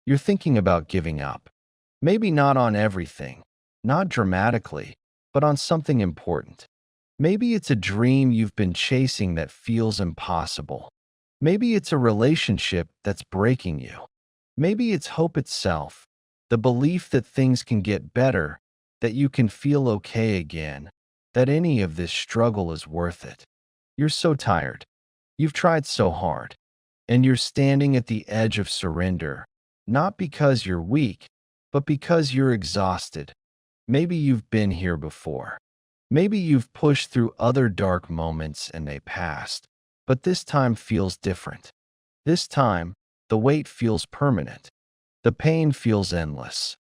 You're thinking about giving up. Maybe not on everything, not dramatically, but on something important. Maybe it's a dream you've been chasing that feels impossible. Maybe it's a relationship that's breaking you. Maybe it's hope itself, the belief that things can get better, that you can feel okay again, that any of this struggle is worth it. You're so tired. You've tried so hard. And you're standing at the edge of surrender, not because you're weak, but because you're exhausted. Maybe you've been here before. Maybe you've pushed through other dark moments and they passed. But this time feels different. This time, the weight feels permanent. The pain feels endless.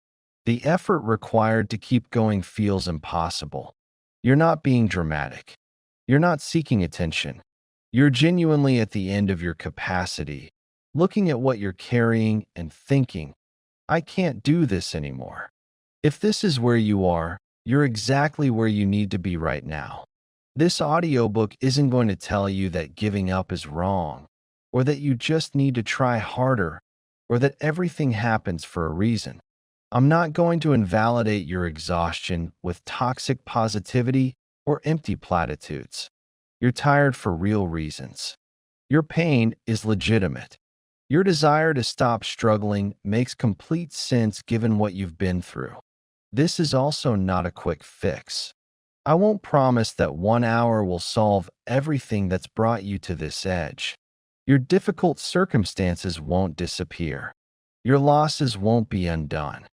The effort required to keep going feels impossible. You're not being dramatic. You're not seeking attention. You're genuinely at the end of your capacity, looking at what you're carrying and thinking, I can't do this anymore. If this is where you are, you're exactly where you need to be right now. This audiobook isn't going to tell you that giving up is wrong, or that you just need to try harder, or that everything happens for a reason. I'm not going to invalidate your exhaustion with toxic positivity or empty platitudes. You're tired for real reasons. Your pain is legitimate. Your desire to stop struggling makes complete sense given what you've been through. This is also not a quick fix. I won't promise that 1 hour will solve everything that's brought you to this edge. Your difficult circumstances won't disappear. Your losses won't be undone.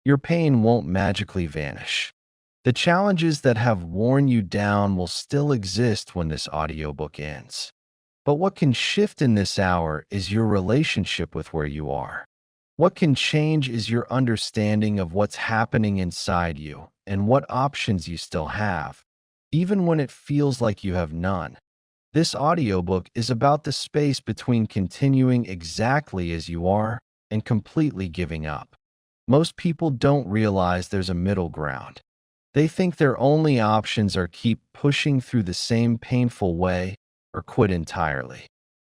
Your pain won't magically vanish. The challenges that have worn you down will still exist when this audiobook ends. But what can shift in this hour is your relationship with where you are. What can change is your understanding of what's happening inside you and what options you still have, even when it feels like you have none. This audiobook is about the space between continuing exactly as you are and completely giving up. Most people don't realize there's a middle ground. They think their only options are keep pushing through the same painful way or quit entirely.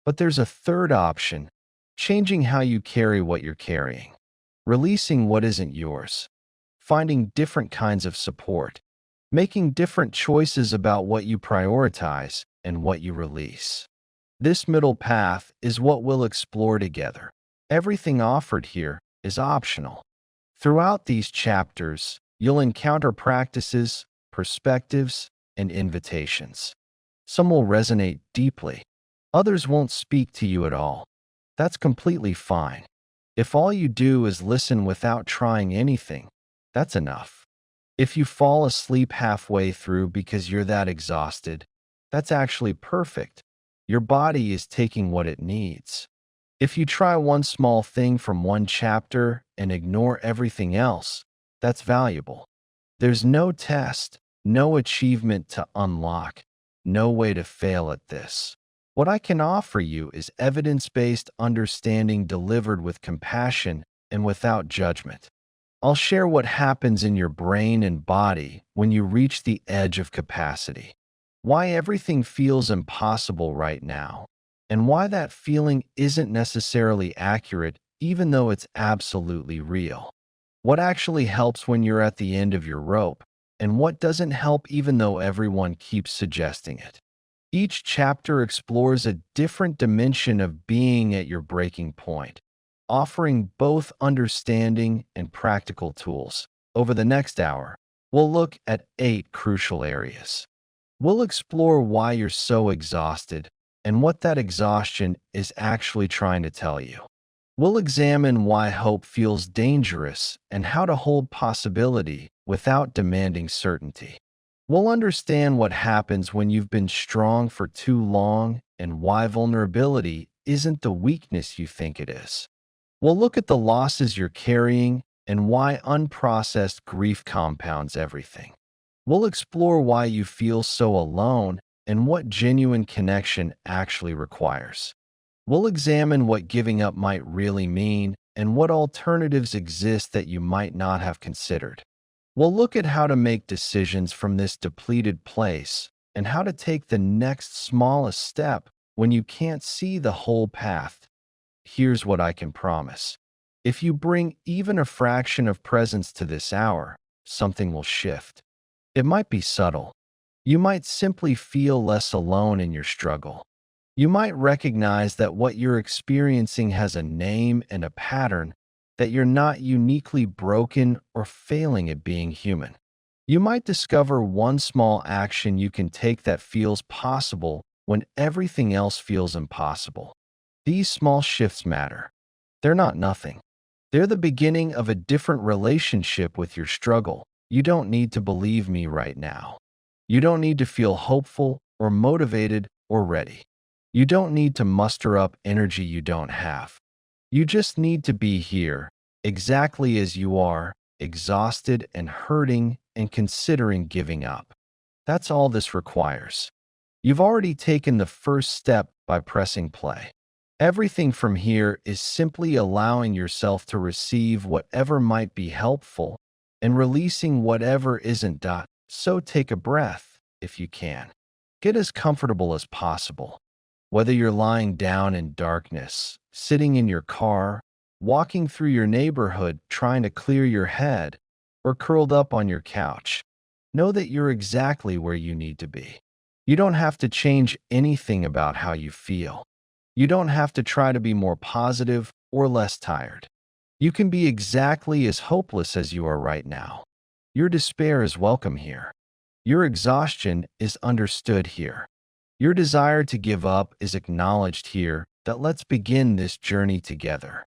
But there's a third option: changing how you carry what you're carrying, releasing what isn't yours, finding different kinds of support, making different choices about what you prioritize and what you release. This middle path is what we'll explore together. Everything offered here is optional. Throughout these chapters, you'll encounter practices, perspectives, and invitations. Some will resonate deeply. Others won't speak to you at all. That's completely fine. If all you do is listen without trying anything, that's enough. If you fall asleep halfway through because you're that exhausted, that's actually perfect. Your body is taking what it needs. If you try one small thing from one chapter and ignore everything else, that's valuable. There's no test, no achievement to unlock, no way to fail at this. What I can offer you is evidence-based understanding delivered with compassion and without judgment. I'll share what happens in your brain and body when you reach the edge of capacity, why everything feels impossible right now, and why that feeling isn't necessarily accurate even though it's absolutely real. What actually helps when you're at the end of your rope, and what doesn't help even though everyone keeps suggesting it. Each chapter explores a different dimension of being at your breaking point, offering both understanding and practical tools. Over the next hour, we'll look at 8 crucial areas. We'll explore why you're so exhausted and what that exhaustion is actually trying to tell you. We'll examine why hope feels dangerous and how to hold possibility without demanding certainty. We'll understand what happens when you've been strong for too long and why vulnerability isn't the weakness you think it is. We'll look at the losses you're carrying and why unprocessed grief compounds everything. We'll explore why you feel so alone and what genuine connection actually requires. We'll examine what giving up might really mean and what alternatives exist that you might not have considered. We'll look at how to make decisions from this depleted place and how to take the next smallest step when you can't see the whole path. Here's what I can promise. If you bring even a fraction of presence to this hour, something will shift. It might be subtle. You might simply feel less alone in your struggle. You might recognize that what you're experiencing has a name and a pattern, that you're not uniquely broken or failing at being human. You might discover one small action you can take that feels possible when everything else feels impossible. These small shifts matter. They're not nothing. They're the beginning of a different relationship with your struggle. You don't need to believe me right now. You don't need to feel hopeful or motivated or ready. You don't need to muster up energy you don't have. You just need to be here, exactly as you are, exhausted and hurting and considering giving up. That's all this requires. You've already taken the first step by pressing play. Everything from here is simply allowing yourself to receive whatever might be helpful and releasing whatever isn't. So take a breath, if you can. Get as comfortable as possible. Whether you're lying down in darkness, sitting in your car, walking through your neighborhood trying to clear your head, or curled up on your couch, know that you're exactly where you need to be. You don't have to change anything about how you feel. You don't have to try to be more positive or less tired. You can be exactly as hopeless as you are right now. Your despair is welcome here. Your exhaustion is understood here. Your desire to give up is acknowledged here. That let's begin this journey together.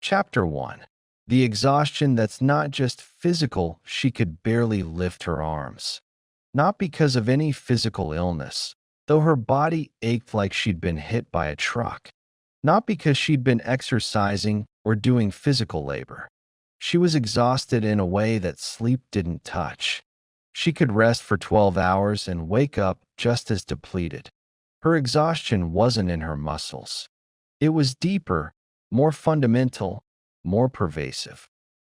Chapter 1. The exhaustion that's not just physical, she could barely lift her arms. Not because of any physical illness, though her body ached like she'd been hit by a truck. Not because she'd been exercising or doing physical labor. She was exhausted in a way that sleep didn't touch. She could rest for 12 hours and wake up just as depleted. Her exhaustion wasn't in her muscles. It was deeper, more fundamental, more pervasive.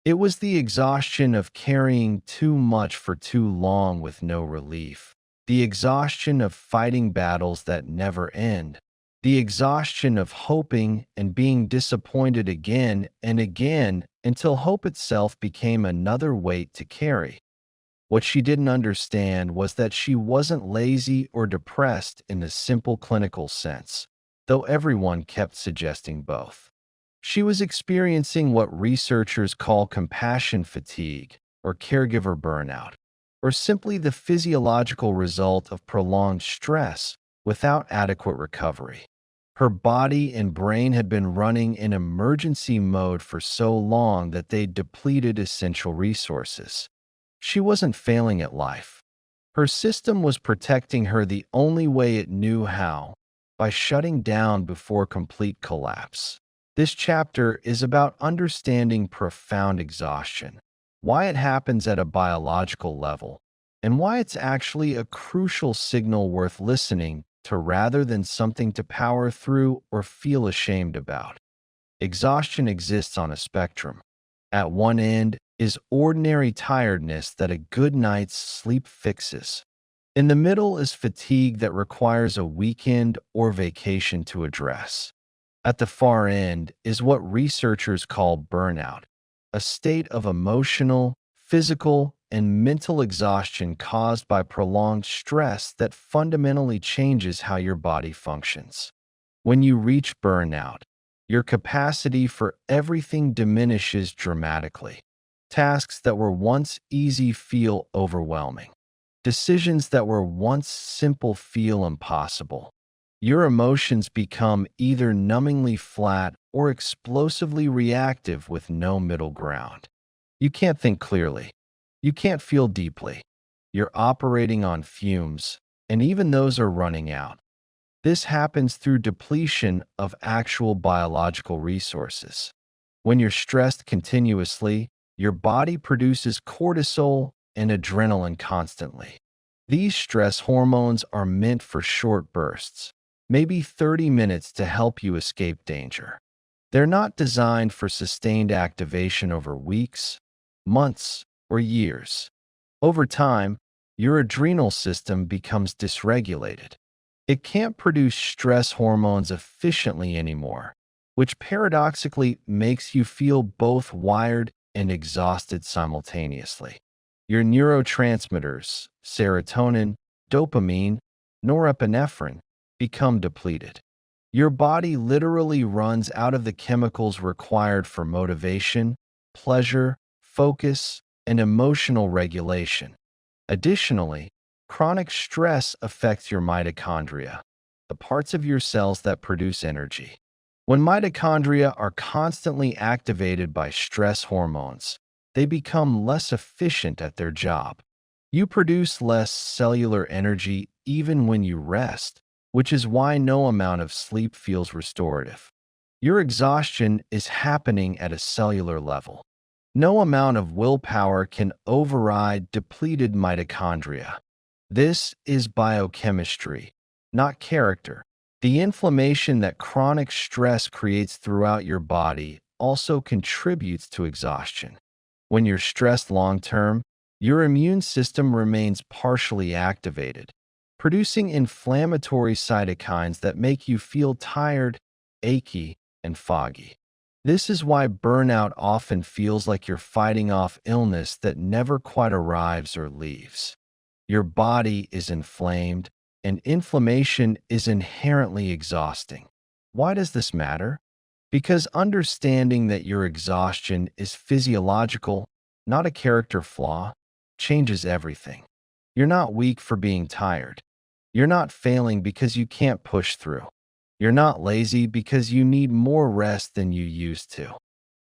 It was the exhaustion of carrying too much for too long with no relief. The exhaustion of fighting battles that never end. The exhaustion of hoping and being disappointed again and again until hope itself became another weight to carry. What she didn't understand was that she wasn't lazy or depressed in the simple clinical sense, though everyone kept suggesting both. She was experiencing what researchers call compassion fatigue or caregiver burnout, or simply the physiological result of prolonged stress without adequate recovery. Her body and brain had been running in emergency mode for so long that they depleted essential resources. She wasn't failing at life. Her system was protecting her the only way it knew how, by shutting down before complete collapse. This chapter is about understanding profound exhaustion, why it happens at a biological level, and why it's actually a crucial signal worth listening to rather than something to power through or feel ashamed about. Exhaustion exists on a spectrum. At one end is ordinary tiredness that a good night's sleep fixes. In the middle is fatigue that requires a weekend or vacation to address. At the far end is what researchers call burnout, a state of emotional, physical, and mental exhaustion caused by prolonged stress that fundamentally changes how your body functions. When you reach burnout, your capacity for everything diminishes dramatically. Tasks that were once easy feel overwhelming. Decisions that were once simple feel impossible. Your emotions become either numbingly flat or explosively reactive with no middle ground. You can't think clearly. You can't feel deeply. You're operating on fumes, and even those are running out. This happens through depletion of actual biological resources. When you're stressed continuously, your body produces cortisol and adrenaline constantly. These stress hormones are meant for short bursts, maybe 30 minutes to help you escape danger. They're not designed for sustained activation over weeks, months, or years. Over time, your adrenal system becomes dysregulated. It can't produce stress hormones efficiently anymore, which paradoxically makes you feel both wired and exhausted simultaneously. Your neurotransmitters, serotonin, dopamine, norepinephrine, become depleted. Your body literally runs out of the chemicals required for motivation, pleasure, focus, and emotional regulation. Additionally, chronic stress affects your mitochondria, the parts of your cells that produce energy. When mitochondria are constantly activated by stress hormones, they become less efficient at their job. You produce less cellular energy even when you rest, which is why no amount of sleep feels restorative. Your exhaustion is happening at a cellular level. No amount of willpower can override depleted mitochondria. This is biochemistry, not character. The inflammation that chronic stress creates throughout your body also contributes to exhaustion. When you're stressed long term, your immune system remains partially activated, producing inflammatory cytokines that make you feel tired, achy, and foggy. This is why burnout often feels like you're fighting off illness that never quite arrives or leaves. Your body is inflamed, and inflammation is inherently exhausting. Why does this matter? Because understanding that your exhaustion is physiological, not a character flaw, changes everything. You're not weak for being tired. You're not failing because you can't push through. You're not lazy because you need more rest than you used to.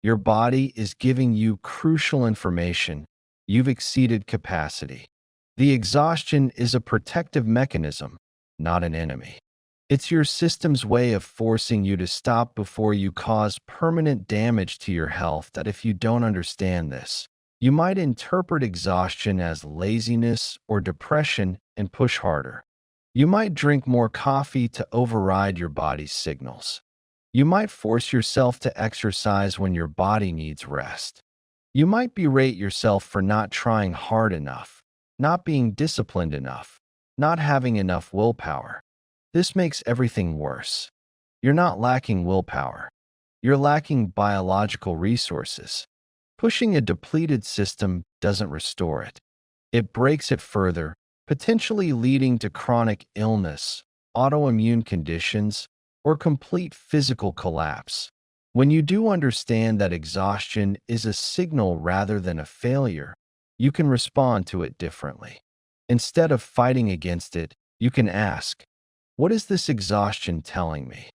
Your body is giving you crucial information. You've exceeded capacity. The exhaustion is a protective mechanism, not an enemy. It's your system's way of forcing you to stop before you cause permanent damage to your health. That if you don't understand this, you might interpret exhaustion as laziness or depression and push harder. You might drink more coffee to override your body's signals. You might force yourself to exercise when your body needs rest. You might berate yourself for not trying hard enough, not being disciplined enough, not having enough willpower. This makes everything worse. You're not lacking willpower. You're lacking biological resources. Pushing a depleted system doesn't restore it. It breaks it further, potentially leading to chronic illness, autoimmune conditions, or complete physical collapse. When you do understand that exhaustion is a signal rather than a failure, you can respond to it differently. Instead of fighting against it, you can ask, what is this exhaustion telling me?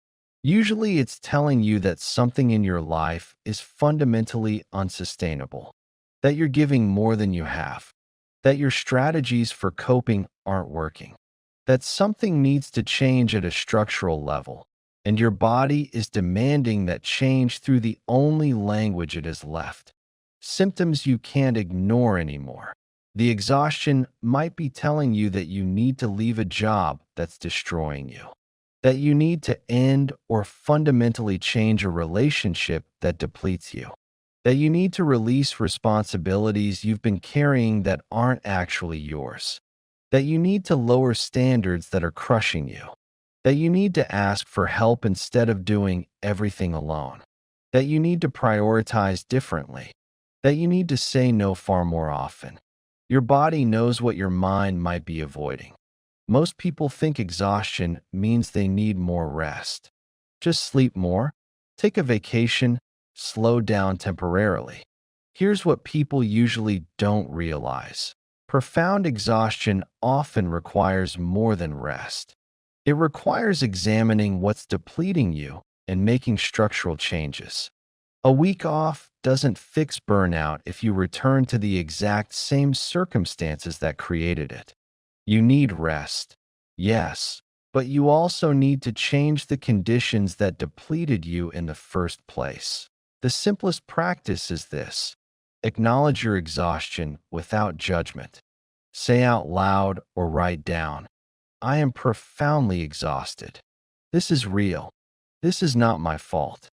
Usually it's telling you that something in your life is fundamentally unsustainable, that you're giving more than you have, that your strategies for coping aren't working, that something needs to change at a structural level, and your body is demanding that change through the only language it has left. Symptoms you can't ignore anymore. The exhaustion might be telling you that you need to leave a job that's destroying you, that you need to end or fundamentally change a relationship that depletes you, that you need to release responsibilities you've been carrying that aren't actually yours, that you need to lower standards that are crushing you, that you need to ask for help instead of doing everything alone, that you need to prioritize differently, that you need to say no far more often. Your body knows what your mind might be avoiding. Most people think exhaustion means they need more rest. Just sleep more, take a vacation, slow down temporarily. Here's what people usually don't realize. Profound exhaustion often requires more than rest. It requires examining what's depleting you and making structural changes. A week off doesn't fix burnout if you return to the exact same circumstances that created it. You need rest, yes, but you also need to change the conditions that depleted you in the first place. The simplest practice is this: acknowledge your exhaustion without judgment. Say out loud or write down, I am profoundly exhausted. This is real. This is not my fault.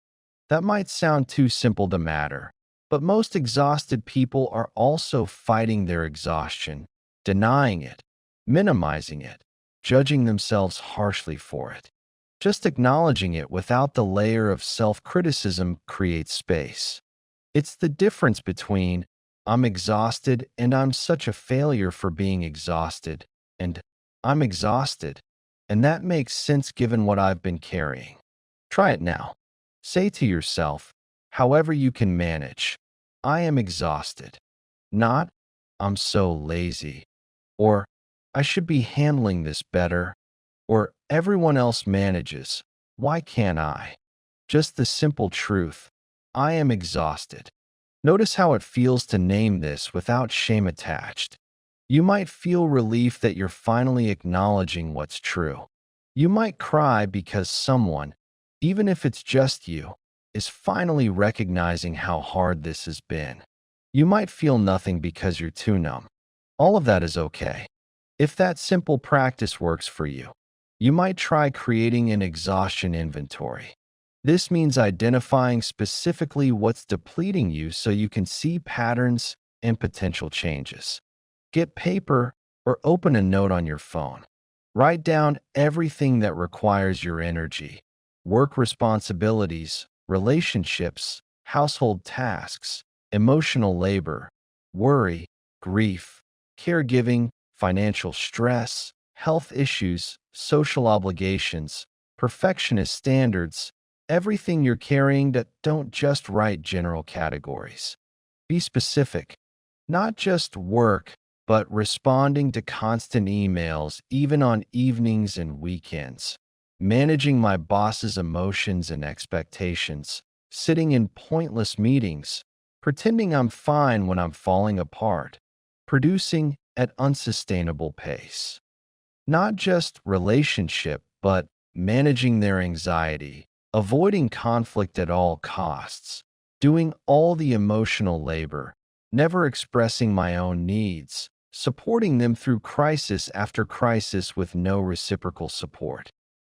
That might sound too simple to matter, But most exhausted people are also fighting their exhaustion, denying it, minimizing it, judging themselves harshly for it. Just acknowledging it without the layer of self-criticism creates space. It's the difference between "I'm exhausted and I'm such a failure for being exhausted" and "I'm exhausted, and that makes sense given what I've been carrying." Try it now. Say to yourself, however you can manage, "I am exhausted." Not "I'm so lazy," or "I should be handling this better," or "everyone else manages, why can't I?" Just the simple truth, "I am exhausted." Notice how it feels to name this without shame attached. You might feel relief that you're finally acknowledging what's true. You might cry because someone, even if it's just you, is finally recognizing how hard this has been. You might feel nothing because you're too numb. All of that is okay. If that simple practice works for you, you might try creating an exhaustion inventory. This means identifying specifically what's depleting you so you can see patterns and potential changes. Get paper or open a note on your phone. Write down everything that requires your energy: work responsibilities, relationships, household tasks, emotional labor, worry, grief, caregiving, financial stress, health issues, social obligations, perfectionist standards, everything you're carrying. That don't just write general categories. Be specific, not just work, but responding to constant emails, even on evenings and weekends, managing my boss's emotions and expectations, sitting in pointless meetings, pretending I'm fine when I'm falling apart, producing at unsustainable pace. Not just relationship, but managing their anxiety, avoiding conflict at all costs, doing all the emotional labor, never expressing my own needs, supporting them through crisis after crisis with no reciprocal support.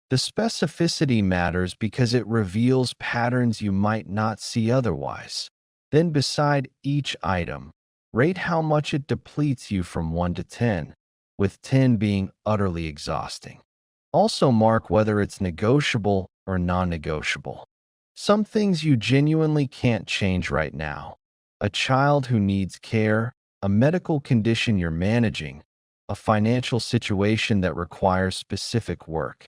The specificity matters because it reveals patterns you might not see otherwise. Then, beside each item, rate how much it depletes you from 1 to 10, with 10 being utterly exhausting. Also, mark whether it's negotiable or non-negotiable. Some things you genuinely can't change right now: a child who needs care, a medical condition you're managing, a financial situation that requires specific work.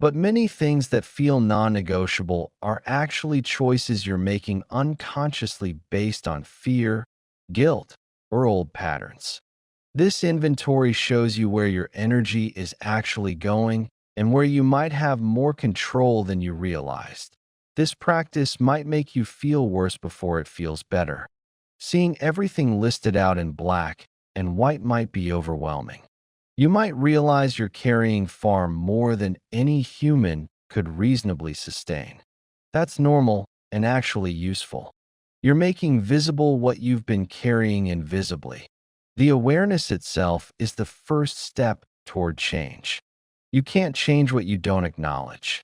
But many things that feel non-negotiable are actually choices you're making unconsciously based on fear, guilt, or old patterns. This inventory shows you where your energy is actually going and where you might have more control than you realized. This practice might make you feel worse before it feels better. Seeing everything listed out in black and white might be overwhelming. You might realize you're carrying far more than any human could reasonably sustain. That's normal and actually useful. You're making visible what you've been carrying invisibly. The awareness itself is the first step toward change. You can't change what you don't acknowledge.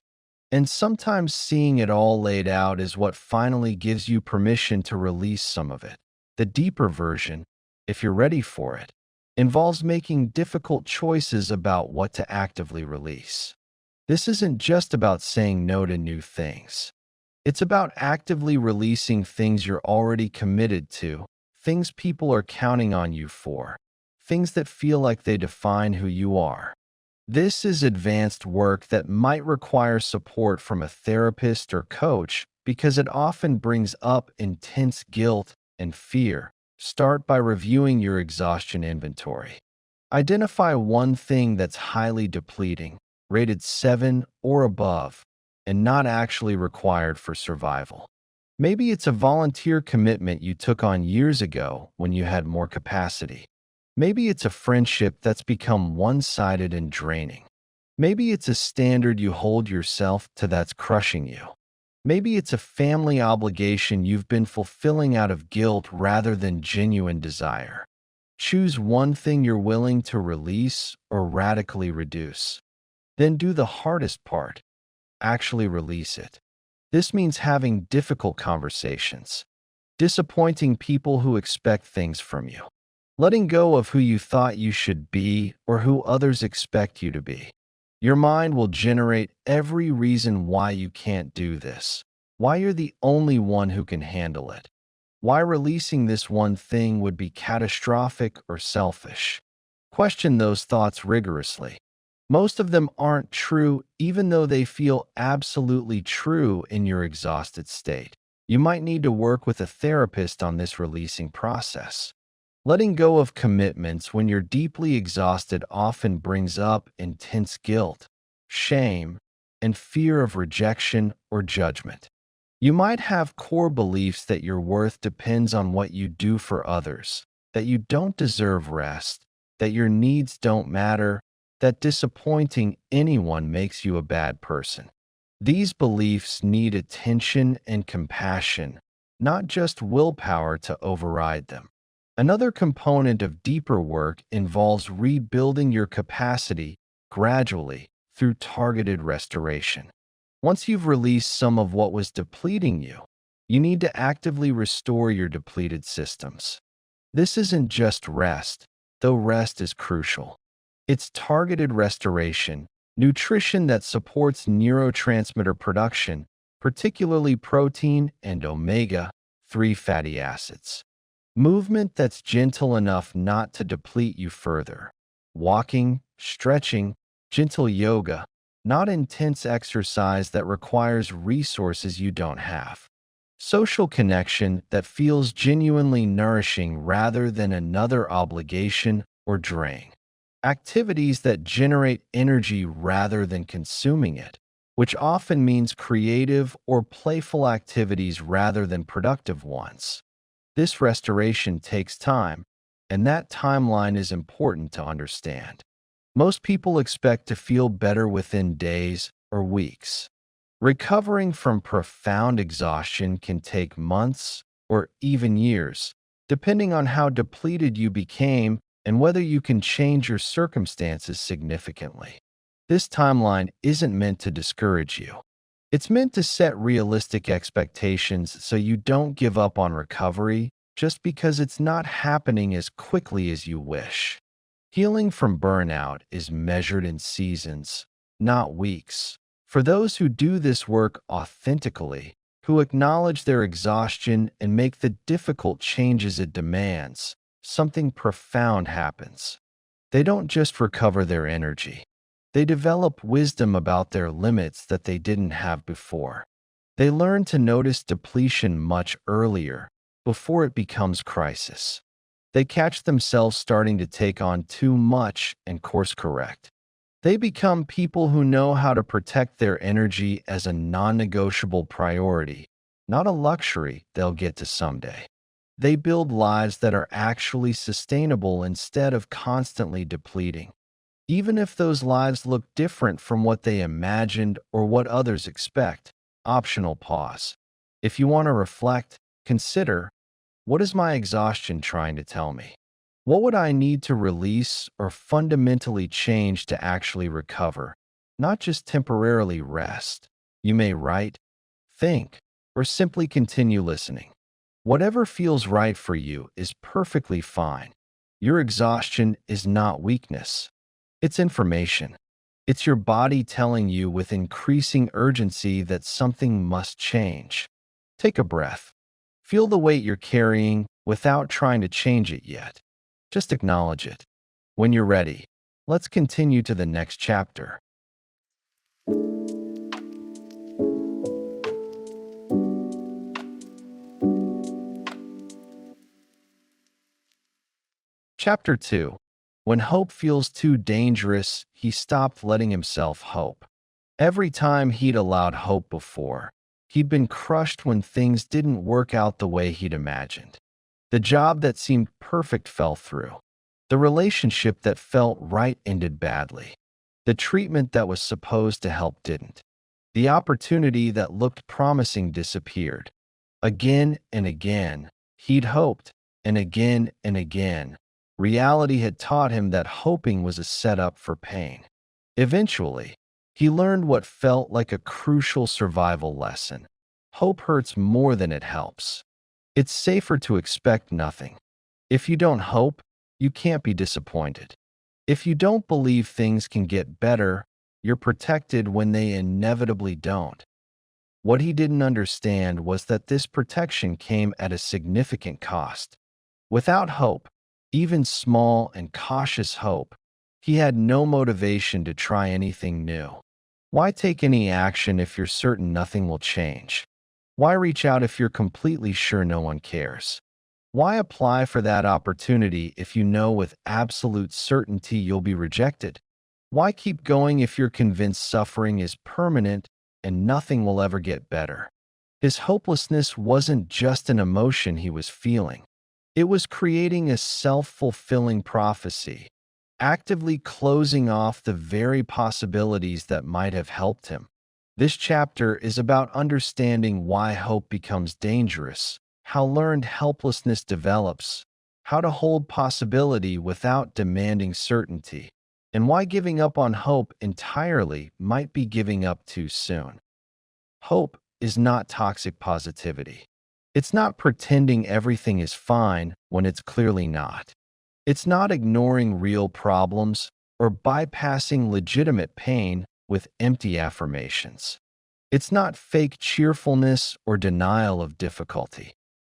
And sometimes seeing it all laid out is what finally gives you permission to release some of it. The deeper version, if you're ready for it, involves making difficult choices about what to actively release. This isn't just about saying no to new things. It's about actively releasing things you're already committed to, things people are counting on you for, things that feel like they define who you are. This is advanced work that might require support from a therapist or coach because it often brings up intense guilt and fear. Start by reviewing your exhaustion inventory. Identify one thing that's highly depleting, rated 7 or above, and not actually required for survival. Maybe it's a volunteer commitment you took on years ago when you had more capacity. Maybe it's a friendship that's become one-sided and draining. Maybe it's a standard you hold yourself to that's crushing you. Maybe it's a family obligation you've been fulfilling out of guilt rather than genuine desire. Choose one thing you're willing to release or radically reduce. Then do the hardest part: actually release it. This means having difficult conversations, disappointing people who expect things from you, letting go of who you thought you should be or who others expect you to be. Your mind will generate every reason why you can't do this, why you're the only one who can handle it, why releasing this one thing would be catastrophic or selfish. Question those thoughts rigorously. Most of them aren't true, even though they feel absolutely true in your exhausted state. You might need to work with a therapist on this releasing process. Letting go of commitments when you're deeply exhausted often brings up intense guilt, shame, and fear of rejection or judgment. You might have core beliefs that your worth depends on what you do for others, that you don't deserve rest, that your needs don't matter, that disappointing anyone makes you a bad person. These beliefs need attention and compassion, not just willpower to override them. Another component of deeper work involves rebuilding your capacity gradually through targeted restoration. Once you've released some of what was depleting you, you need to actively restore your depleted systems. This isn't just rest, though rest is crucial. It's targeted restoration, nutrition that supports neurotransmitter production, particularly protein and omega-3 fatty acids. Movement that's gentle enough not to deplete you further. Walking, stretching, gentle yoga, not intense exercise that requires resources you don't have. Social connection that feels genuinely nourishing rather than another obligation or drain. Activities that generate energy rather than consuming it, which often means creative or playful activities rather than productive ones. This restoration takes time, and that timeline is important to understand. Most people expect to feel better within days or weeks. Recovering from profound exhaustion can take months or even years, depending on how depleted you became and whether you can change your circumstances significantly. This timeline isn't meant to discourage you. It's meant to set realistic expectations so you don't give up on recovery just because it's not happening as quickly as you wish. Healing from burnout is measured in seasons, not weeks. For those who do this work authentically, who acknowledge their exhaustion and make the difficult changes it demands, something profound happens. They don't just recover their energy. They develop wisdom about their limits that they didn't have before. They learn to notice depletion much earlier, before it becomes crisis. They catch themselves starting to take on too much and course correct. They become people who know how to protect their energy as a non-negotiable priority, not a luxury they'll get to someday. They build lives that are actually sustainable instead of constantly depleting. Even if those lives look different from what they imagined or what others expect. Optional pause. If you want to reflect, consider, what is my exhaustion trying to tell me? What would I need to release or fundamentally change to actually recover, not just temporarily rest? You may write, think, or simply continue listening. Whatever feels right for you is perfectly fine. Your exhaustion is not weakness. It's information. It's your body telling you with increasing urgency that something must change. Take a breath. Feel the weight you're carrying without trying to change it yet. Just acknowledge it. When you're ready, let's continue to the next chapter. Chapter 2. When hope feels too dangerous, he stopped letting himself hope. Every time he'd allowed hope before, he'd been crushed when things didn't work out the way he'd imagined. The job that seemed perfect fell through. The relationship that felt right ended badly. The treatment that was supposed to help didn't. The opportunity that looked promising disappeared. Again and again, he'd hoped, and again, reality had taught him that hoping was a setup for pain. Eventually, he learned what felt like a crucial survival lesson. Hope hurts more than it helps. It's safer to expect nothing. If you don't hope, you can't be disappointed. If you don't believe things can get better, you're protected when they inevitably don't. What he didn't understand was that this protection came at a significant cost. Without hope, even small and cautious hope, he had no motivation to try anything new. Why take any action if you're certain nothing will change? Why reach out if you're completely sure no one cares? Why apply for that opportunity if you know with absolute certainty you'll be rejected? Why keep going if you're convinced suffering is permanent and nothing will ever get better? His hopelessness wasn't just an emotion he was feeling. It was creating a self-fulfilling prophecy, actively closing off the very possibilities that might have helped him. This chapter is about understanding why hope becomes dangerous, how learned helplessness develops, how to hold possibility without demanding certainty, and why giving up on hope entirely might be giving up too soon. Hope is not toxic positivity. It's not pretending everything is fine when it's clearly not. It's not ignoring real problems or bypassing legitimate pain with empty affirmations. It's not fake cheerfulness or denial of difficulty.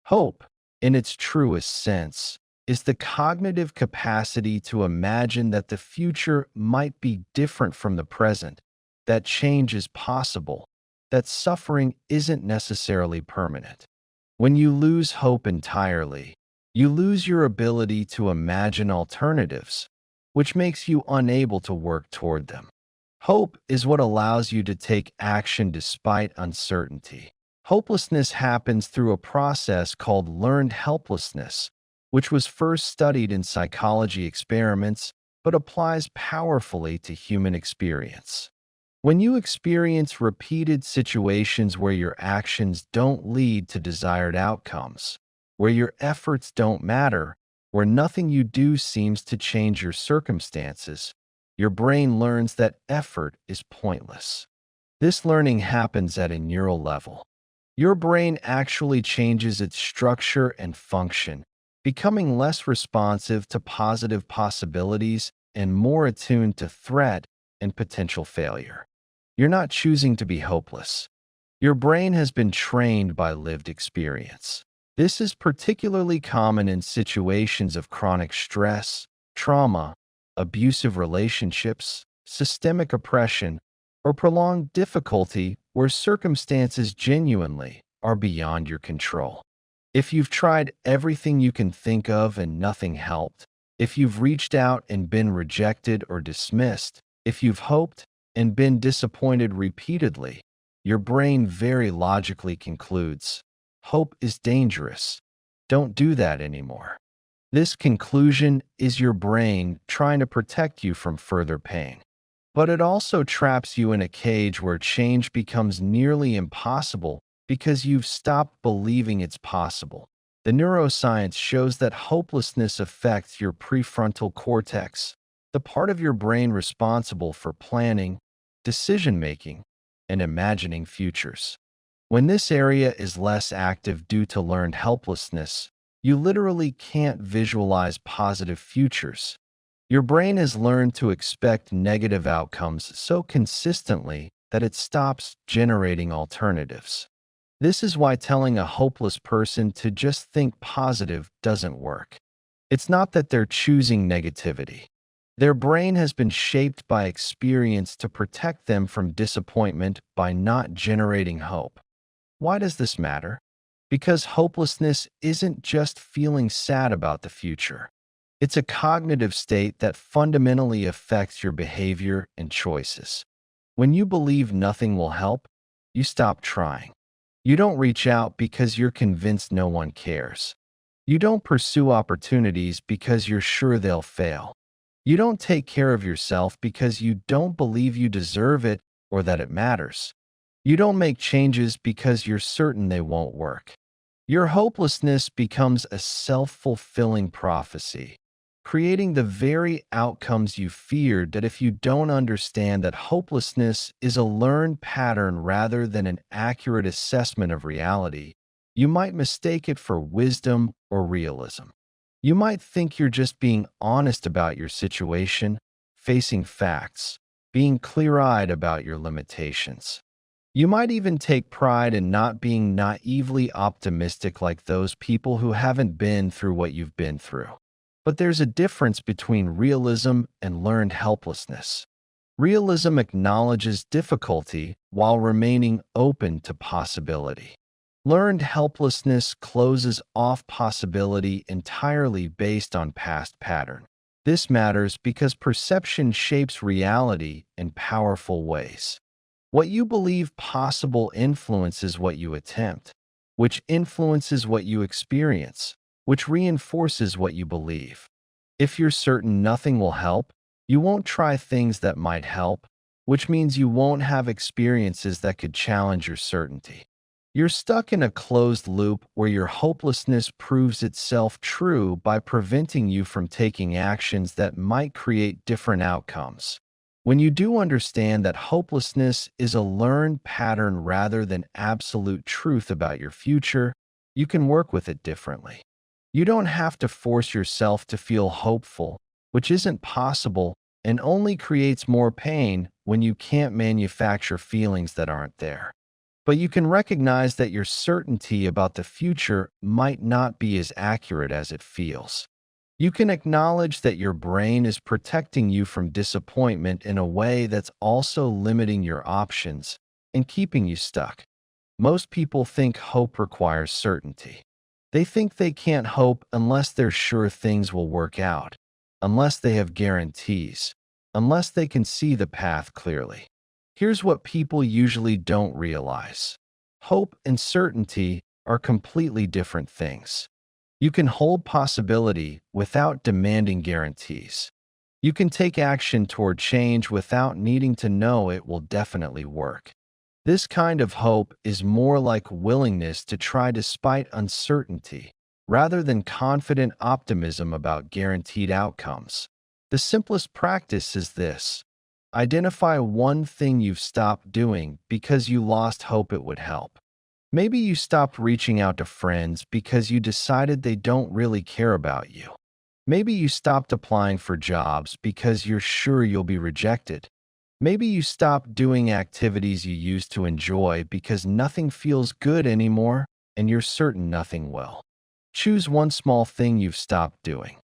Hope, in its truest sense, is the cognitive capacity to imagine that the future might be different from the present, that change is possible, that suffering isn't necessarily permanent. When you lose hope entirely, you lose your ability to imagine alternatives, which makes you unable to work toward them. Hope is what allows you to take action despite uncertainty. Hopelessness happens through a process called learned helplessness, which was first studied in psychology experiments but applies powerfully to human experience. When you experience repeated situations where your actions don't lead to desired outcomes, where your efforts don't matter, where nothing you do seems to change your circumstances, your brain learns that effort is pointless. This learning happens at a neural level. Your brain actually changes its structure and function, becoming less responsive to positive possibilities and more attuned to threat and potential failure. You're not choosing to be hopeless. Your brain has been trained by lived experience. This is particularly common in situations of chronic stress, trauma, abusive relationships, systemic oppression, or prolonged difficulty where circumstances genuinely are beyond your control. If you've tried everything you can think of and nothing helped, if you've reached out and been rejected or dismissed, if you've hoped and been disappointed repeatedly, your brain very logically concludes, hope is dangerous. Don't do that anymore. This conclusion is your brain trying to protect you from further pain. But it also traps you in a cage where change becomes nearly impossible because you've stopped believing it's possible. The neuroscience shows that hopelessness affects your prefrontal cortex, the part of your brain responsible for planning, decision-making, and imagining futures. When this area is less active due to learned helplessness, you literally can't visualize positive futures. Your brain has learned to expect negative outcomes so consistently that it stops generating alternatives. This is why telling a hopeless person to just think positive doesn't work. It's not that they're choosing negativity. Their brain has been shaped by experience to protect them from disappointment by not generating hope. Why does this matter? Because hopelessness isn't just feeling sad about the future. It's a cognitive state that fundamentally affects your behavior and choices. When you believe nothing will help, you stop trying. You don't reach out because you're convinced no one cares. You don't pursue opportunities because you're sure they'll fail. You don't take care of yourself because you don't believe you deserve it or that it matters. You don't make changes because you're certain they won't work. Your hopelessness becomes a self-fulfilling prophecy, creating the very outcomes you feared. That if you don't understand that hopelessness is a learned pattern rather than an accurate assessment of reality, You might mistake it for wisdom or realism. You might think you're just being honest about your situation, facing facts, being clear-eyed about your limitations. You might even take pride in not being naively optimistic like those people who haven't been through what you've been through. But there's a difference between realism and learned helplessness. Realism acknowledges difficulty while remaining open to possibility. Learned helplessness closes off possibility entirely based on past pattern. This matters because perception shapes reality in powerful ways. What you believe possible influences what you attempt, which influences what you experience, which reinforces what you believe. If you're certain nothing will help, you won't try things that might help, which means you won't have experiences that could challenge your certainty. You're stuck in a closed loop where your hopelessness proves itself true by preventing you from taking actions that might create different outcomes. When you do understand that hopelessness is a learned pattern rather than absolute truth about your future, you can work with it differently. You don't have to force yourself to feel hopeful, which isn't possible and only creates more pain when you can't manufacture feelings that aren't there. But you can recognize that your certainty about the future might not be as accurate as it feels. You can acknowledge that your brain is protecting you from disappointment in a way that's also limiting your options and keeping you stuck. Most people think hope requires certainty. They think they can't hope unless they're sure things will work out, unless they have guarantees, unless they can see the path clearly. Here's what people usually don't realize. Hope and certainty are completely different things. You can hold possibility without demanding guarantees. You can take action toward change without needing to know it will definitely work. This kind of hope is more like willingness to try despite uncertainty, rather than confident optimism about guaranteed outcomes. The simplest practice is this. Identify one thing you've stopped doing because you lost hope it would help. Maybe you stopped reaching out to friends because you decided they don't really care about you. Maybe you stopped applying for jobs because you're sure you'll be rejected. Maybe you stopped doing activities you used to enjoy because nothing feels good anymore and you're certain nothing will. Choose one small thing you've stopped doing.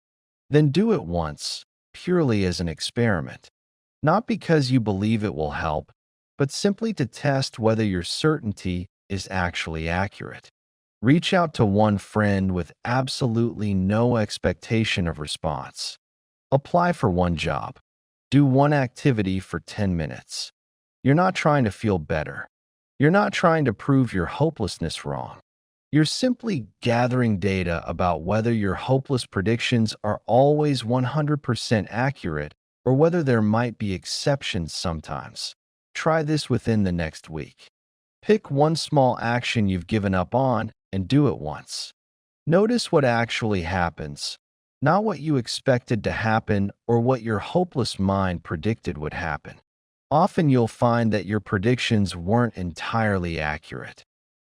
Then do it once, purely as an experiment. Not because you believe it will help, but simply to test whether your certainty is actually accurate. Reach out to one friend with absolutely no expectation of response. Apply for one job. Do one activity for 10 minutes. You're not trying to feel better. You're not trying to prove your hopelessness wrong. You're simply gathering data about whether your hopeless predictions are always 100% accurate or whether there might be exceptions sometimes. Try this within the next week. Pick one small action you've given up on and do it once. Notice what actually happens, not what you expected to happen or what your hopeless mind predicted would happen. Often you'll find that your predictions weren't entirely accurate.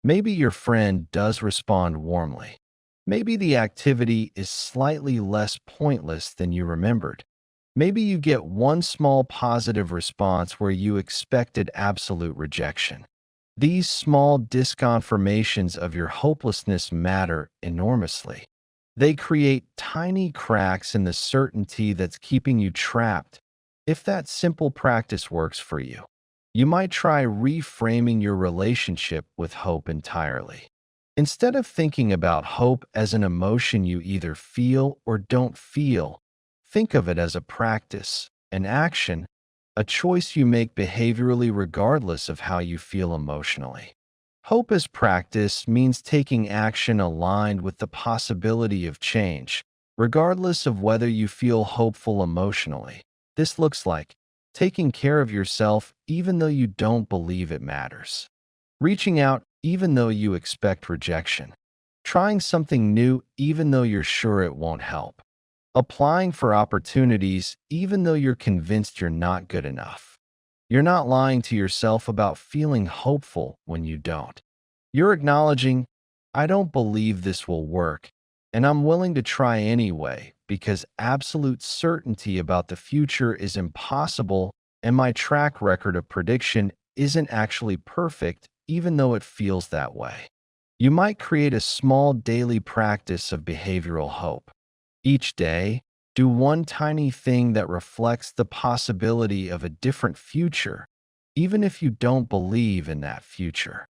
Maybe your friend does respond warmly. Maybe the activity is slightly less pointless than you remembered. Maybe you get one small positive response where you expected absolute rejection. These small disconfirmations of your hopelessness matter enormously. They create tiny cracks in the certainty that's keeping you trapped. If that simple practice works for you, you might try reframing your relationship with hope entirely. Instead of thinking about hope as an emotion you either feel or don't feel, think of it as a practice, an action, a choice you make behaviorally regardless of how you feel emotionally. Hope as practice means taking action aligned with the possibility of change, regardless of whether you feel hopeful emotionally. This looks like taking care of yourself even though you don't believe it matters. Reaching out even though you expect rejection. Trying something new even though you're sure it won't help. Applying for opportunities even though you're convinced you're not good enough. You're not lying to yourself about feeling hopeful when you don't. You're acknowledging, I don't believe this will work, and I'm willing to try anyway because absolute certainty about the future is impossible, and my track record of prediction isn't actually perfect, even though it feels that way. You might create a small daily practice of behavioral hope. Each day, do one tiny thing that reflects the possibility of a different future, even if you don't believe in that future.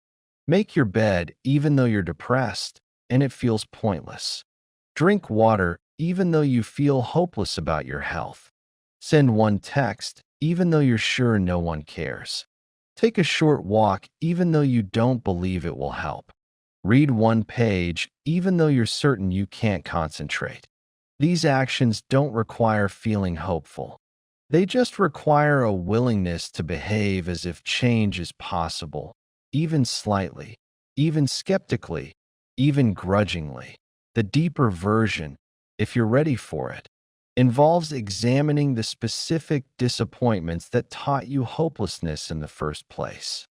Make your bed even though you're depressed and it feels pointless. Drink water even though you feel hopeless about your health. Send one text even though you're sure no one cares. Take a short walk even though you don't believe it will help. Read one page even though you're certain you can't concentrate. These actions don't require feeling hopeful. They just require a willingness to behave as if change is possible, even slightly, even skeptically, even grudgingly. The deeper version, if you're ready for it, involves examining the specific disappointments that taught you hopelessness in the first place.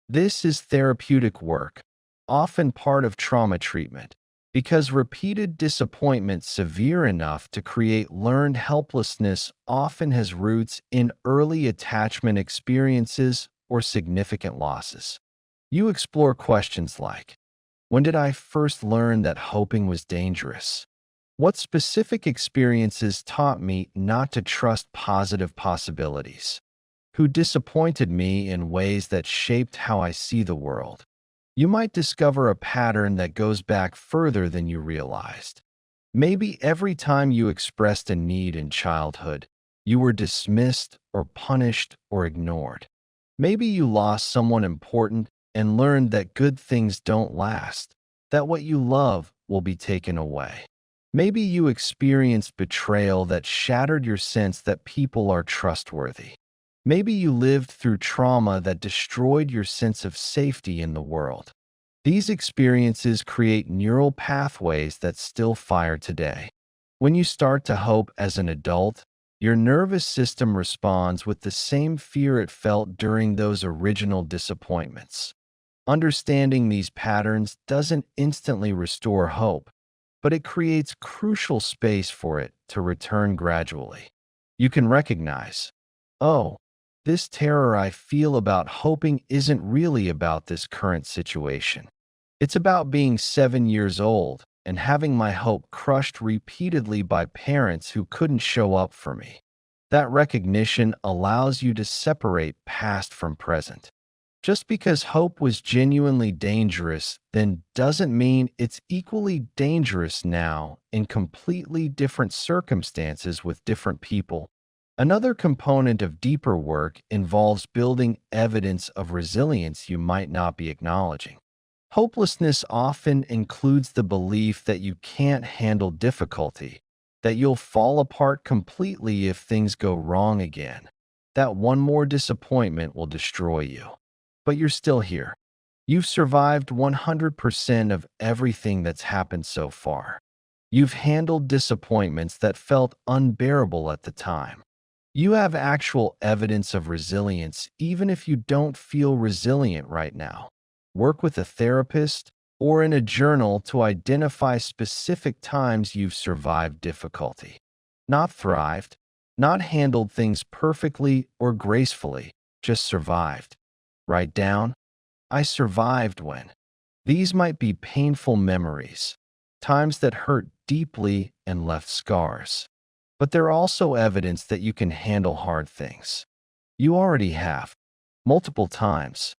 This is therapeutic work, often part of trauma treatment, because repeated disappointment severe enough to create learned helplessness often has roots in early attachment experiences or significant losses. You explore questions like, when did I first learn that hoping was dangerous? What specific experiences taught me not to trust positive possibilities? Who disappointed me in ways that shaped how I see the world? You might discover a pattern that goes back further than you realized. Maybe every time you expressed a need in childhood, you were dismissed or punished or ignored. Maybe you lost someone important and learned that good things don't last, that what you love will be taken away. Maybe you experienced betrayal that shattered your sense that people are trustworthy. Maybe you lived through trauma that destroyed your sense of safety in the world. These experiences create neural pathways that still fire today. When you start to hope as an adult, your nervous system responds with the same fear it felt during those original disappointments. Understanding these patterns doesn't instantly restore hope, but it creates crucial space for it to return gradually. You can recognize, oh, this terror I feel about hoping isn't really about this current situation. It's about being 7 years old and having my hope crushed repeatedly by parents who couldn't show up for me. That recognition allows you to separate past from present. Just because hope was genuinely dangerous then doesn't mean it's equally dangerous now in completely different circumstances with different people. Another component of deeper work involves building evidence of resilience you might not be acknowledging. Hopelessness often includes the belief that you can't handle difficulty, that you'll fall apart completely if things go wrong again, that one more disappointment will destroy you. But you're still here. You've survived 100% of everything that's happened so far. You've handled disappointments that felt unbearable at the time. You have actual evidence of resilience even if you don't feel resilient right now. Work with a therapist or in a journal to identify specific times you've survived difficulty. Not thrived, not handled things perfectly or gracefully, just survived. Write down, I survived when. These might be painful memories, times that hurt deeply and left scars. But they're also evidence that you can handle hard things. You already have, multiple times.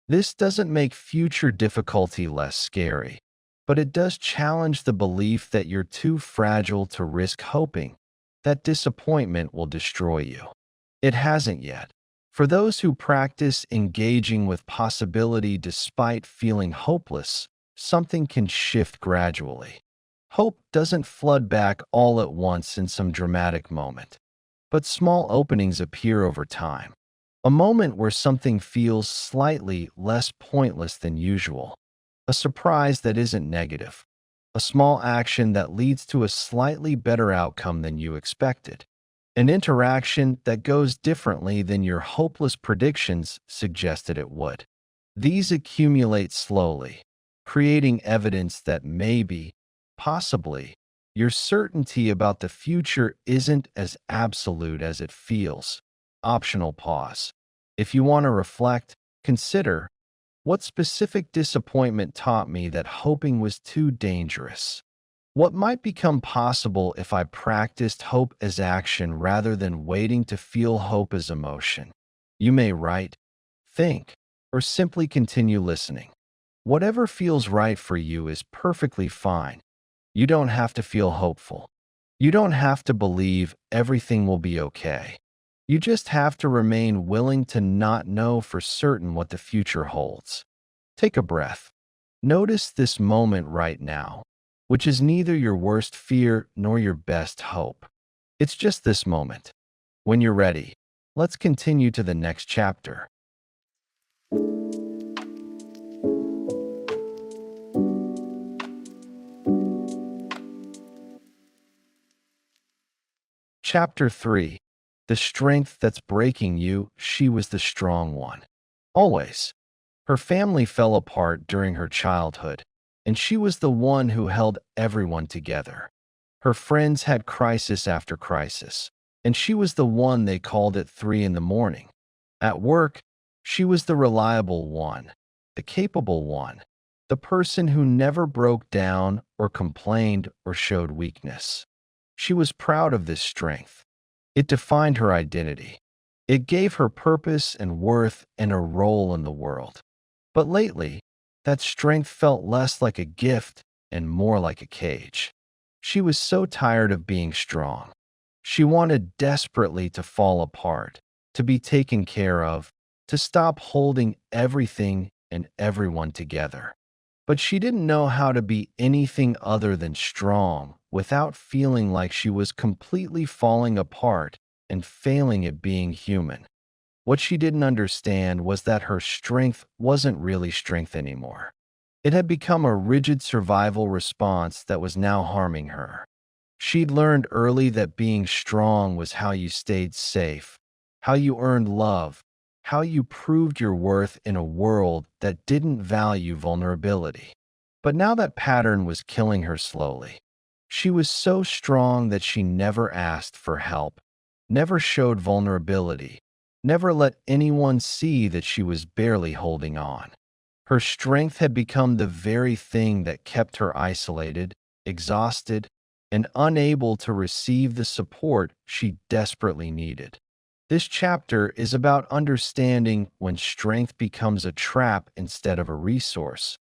This doesn't make future difficulty less scary, but it does challenge the belief that you're too fragile to risk hoping that disappointment will destroy you. It hasn't yet. For those who practice engaging with possibility despite feeling hopeless, something can shift gradually. Hope doesn't flood back all at once in some dramatic moment, but small openings appear over time. A moment where something feels slightly less pointless than usual. A surprise that isn't negative. A small action that leads to a slightly better outcome than you expected. An interaction that goes differently than your hopeless predictions suggested it would. These accumulate slowly, creating evidence that maybe, possibly, your certainty about the future isn't as absolute as it feels. Optional pause. If you want to reflect, consider what specific disappointment taught me that hoping was too dangerous. What might become possible if I practiced hope as action rather than waiting to feel hope as emotion? You may write, think, or simply continue listening. Whatever feels right for you is perfectly fine. You don't have to feel hopeful. You don't have to believe everything will be okay. You just have to remain willing to not know for certain what the future holds. Take a breath. Notice this moment right now, which is neither your worst fear nor your best hope. It's just this moment. When you're ready, let's continue to the next chapter. Chapter 3. The strength that's breaking you, she was the strong one. Always. Her family fell apart during her childhood, and she was the one who held everyone together. Her friends had crisis after crisis, and she was the one they called at 3 in the morning. At work, she was the reliable one, the capable one, the person who never broke down or complained or showed weakness. She was proud of this strength. It defined her identity. It gave her purpose and worth and a role in the world. But lately, that strength felt less like a gift and more like a cage. She was so tired of being strong. She wanted desperately to fall apart, to be taken care of, to stop holding everything and everyone together. But she didn't know how to be anything other than strong without feeling like she was completely falling apart and failing at being human. What she didn't understand was that her strength wasn't really strength anymore. It had become a rigid survival response that was now harming her. She'd learned early that being strong was how you stayed safe, how you earned love, how you proved your worth in a world that didn't value vulnerability. But now that pattern was killing her slowly. She was so strong that she never asked for help, never showed vulnerability, never let anyone see that she was barely holding on. Her strength had become the very thing that kept her isolated, exhausted, and unable to receive the support she desperately needed. This chapter is about understanding when strength becomes a trap instead of a resource,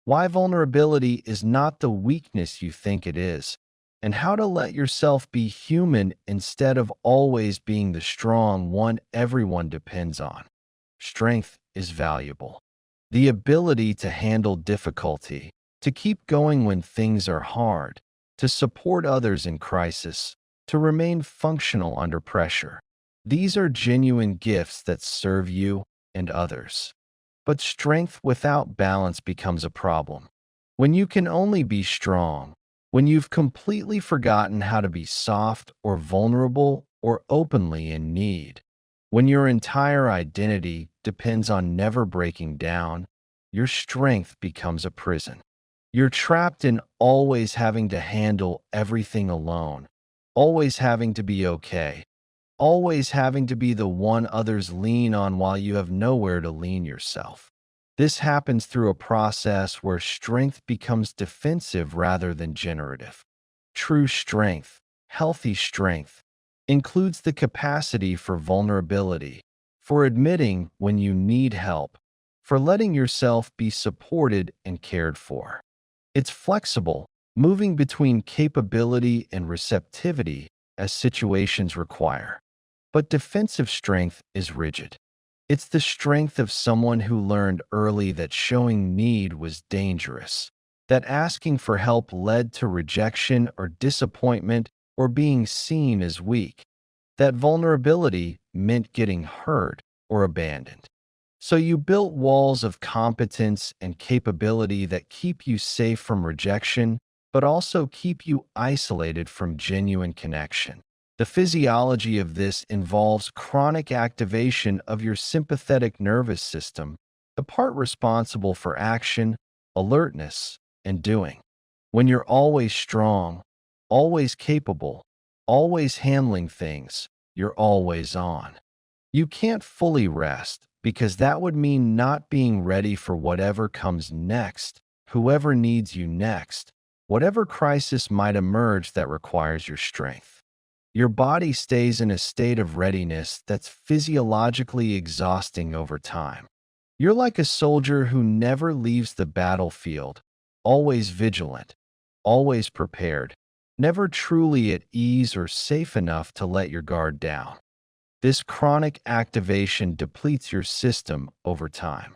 why vulnerability is not the weakness you think it is, and how to let yourself be human instead of always being the strong one everyone depends on. Strength is valuable. The ability to handle difficulty, to keep going when things are hard, to support others in crisis, to remain functional under pressure. These are genuine gifts that serve you and others. But strength without balance becomes a problem. When you can only be strong, when you've completely forgotten how to be soft or vulnerable or openly in need, when your entire identity depends on never breaking down, your strength becomes a prison. You're trapped in always having to handle everything alone, always having to be okay, always having to be the one others lean on while you have nowhere to lean yourself. This happens through a process where strength becomes defensive rather than generative. True strength, healthy strength, includes the capacity for vulnerability, for admitting when you need help, for letting yourself be supported and cared for. It's flexible, moving between capability and receptivity as situations require. But defensive strength is rigid. It's the strength of someone who learned early that showing need was dangerous, that asking for help led to rejection or disappointment or being seen as weak, that vulnerability meant getting hurt or abandoned. So you built walls of competence and capability that keep you safe from rejection, but also keep you isolated from genuine connection. The physiology of this involves chronic activation of your sympathetic nervous system, the part responsible for action, alertness, and doing. When you're always strong, always capable, always handling things, you're always on. You can't fully rest because that would mean not being ready for whatever comes next, whoever needs you next, whatever crisis might emerge that requires your strength. Your body stays in a state of readiness that's physiologically exhausting over time. You're like a soldier who never leaves the battlefield, always vigilant, always prepared, never truly at ease or safe enough to let your guard down. This chronic activation depletes your system over time.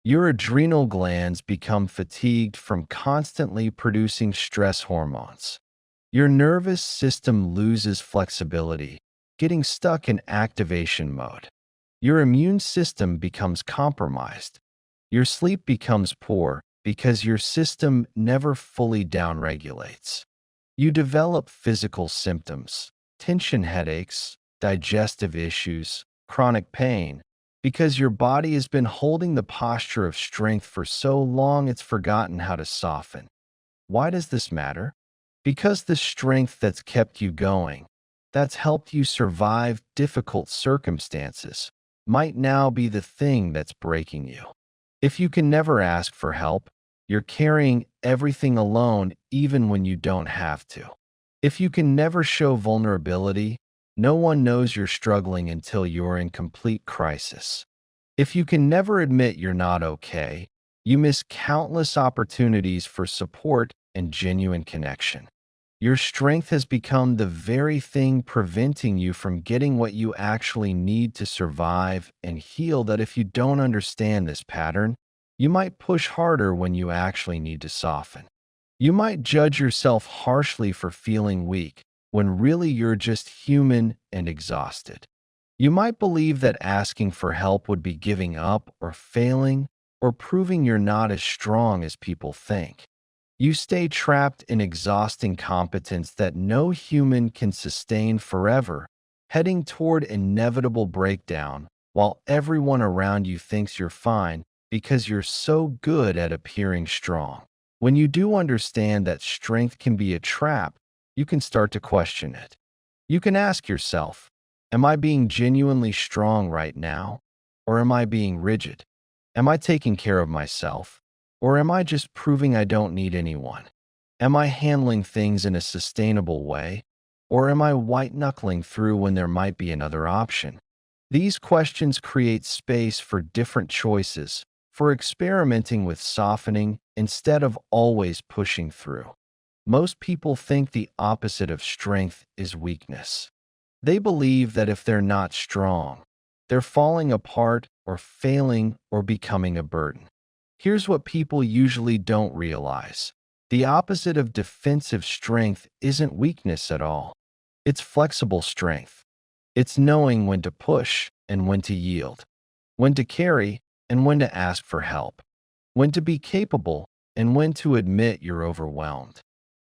Your adrenal glands become fatigued from constantly producing stress hormones. Your nervous system loses flexibility, getting stuck in activation mode. Your immune system becomes compromised. Your sleep becomes poor because your system never fully downregulates. You develop physical symptoms, tension headaches, digestive issues, chronic pain, because your body has been holding the posture of strength for so long it's forgotten how to soften. Why does this matter? Because the strength that's kept you going, that's helped you survive difficult circumstances, might now be the thing that's breaking you. If you can never ask for help, you're carrying everything alone even when you don't have to. If you can never show vulnerability, no one knows you're struggling until you're in complete crisis. If you can never admit you're not okay, you miss countless opportunities for support and genuine connection. Your strength has become the very thing preventing you from getting what you actually need to survive and heal. That if you don't understand this pattern, you might push harder when you actually need to soften. You might judge yourself harshly for feeling weak when really you're just human and exhausted. You might believe that asking for help would be giving up or failing or proving you're not as strong as people think. You stay trapped in exhausting competence that no human can sustain forever, heading toward inevitable breakdown while everyone around you thinks you're fine because you're so good at appearing strong. When you do understand that strength can be a trap, you can start to question it. You can ask yourself, am I being genuinely strong right now? Or am I being rigid? Am I taking care of myself? Or am I just proving I don't need anyone? Am I handling things in a sustainable way? Or am I white-knuckling through when there might be another option? These questions create space for different choices, for experimenting with softening instead of always pushing through. Most people think the opposite of strength is weakness. They believe that if they're not strong, they're falling apart or failing or becoming a burden. Here's what people usually don't realize. The opposite of defensive strength isn't weakness at all. It's flexible strength. It's knowing when to push and when to yield, when to carry and when to ask for help, when to be capable and when to admit you're overwhelmed,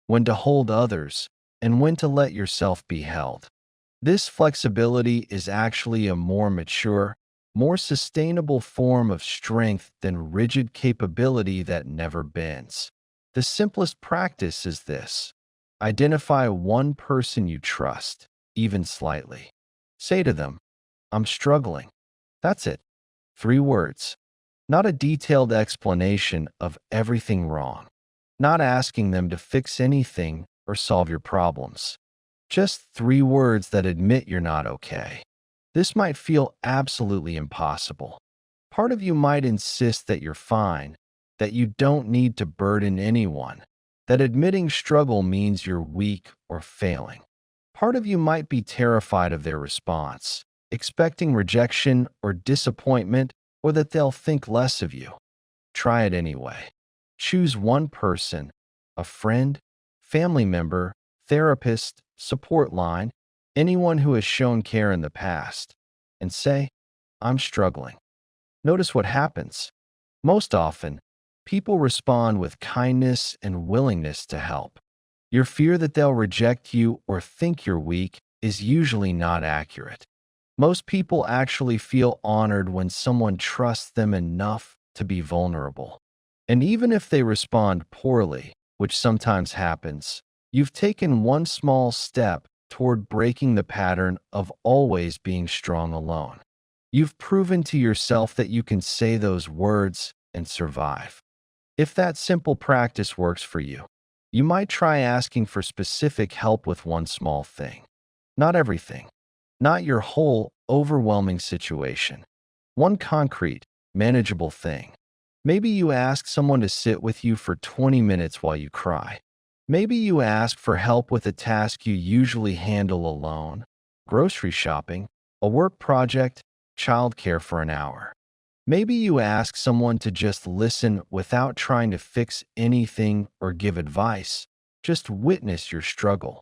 when to hold others and when to let yourself be held. This flexibility is actually a more mature, more sustainable form of strength than rigid capability that never bends. The simplest practice is this. Identify one person you trust, even slightly. Say to them, I'm struggling. That's it. 3 words. Not a detailed explanation of everything wrong. Not asking them to fix anything or solve your problems. Just 3 words that admit you're not okay. This might feel absolutely impossible. Part of you might insist that you're fine, that you don't need to burden anyone, that admitting struggle means you're weak or failing. Part of you might be terrified of their response, expecting rejection or disappointment or that they'll think less of you. Try it anyway. Choose one person, a friend, family member, therapist, support line, anyone who has shown care in the past, and say, I'm struggling. Notice what happens. Most often, people respond with kindness and willingness to help. Your fear that they'll reject you or think you're weak is usually not accurate. Most people actually feel honored when someone trusts them enough to be vulnerable. And even if they respond poorly, which sometimes happens, you've taken one small step toward breaking the pattern of always being strong alone. You've proven to yourself that you can say those words and survive. If that simple practice works for you, you might try asking for specific help with one small thing. Not everything, not your whole overwhelming situation. One concrete, manageable thing. Maybe you ask someone to sit with you for 20 minutes while you cry. Maybe you ask for help with a task you usually handle alone, grocery shopping, a work project, childcare for an hour. Maybe you ask someone to just listen without trying to fix anything or give advice, just witness your struggle.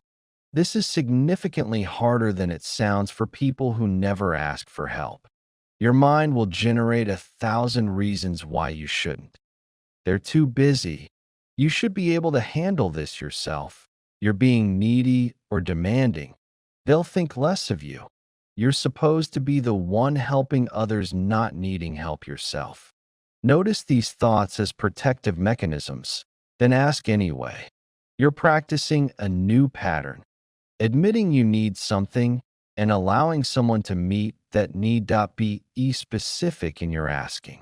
This is significantly harder than it sounds for people who never ask for help. Your mind will generate 1,000 reasons why you shouldn't. They're too busy. You should be able to handle this yourself. You're being needy or demanding. They'll think less of you. You're supposed to be the one helping others, not needing help yourself. Notice these thoughts as protective mechanisms, then ask anyway. You're practicing a new pattern, admitting you need something and allowing someone to meet that need. Be specific in your asking.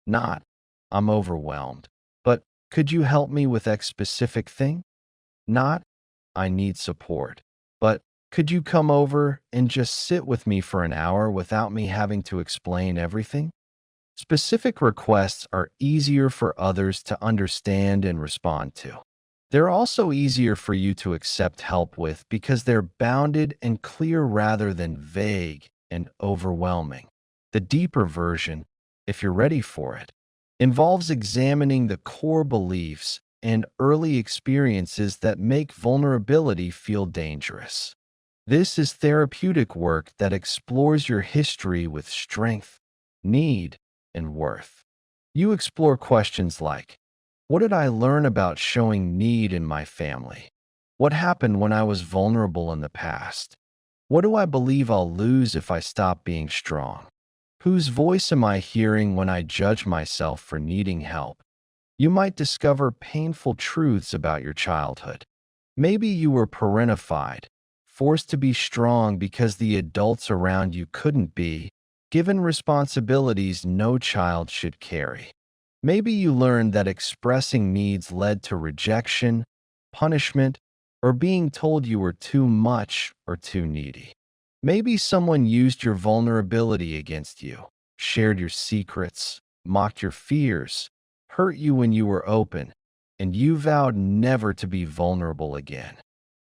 Not, I'm overwhelmed, but could you help me with X specific thing? Not, I need support, but could you come over and just sit with me for an hour without me having to explain everything? Specific requests are easier for others to understand and respond to. They're also easier for you to accept help with because they're bounded and clear rather than vague and overwhelming. The deeper version, if you're ready for it, involves examining the core beliefs and early experiences that make vulnerability feel dangerous. This is therapeutic work that explores your history with strength, need, and worth. You explore questions like, what did I learn about showing need in my family? What happened when I was vulnerable in the past? What do I believe I'll lose if I stop being strong? Whose voice am I hearing when I judge myself for needing help? You might discover painful truths about your childhood. Maybe you were parentified, forced to be strong because the adults around you couldn't be, given responsibilities no child should carry. Maybe you learned that expressing needs led to rejection, punishment, or being told you were too much or too needy. Maybe someone used your vulnerability against you, shared your secrets, mocked your fears, hurt you when you were open, and you vowed never to be vulnerable again.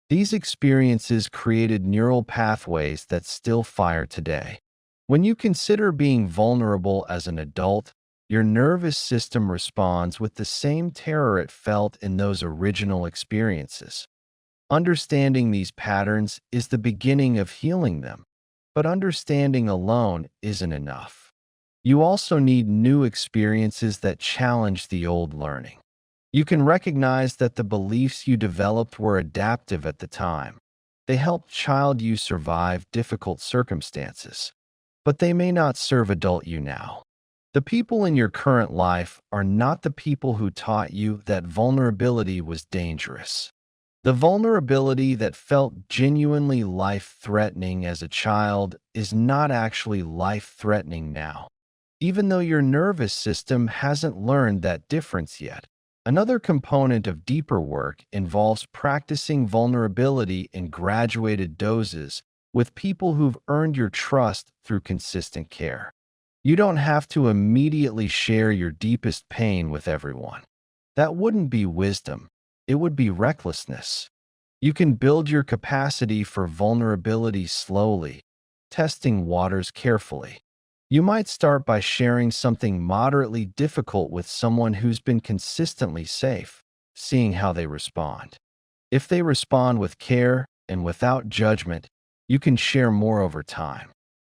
These experiences created neural pathways that still fire today. When you consider being vulnerable as an adult, your nervous system responds with the same terror it felt in those original experiences. Understanding these patterns is the beginning of healing them, but understanding alone isn't enough. You also need new experiences that challenge the old learning. You can recognize that the beliefs you developed were adaptive at the time. They helped child you survive difficult circumstances, but they may not serve adult you now. The people in your current life are not the people who taught you that vulnerability was dangerous. The vulnerability that felt genuinely life-threatening as a child is not actually life-threatening now, even though your nervous system hasn't learned that difference yet. Another component of deeper work involves practicing vulnerability in graduated doses with people who've earned your trust through consistent care. You don't have to immediately share your deepest pain with everyone. That wouldn't be wisdom. It would be recklessness. You can build your capacity for vulnerability slowly, testing waters carefully. You might start by sharing something moderately difficult with someone who's been consistently safe, seeing how they respond. If they respond with care and without judgment, you can share more over time.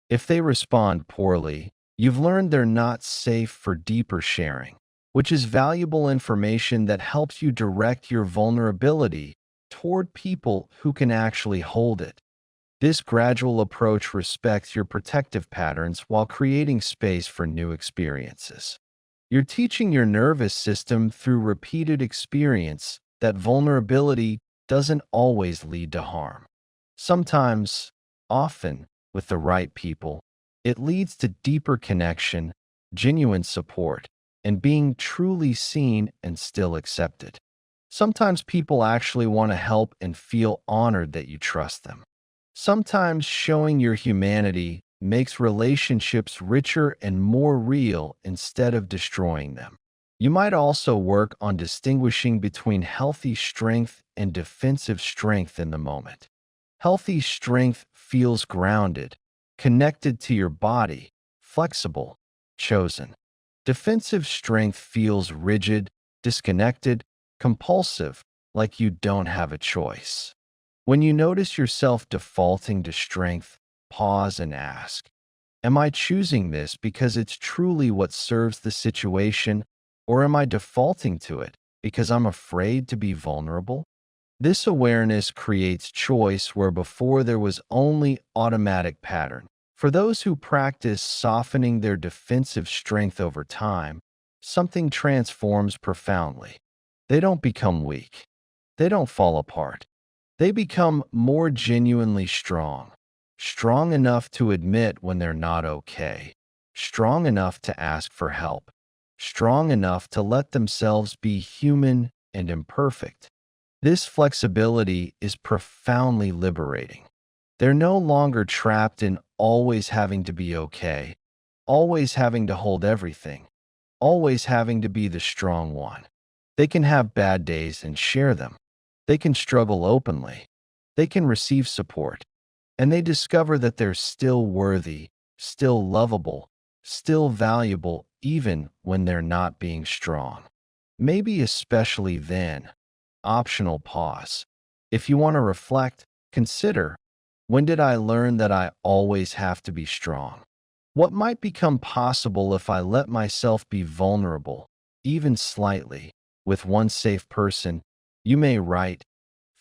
If they respond poorly, you've learned they're not safe for deeper sharing, which is valuable information that helps you direct your vulnerability toward people who can actually hold it. This gradual approach respects your protective patterns while creating space for new experiences. You're teaching your nervous system through repeated experience that vulnerability doesn't always lead to harm. Sometimes, often, with the right people, it leads to deeper connection, genuine support, and being truly seen and still accepted. Sometimes people actually want to help and feel honored that you trust them. Sometimes showing your humanity makes relationships richer and more real instead of destroying them. You might also work on distinguishing between healthy strength and defensive strength in the moment. Healthy strength feels grounded, connected to your body, flexible, chosen. Defensive strength feels rigid, disconnected, compulsive, like you don't have a choice. When you notice yourself defaulting to strength, pause and ask, am I choosing this because it's truly what serves the situation, or am I defaulting to it because I'm afraid to be vulnerable? This awareness creates choice where before there was only automatic pattern. For those who practice softening their defensive strength over time, something transforms profoundly. They don't become weak. They don't fall apart. They become more genuinely strong. Strong enough to admit when they're not okay. Strong enough to ask for help. Strong enough to let themselves be human and imperfect. This flexibility is profoundly liberating. They're no longer trapped in always having to be okay, always having to hold everything, always having to be the strong one. They can have bad days and share them. They can struggle openly. They can receive support. And they discover that they're still worthy, still lovable, still valuable, even when they're not being strong. Maybe especially then. Optional pause. If you want to reflect, consider, when did I learn that I always have to be strong? What might become possible if I let myself be vulnerable, even slightly, with one safe person? You may write,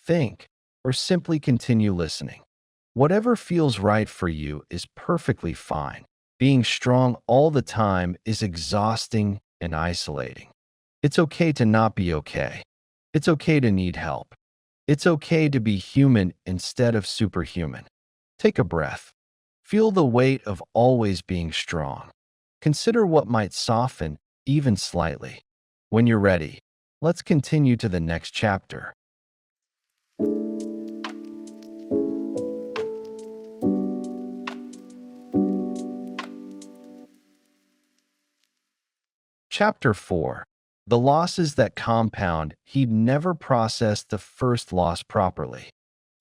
think, or simply continue listening. Whatever feels right for you is perfectly fine. Being strong all the time is exhausting and isolating. It's okay to not be okay. It's okay to need help. It's okay to be human instead of superhuman. Take a breath. Feel the weight of always being strong. Consider what might soften, even slightly. When you're ready, let's continue to the next chapter. Chapter 4. The losses that compound. He'd never processed the first loss properly.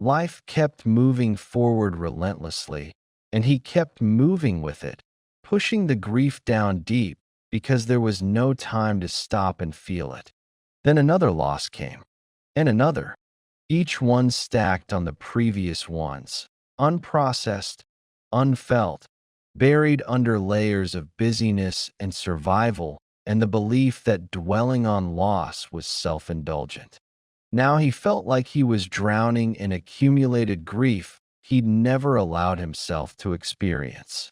Life kept moving forward relentlessly, and he kept moving with it, pushing the grief down deep because there was no time to stop and feel it. Then another loss came, and another, each one stacked on the previous ones, unprocessed, unfelt, buried under layers of busyness and survival and the belief that dwelling on loss was self-indulgent. Now he felt like he was drowning in accumulated grief he'd never allowed himself to experience.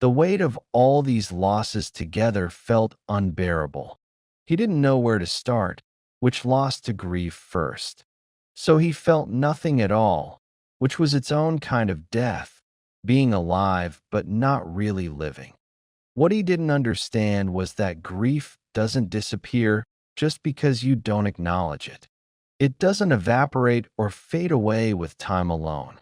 The weight of all these losses together felt unbearable. He didn't know where to start, which loss to grieve first. So he felt nothing at all, which was its own kind of death, being alive but not really living. What he didn't understand was that grief doesn't disappear just because you don't acknowledge it. It doesn't evaporate or fade away with time alone.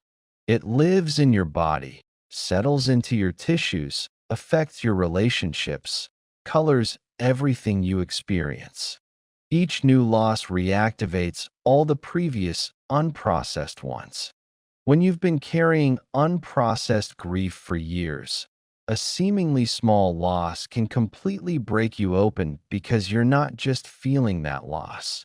It lives in your body, settles into your tissues, affects your relationships, colors everything you experience. Each new loss reactivates all the previous unprocessed ones. When you've been carrying unprocessed grief for years, a seemingly small loss can completely break you open because you're not just feeling that loss.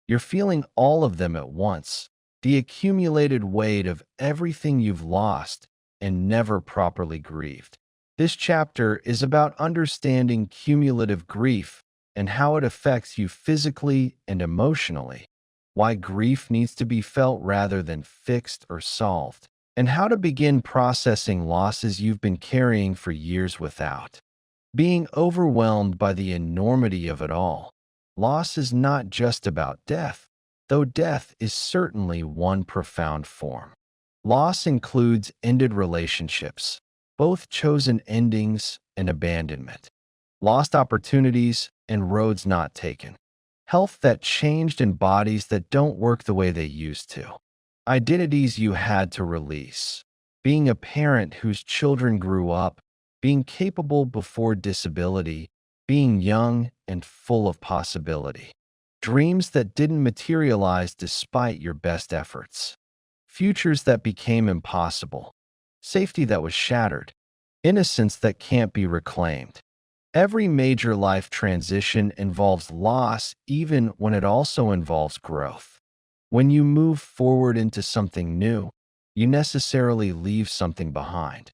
You're feeling all of them at once, the accumulated weight of everything you've lost and never properly grieved. This chapter is about understanding cumulative grief and how it affects you physically and emotionally, why grief needs to be felt rather than fixed or solved, and how to begin processing losses you've been carrying for years without. being overwhelmed by the enormity of it all. Loss is not just about death, though death is certainly one profound form. Loss includes ended relationships, both chosen endings and abandonment, lost opportunities and roads not taken, health that changed and bodies that don't work the way they used to, identities you had to release, being a parent whose children grew up, being capable before disability, being young and full of possibility, dreams that didn't materialize despite your best efforts, futures that became impossible, safety that was shattered, innocence that can't be reclaimed. Every major life transition involves loss, even when it also involves growth. When you move forward into something new, you necessarily leave something behind.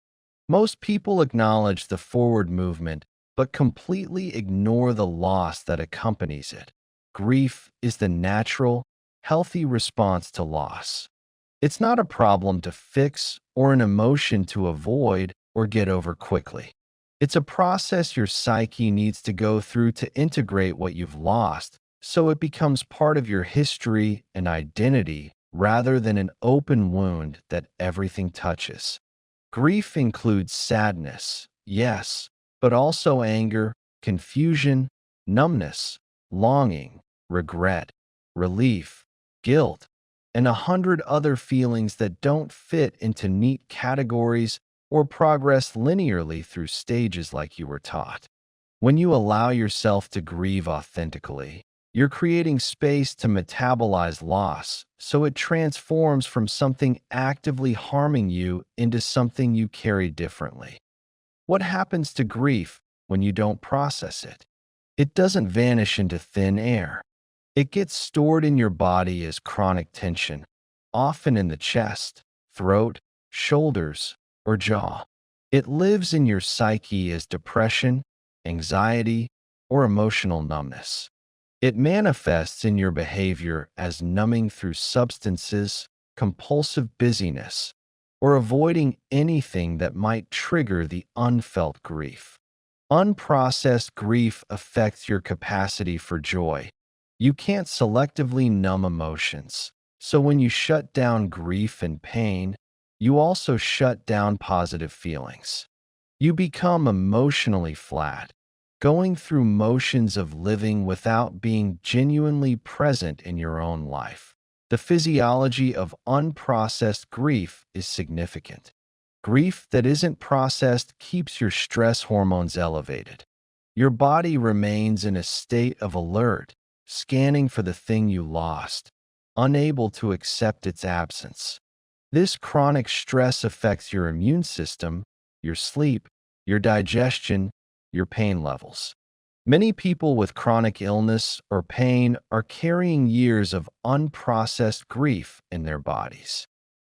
Most people acknowledge the forward movement, but completely ignore the loss that accompanies it. Grief is the natural, healthy response to loss. It's not a problem to fix or an emotion to avoid or get over quickly. It's a process your psyche needs to go through to integrate what you've lost, so it becomes part of your history and identity rather than an open wound that everything touches. Grief includes sadness, yes, but also anger, confusion, numbness, longing, regret, relief, guilt, and 100 other feelings that don't fit into neat categories or progress linearly through stages like you were taught. When you allow yourself to grieve authentically, you're creating space to metabolize loss so it transforms from something actively harming you into something you carry differently. What happens to grief when you don't process it? It doesn't vanish into thin air. It gets stored in your body as chronic tension, often in the chest, throat, shoulders, or jaw. It lives in your psyche as depression, anxiety, or emotional numbness. It manifests in your behavior as numbing through substances, compulsive busyness, or avoiding anything that might trigger the unfelt grief. Unprocessed grief affects your capacity for joy. You can't selectively numb emotions, so when you shut down grief and pain, you also shut down positive feelings. You become emotionally flat, going through motions of living without being genuinely present in your own life. The physiology of unprocessed grief is significant. Grief that isn't processed keeps your stress hormones elevated. Your body remains in a state of alert, scanning for the thing you lost, unable to accept its absence. This chronic stress affects your immune system, your sleep, your digestion, your pain levels. Many people with chronic illness or pain are carrying years of unprocessed grief in their bodies.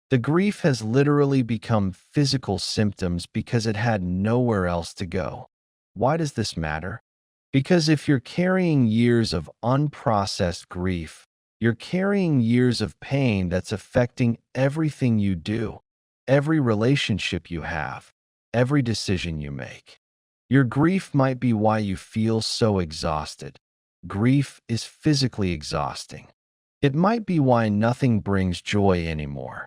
The grief has literally become physical symptoms because it had nowhere else to go. Why does this matter? Because if you're carrying years of unprocessed grief, you're carrying years of pain that's affecting everything you do, every relationship you have, every decision you make. Your grief might be why you feel so exhausted. Grief is physically exhausting. It might be why nothing brings joy anymore.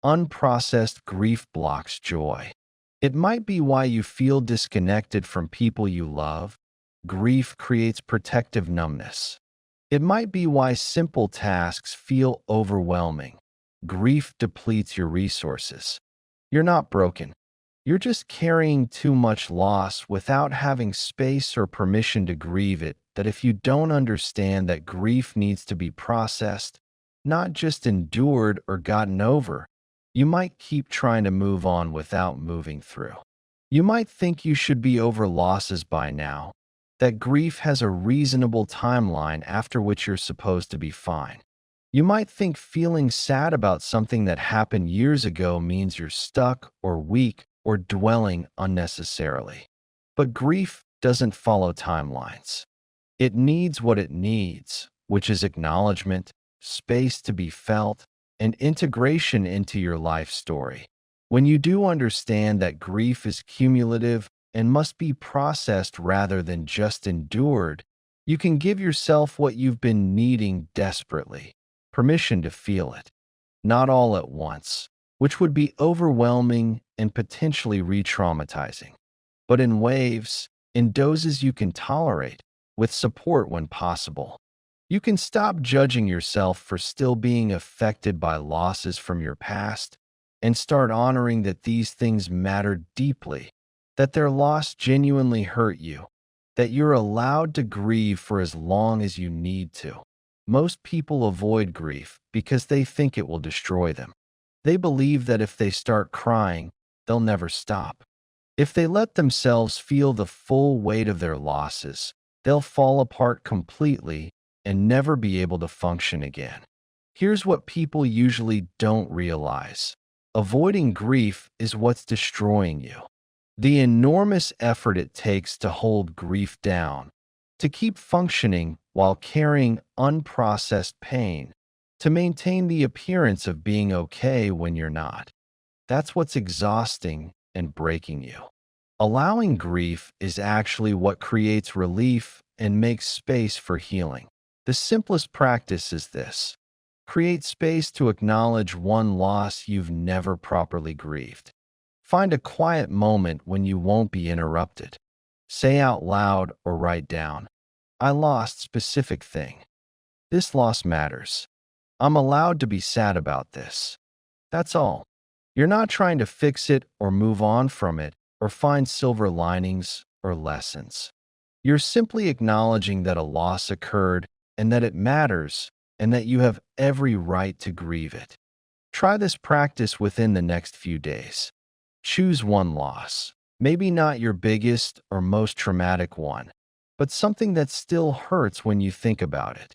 Unprocessed grief blocks joy. It might be why you feel disconnected from people you love. Grief creates protective numbness. It might be why simple tasks feel overwhelming. Grief depletes your resources. You're not broken. You're just carrying too much loss without having space or permission to grieve it. That if you don't understand that grief needs to be processed, not just endured or gotten over, you might keep trying to move on without moving through. You might think you should be over losses by now, that grief has a reasonable timeline after which you're supposed to be fine. You might think feeling sad about something that happened years ago means you're stuck or weak or dwelling unnecessarily. But grief doesn't follow timelines. It needs what it needs, which is acknowledgement, space to be felt, and integration into your life story. When you do understand that grief is cumulative, and must be processed rather than just endured, you can give yourself what you've been needing desperately: permission to feel it. Not all at once, which would be overwhelming and potentially re-traumatizing, but in waves, in doses you can tolerate, with support when possible. You can stop judging yourself for still being affected by losses from your past and start honoring that these things matter deeply, that their loss genuinely hurt you, that you're allowed to grieve for as long as you need to. Most people avoid grief because they think it will destroy them. They believe that if they start crying, they'll never stop. If they let themselves feel the full weight of their losses, they'll fall apart completely and never be able to function again. Here's what people usually don't realize: avoiding grief is what's destroying you. The enormous effort it takes to hold grief down, to keep functioning while carrying unprocessed pain, to maintain the appearance of being okay when you're not. That's what's exhausting and breaking you. Allowing grief is actually what creates relief and makes space for healing. The simplest practice is this: create space to acknowledge one loss you've never properly grieved. Find a quiet moment when you won't be interrupted. Say out loud or write down, "I lost specific thing. This loss matters. I'm allowed to be sad about this." That's all. You're not trying to fix it or move on from it or find silver linings or lessons. You're simply acknowledging that a loss occurred and that it matters and that you have every right to grieve it. Try this practice within the next few days. Choose one loss, maybe not your biggest or most traumatic one, but something that still hurts when you think about it.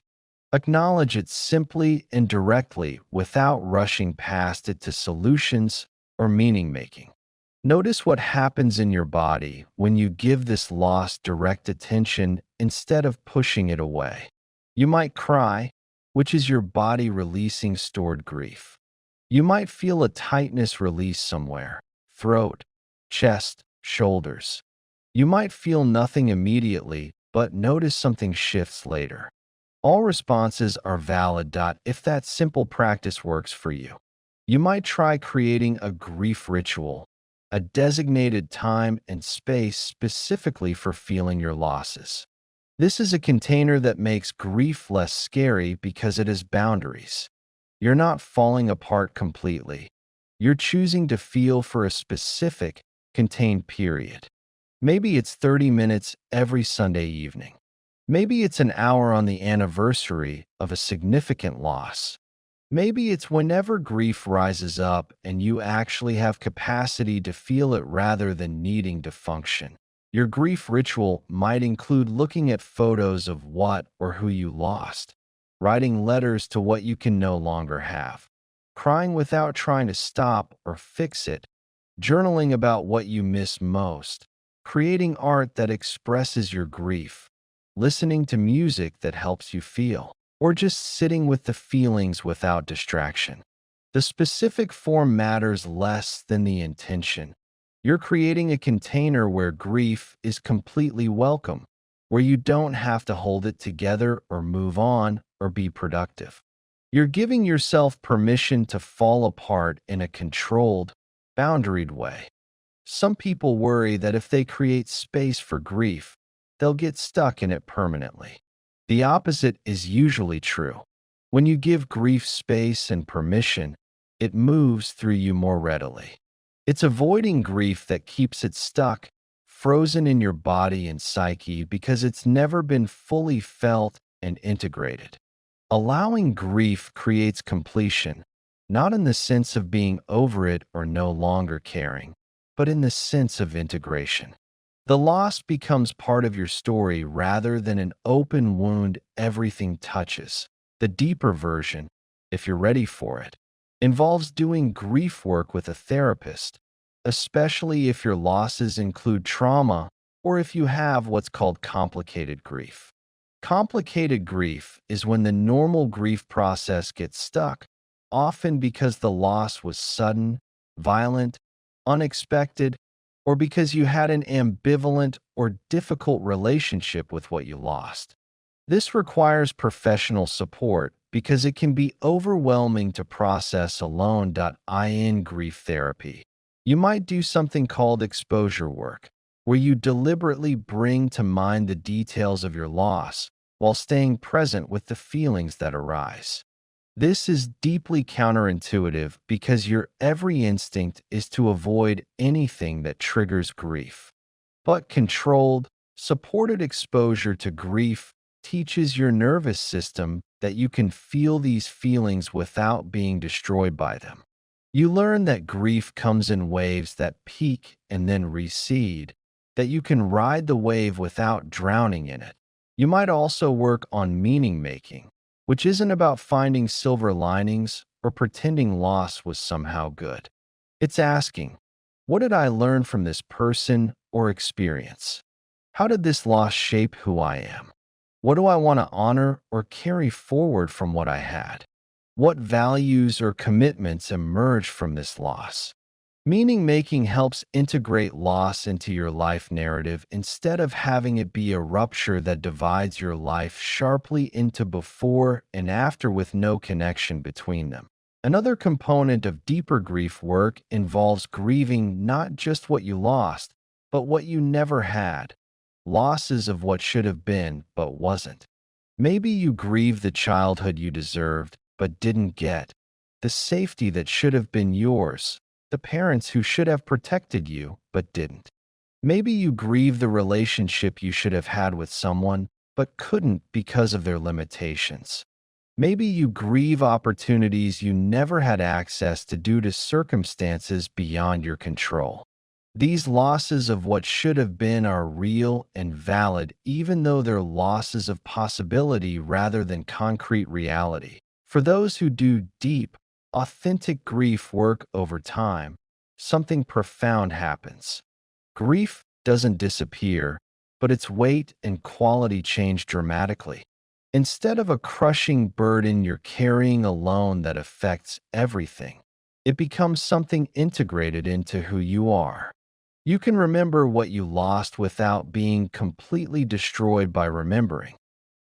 Acknowledge it simply and directly without rushing past it to solutions or meaning-making. Notice what happens in your body when you give this loss direct attention instead of pushing it away. You might cry, which is your body releasing stored grief. You might feel a tightness release somewhere: throat, chest, shoulders. You might feel nothing immediately, but notice something shifts later. All responses are valid. If that simple practice works for you, you might try creating a grief ritual, a designated time and space specifically for feeling your losses. This is a container that makes grief less scary because it has boundaries. You're not falling apart completely. You're choosing to feel for a specific, contained period. Maybe it's 30 minutes every Sunday evening. Maybe it's an hour on the anniversary of a significant loss. Maybe it's whenever grief rises up and you actually have capacity to feel it rather than needing to function. Your grief ritual might include looking at photos of what or who you lost, writing letters to what you can no longer have, crying without trying to stop or fix it, journaling about what you miss most, creating art that expresses your grief, listening to music that helps you feel, or just sitting with the feelings without distraction. The specific form matters less than the intention. You're creating a container where grief is completely welcome, where you don't have to hold it together or move on or be productive. You're giving yourself permission to fall apart in a controlled, boundaried way. Some people worry that if they create space for grief, they'll get stuck in it permanently. The opposite is usually true. When you give grief space and permission, it moves through you more readily. It's avoiding grief that keeps it stuck, frozen in your body and psyche because it's never been fully felt and integrated. Allowing grief creates completion, not in the sense of being over it or no longer caring, but in the sense of integration. The loss becomes part of your story rather than an open wound everything touches. The deeper version, if you're ready for it, involves doing grief work with a therapist, especially if your losses include trauma or if you have what's called complicated grief. Complicated grief is when the normal grief process gets stuck, often because the loss was sudden, violent, unexpected, or because you had an ambivalent or difficult relationship with what you lost. This requires professional support because it can be overwhelming to process alone. In grief therapy, you might do something called exposure work, where you deliberately bring to mind the details of your loss while staying present with the feelings that arise. This is deeply counterintuitive because your every instinct is to avoid anything that triggers grief. But controlled, supported exposure to grief teaches your nervous system that you can feel these feelings without being destroyed by them. You learn that grief comes in waves that peak and then recede, that you can ride the wave without drowning in it. You might also work on meaning making, which isn't about finding silver linings or pretending loss was somehow good. It's asking, what did I learn from this person or experience? How did this loss shape who I am? What do I want to honor or carry forward from what I had? What values or commitments emerge from this loss? Meaning making helps integrate loss into your life narrative instead of having it be a rupture that divides your life sharply into before and after with no connection between them. Another component of deeper grief work involves grieving not just what you lost, but what you never had. Losses of what should have been but wasn't. Maybe you grieve the childhood you deserved but didn't get, the safety that should have been yours, the parents who should have protected you but didn't. Maybe you grieve the relationship you should have had with someone but couldn't because of their limitations. Maybe you grieve opportunities you never had access to due to circumstances beyond your control. These losses of what should have been are real and valid, even though they're losses of possibility rather than concrete reality. For those who do deep, authentic grief work over time, something profound happens. Grief doesn't disappear, but its weight and quality change dramatically. Instead of a crushing burden you're carrying alone that affects everything, it becomes something integrated into who you are. You can remember what you lost without being completely destroyed by remembering.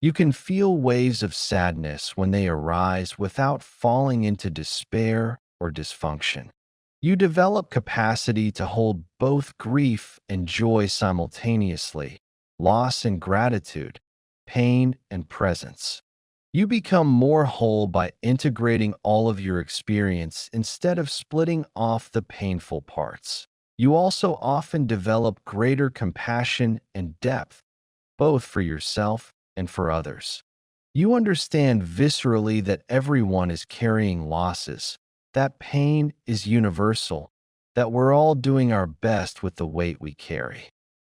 You can feel waves of sadness when they arise without falling into despair or dysfunction. You develop capacity to hold both grief and joy simultaneously, loss and gratitude, pain and presence. You become more whole by integrating all of your experience instead of splitting off the painful parts. You also often develop greater compassion and depth, both for yourself and for others. You understand viscerally that everyone is carrying losses, that pain is universal, that we're all doing our best with the weight we carry.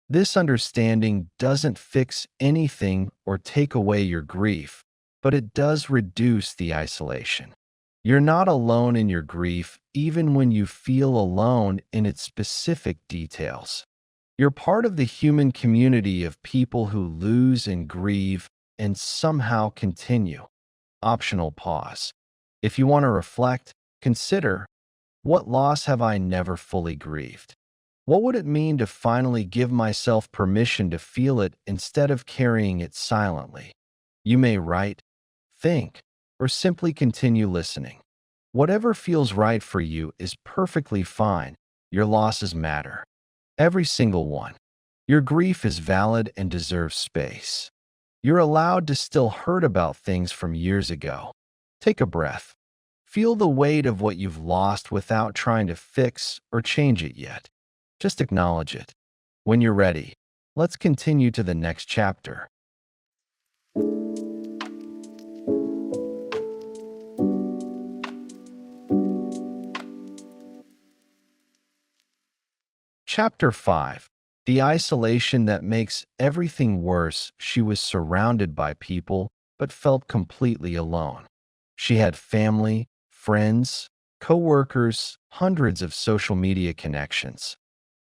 This understanding doesn't fix anything or take away your grief, but it does reduce the isolation. You're not alone in your grief, even when you feel alone in its specific details. You're part of the human community of people who lose and grieve and somehow continue. Optional pause. If you want to reflect, consider, what loss have I never fully grieved? What would it mean to finally give myself permission to feel it instead of carrying it silently? You may write, think, or simply continue listening. Whatever feels right for you is perfectly fine. Your losses matter. Every single one. Your grief is valid and deserves space. You're allowed to still hurt about things from years ago. Take a breath. Feel the weight of what you've lost without trying to fix or change it yet. Just acknowledge it. When you're ready, let's continue to the next chapter. Chapter 5. The isolation that makes everything worse. She was surrounded by people, but felt completely alone. She had family, friends, co-workers, hundreds of social media connections.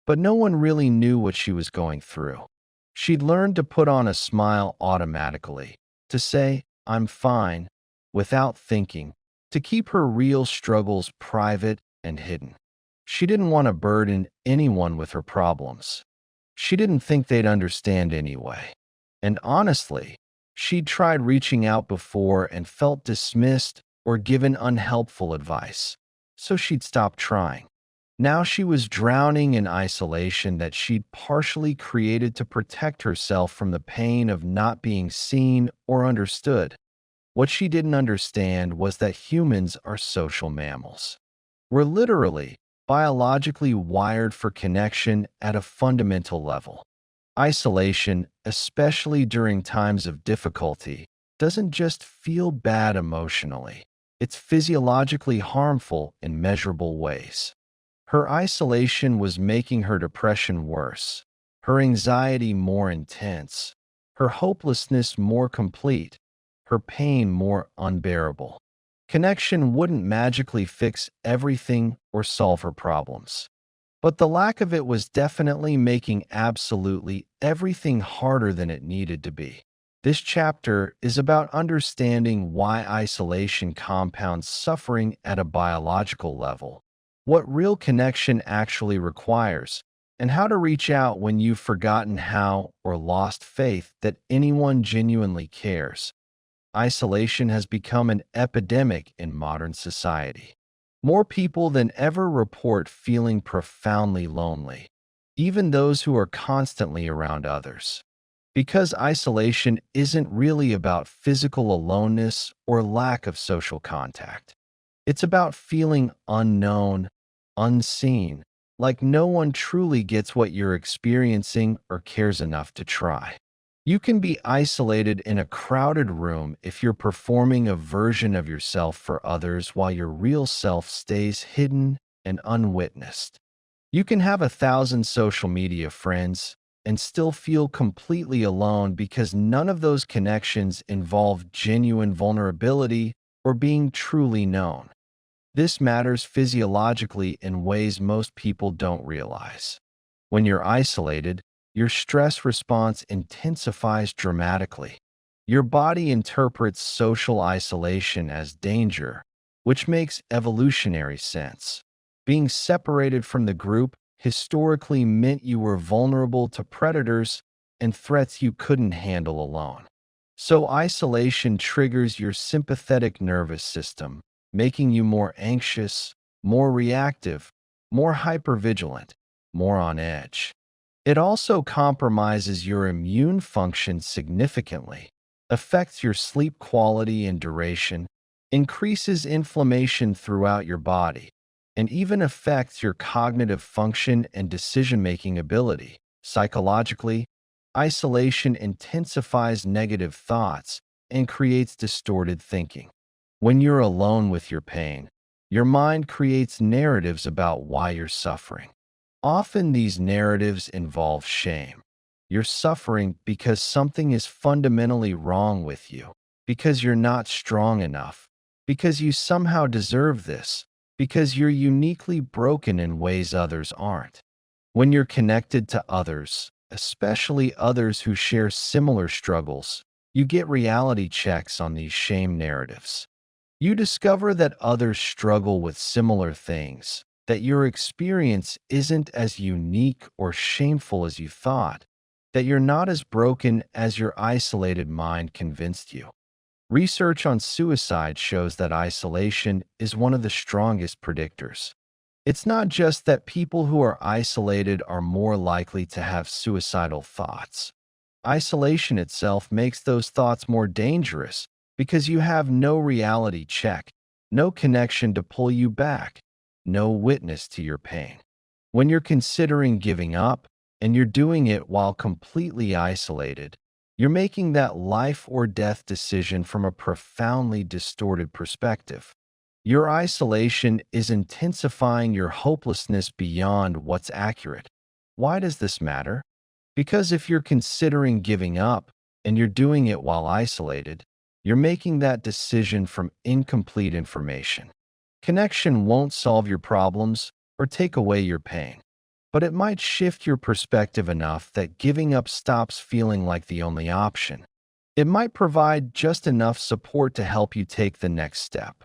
But no one really knew what she was going through. She'd learned to put on a smile automatically, to say, "I'm fine," without thinking, to keep her real struggles private and hidden. She didn't want to burden anyone with her problems. She didn't think they'd understand anyway. And honestly, she'd tried reaching out before and felt dismissed or given unhelpful advice, so she'd stopped trying. Now she was drowning in isolation that she'd partially created to protect herself from the pain of not being seen or understood. What she didn't understand was that humans are social mammals. We're literally, biologically wired for connection at a fundamental level. Isolation, especially during times of difficulty, doesn't just feel bad emotionally. It's physiologically harmful in measurable ways. Her isolation was making her depression worse, her anxiety more intense, her hopelessness more complete, her pain more unbearable. Connection wouldn't magically fix everything or solve her problems. But the lack of it was definitely making absolutely everything harder than it needed to be. This chapter is about understanding why isolation compounds suffering at a biological level, what real connection actually requires, and how to reach out when you've forgotten how or lost faith that anyone genuinely cares. Isolation has become an epidemic in modern society. More people than ever report feeling profoundly lonely, even those who are constantly around others. Because isolation isn't really about physical aloneness or lack of social contact. It's about feeling unknown, unseen, like no one truly gets what you're experiencing or cares enough to try. You can be isolated in a crowded room if you're performing a version of yourself for others while your real self stays hidden and unwitnessed. You can have 1,000 social media friends and still feel completely alone because none of those connections involve genuine vulnerability or being truly known. This matters physiologically in ways most people don't realize. When you're isolated, your stress response intensifies dramatically. Your body interprets social isolation as danger, which makes evolutionary sense. Being separated from the group historically meant you were vulnerable to predators and threats you couldn't handle alone. So isolation triggers your sympathetic nervous system, making you more anxious, more reactive, more hypervigilant, more on edge. It also compromises your immune function significantly, affects your sleep quality and duration, increases inflammation throughout your body, and even affects your cognitive function and decision-making ability. Psychologically, isolation intensifies negative thoughts and creates distorted thinking. When you're alone with your pain, your mind creates narratives about why you're suffering. Often these narratives involve shame. You're suffering because something is fundamentally wrong with you, because you're not strong enough, because you somehow deserve this, because you're uniquely broken in ways others aren't. When you're connected to others, especially others who share similar struggles, you get reality checks on these shame narratives. You discover that others struggle with similar things, that your experience isn't as unique or shameful as you thought, that you're not as broken as your isolated mind convinced you. Research on suicide shows that isolation is one of the strongest predictors. It's not just that people who are isolated are more likely to have suicidal thoughts. Isolation itself makes those thoughts more dangerous because you have no reality check, no connection to pull you back, no witness to your pain. When you're considering giving up and you're doing it while completely isolated, you're making that life or death decision from a profoundly distorted perspective. Your isolation is intensifying your hopelessness beyond what's accurate. Why does this matter? Because if you're considering giving up and you're doing it while isolated, you're making that decision from incomplete information. Connection won't solve your problems or take away your pain, but it might shift your perspective enough that giving up stops feeling like the only option. It might provide just enough support to help you take the next step.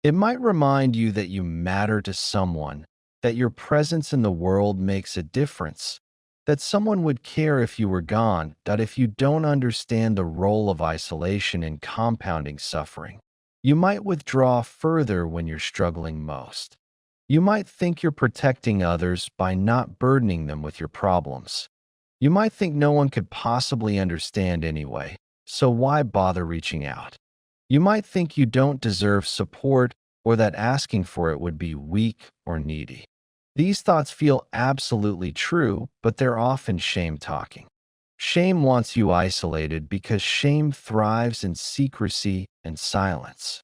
It might remind you that you matter to someone, that your presence in the world makes a difference, that someone would care if you were gone, that if you don't understand the role of isolation in compounding suffering, you might withdraw further when you're struggling most. You might think you're protecting others by not burdening them with your problems. You might think no one could possibly understand anyway, so why bother reaching out? You might think you don't deserve support or that asking for it would be weak or needy. These thoughts feel absolutely true, but they're often shame talking. Shame wants you isolated because shame thrives in secrecy and silence.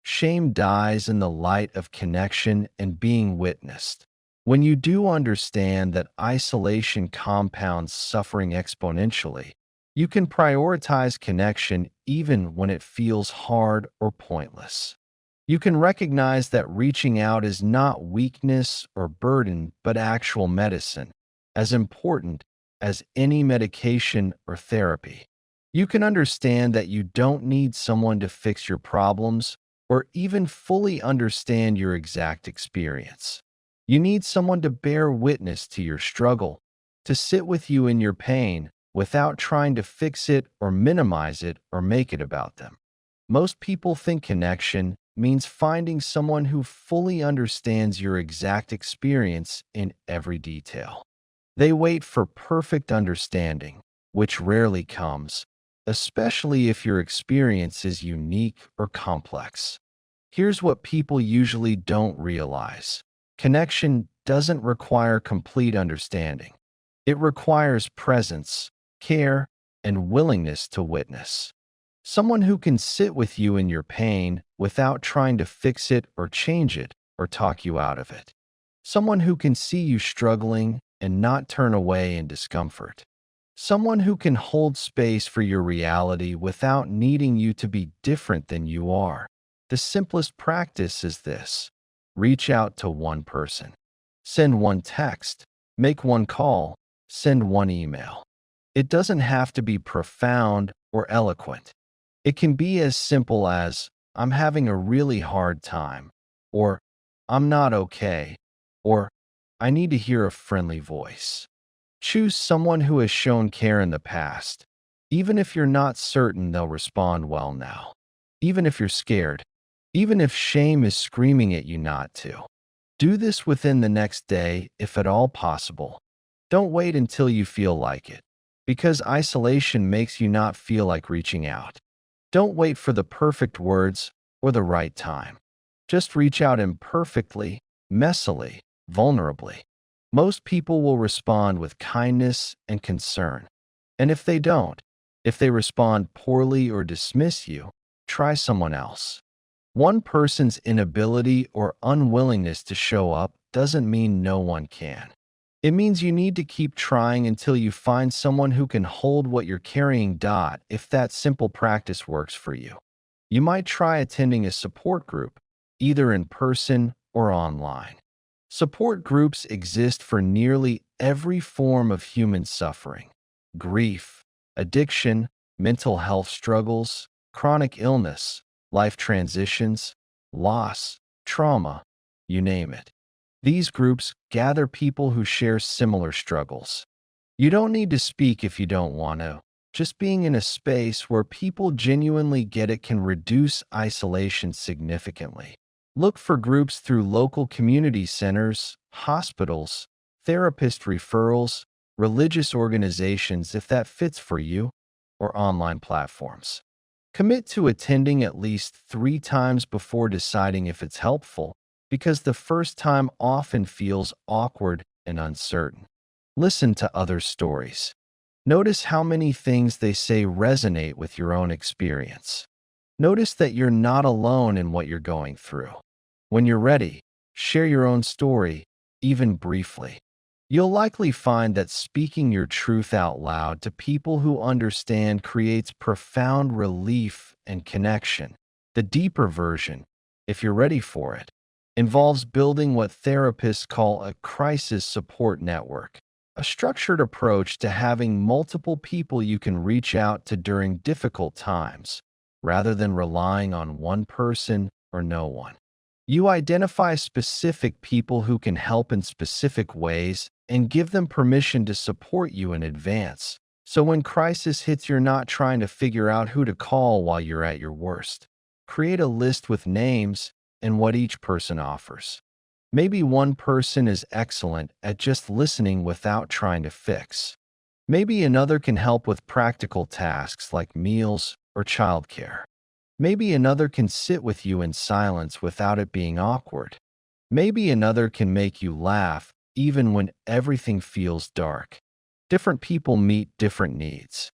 Shame dies in the light of connection and being witnessed. When you do understand that isolation compounds suffering exponentially, you can prioritize connection even when it feels hard or pointless. You can recognize that reaching out is not weakness or burden, but actual medicine, as important as any medication or therapy. You can understand that you don't need someone to fix your problems or even fully understand your exact experience. You need someone to bear witness to your struggle, to sit with you in your pain without trying to fix it or minimize it or make it about them. Most people think connection means finding someone who fully understands your exact experience in every detail. They wait for perfect understanding, which rarely comes, especially if your experience is unique or complex. Here's what people usually don't realize. Connection doesn't require complete understanding. It requires presence, care, and willingness to witness. Someone who can sit with you in your pain without trying to fix it or change it or talk you out of it. Someone who can see you struggling and not turn away in discomfort. Someone who can hold space for your reality without needing you to be different than you are. The simplest practice is this: reach out to one person. Send one text, make one call, send one email. It doesn't have to be profound or eloquent. It can be as simple as, "I'm having a really hard time," or "I'm not okay," or "I need to hear a friendly voice." Choose someone who has shown care in the past, even if you're not certain they'll respond well now, even if you're scared, even if shame is screaming at you not to. Do this within the next day, if at all possible. Don't wait until you feel like it, because isolation makes you not feel like reaching out. Don't wait for the perfect words or the right time. Just reach out imperfectly, messily, vulnerably. Most people will respond with kindness and concern. And if they don't, if they respond poorly or dismiss you, try someone else. One person's inability or unwillingness to show up doesn't mean no one can. It means you need to keep trying until you find someone who can hold what you're carrying. If that simple practice works for you, you might try attending a support group, either in person or online. Support groups exist for nearly every form of human suffering: grief, addiction, mental health struggles, chronic illness, life transitions, loss, trauma, you name it. These groups gather people who share similar struggles. You don't need to speak if you don't want to. Just being in a space where people genuinely get it can reduce isolation significantly. Look for groups through local community centers, hospitals, therapist referrals, religious organizations if that fits for you, or online platforms. Commit to attending at least 3 times before deciding if it's helpful, because the first time often feels awkward and uncertain. Listen to other stories. Notice how many things they say resonate with your own experience. Notice that you're not alone in what you're going through. When you're ready, share your own story, even briefly. You'll likely find that speaking your truth out loud to people who understand creates profound relief and connection. The deeper version, if you're ready for it, involves building what therapists call a crisis support network, a structured approach to having multiple people you can reach out to during difficult times, rather than relying on one person or no one. You identify specific people who can help in specific ways and give them permission to support you in advance. So when crisis hits, you're not trying to figure out who to call while you're at your worst. Create a list with names and what each person offers. Maybe one person is excellent at just listening without trying to fix. Maybe another can help with practical tasks like meals or childcare. Maybe another can sit with you in silence without it being awkward. Maybe another can make you laugh even when everything feels dark. Different people meet different needs.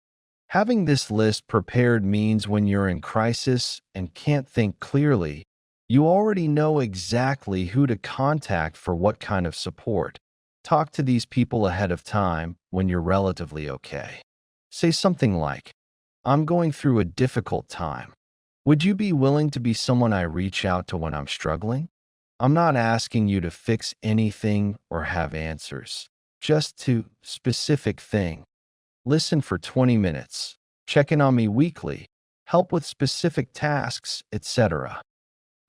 Having this list prepared means when you're in crisis and can't think clearly, you already know exactly who to contact for what kind of support. Talk to these people ahead of time when you're relatively okay. Say something like, "I'm going through a difficult time. Would you be willing to be someone I reach out to when I'm struggling?" I'm not asking you to fix anything or have answers. Just to specific thing. Listen for 20 minutes. Check in on me weekly. Help with specific tasks, etc.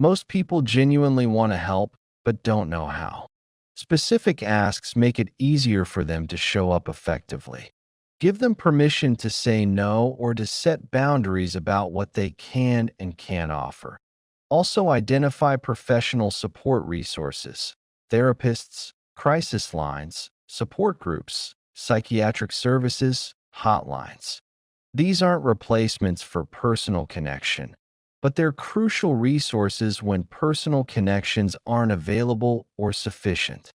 Most people genuinely want to help, but don't know how. Specific asks make it easier for them to show up effectively. Give them permission to say no or to set boundaries about what they can and can't offer. Also, identify professional support resources, therapists, crisis lines, support groups, psychiatric services, hotlines. These aren't replacements for personal connection, but they're crucial resources when personal connections aren't available or sufficient.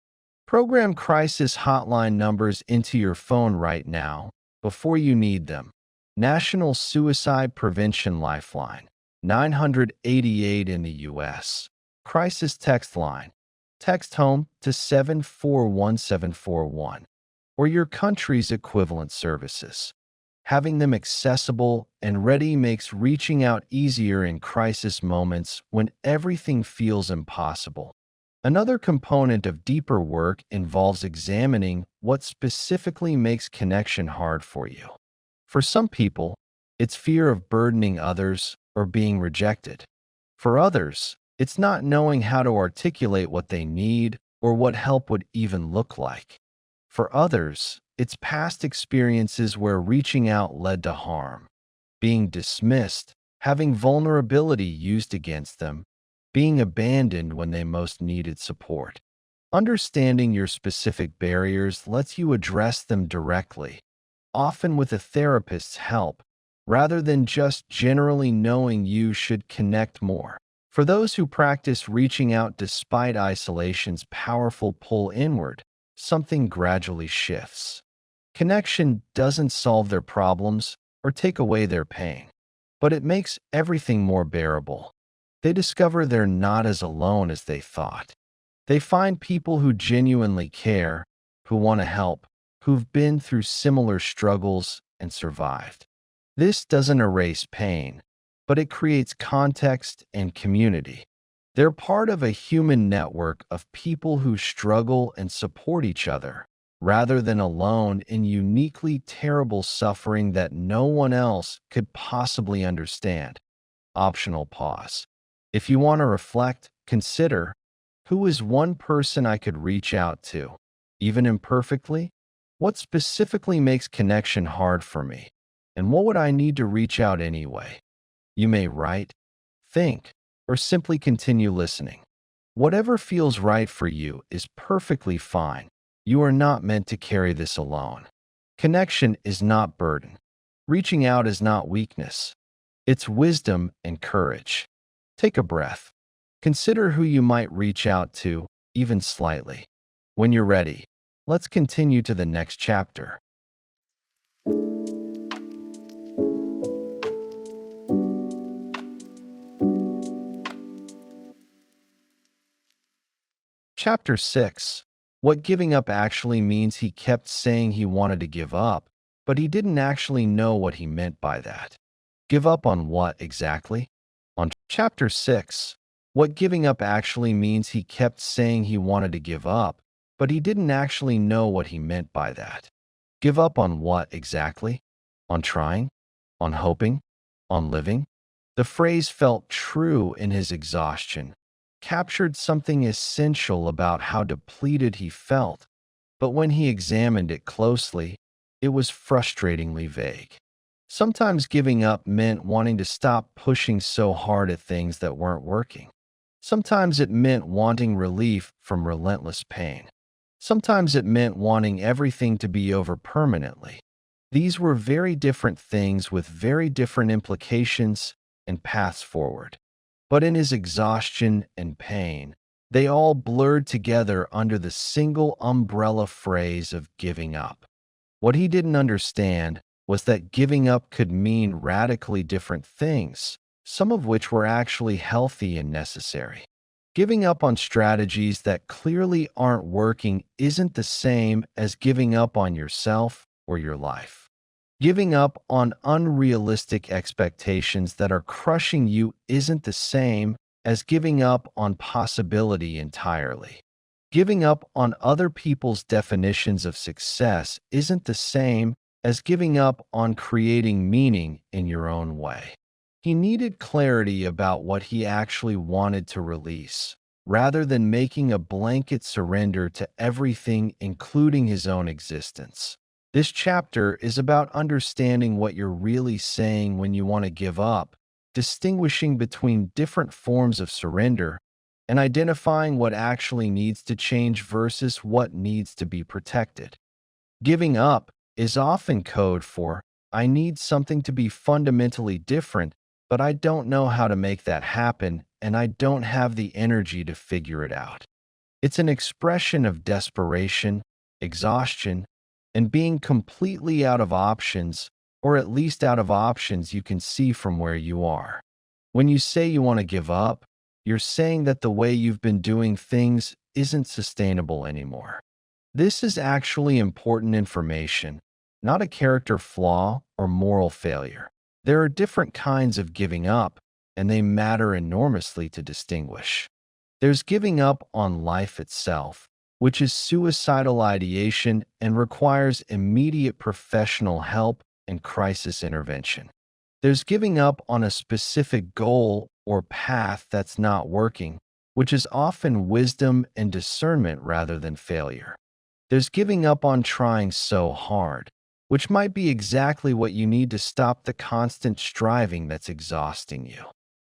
Program crisis hotline numbers into your phone right now before you need them. National Suicide Prevention Lifeline, 988 in the U.S. Crisis Text Line. Text HOME to 741741 or your country's equivalent services. Having them accessible and ready makes reaching out easier in crisis moments when everything feels impossible. Another component of deeper work involves examining what specifically makes connection hard for you. For some people, it's fear of burdening others or being rejected. For others, it's not knowing how to articulate what they need or what help would even look like. For others, it's past experiences where reaching out led to harm, being dismissed, having vulnerability used against them, being abandoned when they most needed support. Understanding your specific barriers lets you address them directly, often with a therapist's help, rather than just generally knowing you should connect more. For those who practice reaching out despite isolation's powerful pull inward, something gradually shifts. Connection doesn't solve their problems or take away their pain, but it makes everything more bearable. They discover they're not as alone as they thought. They find people who genuinely care, who want to help, who've been through similar struggles and survived. This doesn't erase pain, but it creates context and community. They're part of a human network of people who struggle and support each other, rather than alone in uniquely terrible suffering that no one else could possibly understand. Optional pause. If you want to reflect, consider, who is one person I could reach out to, even imperfectly? What specifically makes connection hard for me? And what would I need to reach out anyway? You may write, think, or simply continue listening. Whatever feels right for you is perfectly fine. You are not meant to carry this alone. Connection is not burden. Reaching out is not weakness. It's wisdom and courage. Take a breath. Consider who you might reach out to, even slightly. When you're ready, let's continue to the next chapter. Chapter 6. What giving up actually means. He kept saying he wanted to give up, but he didn't actually know what he meant by that. Give up on what exactly? On Chapter 6. What giving up actually means. He kept saying he wanted to give up, but he didn't actually know what he meant by that. Give up on what exactly? On trying? On hoping? On living? The phrase felt true in his exhaustion. captured something essential about how depleted he felt, but when he examined it closely, it was frustratingly vague. Sometimes giving up meant wanting to stop pushing so hard at things that weren't working. Sometimes it meant wanting relief from relentless pain. Sometimes it meant wanting everything to be over permanently. These were very different things with very different implications and paths forward. But in his exhaustion and pain, they all blurred together under the single umbrella phrase of giving up. What he didn't understand was that giving up could mean radically different things, some of which were actually healthy and necessary. Giving up on strategies that clearly aren't working isn't the same as giving up on yourself or your life. Giving up on unrealistic expectations that are crushing you isn't the same as giving up on possibility entirely. Giving up on other people's definitions of success isn't the same as giving up on creating meaning in your own way. He needed clarity about what he actually wanted to release, rather than making a blanket surrender to everything, including his own existence. This chapter is about understanding what you're really saying when you want to give up, distinguishing between different forms of surrender, and identifying what actually needs to change versus what needs to be protected. Giving up is often code for, I need something to be fundamentally different, but I don't know how to make that happen, and I don't have the energy to figure it out. It's an expression of desperation, exhaustion, and being completely out of options, or at least out of options you can see from where you are. When you say you want to give up, you're saying that the way you've been doing things isn't sustainable anymore. This is actually important information, not a character flaw or moral failure. There are different kinds of giving up, and they matter enormously to distinguish. There's giving up on life itself, which is suicidal ideation and requires immediate professional help and crisis intervention. There's giving up on a specific goal or path that's not working, which is often wisdom and discernment rather than failure. There's giving up on trying so hard, which might be exactly what you need to stop the constant striving that's exhausting you.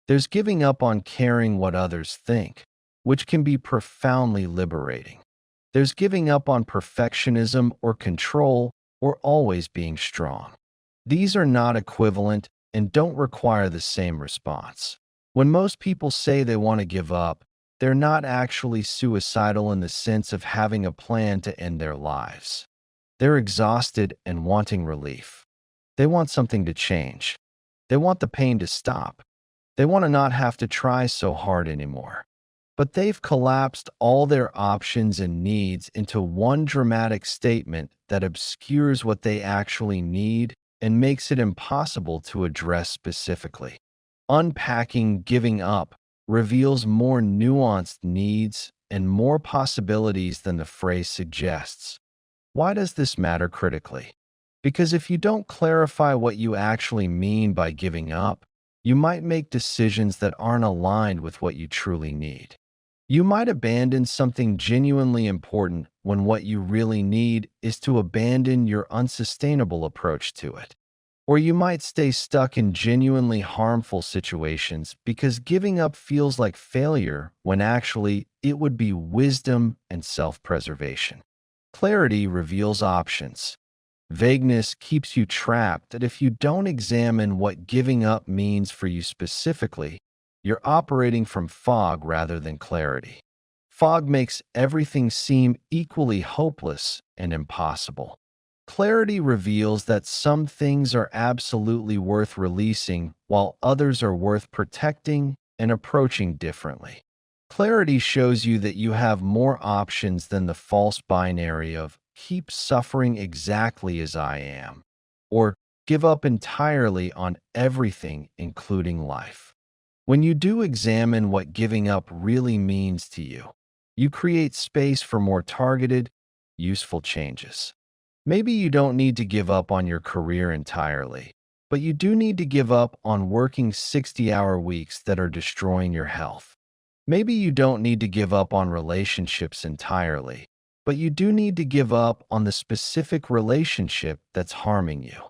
There's giving up on caring what others think, which can be profoundly liberating. There's giving up on perfectionism or control or always being strong. These are not equivalent and don't require the same response. When most people say they want to give up, they're not actually suicidal in the sense of having a plan to end their lives. They're exhausted and wanting relief. They want something to change. They want the pain to stop. They want to not have to try so hard anymore. But they've collapsed all their options and needs into one dramatic statement that obscures what they actually need and makes it impossible to address specifically. Unpacking giving up reveals more nuanced needs and more possibilities than the phrase suggests. Why does this matter critically? Because if you don't clarify what you actually mean by giving up, you might make decisions that aren't aligned with what you truly need. You might abandon something genuinely important when what you really need is to abandon your unsustainable approach to it. Or you might stay stuck in genuinely harmful situations because giving up feels like failure when actually it would be wisdom and self-preservation. Clarity reveals options. Vagueness keeps you trapped, and if you don't examine what giving up means for you specifically, you're operating from fog rather than clarity. Fog makes everything seem equally hopeless and impossible. Clarity reveals that some things are absolutely worth releasing while others are worth protecting and approaching differently. Clarity shows you that you have more options than the false binary of keep suffering exactly as I am, or give up entirely on everything, including life. When you do examine what giving up really means to you, you create space for more targeted, useful changes. Maybe you don't need to give up on your career entirely, but you do need to give up on working 60-hour weeks that are destroying your health. Maybe you don't need to give up on relationships entirely, but you do need to give up on the specific relationship that's harming you.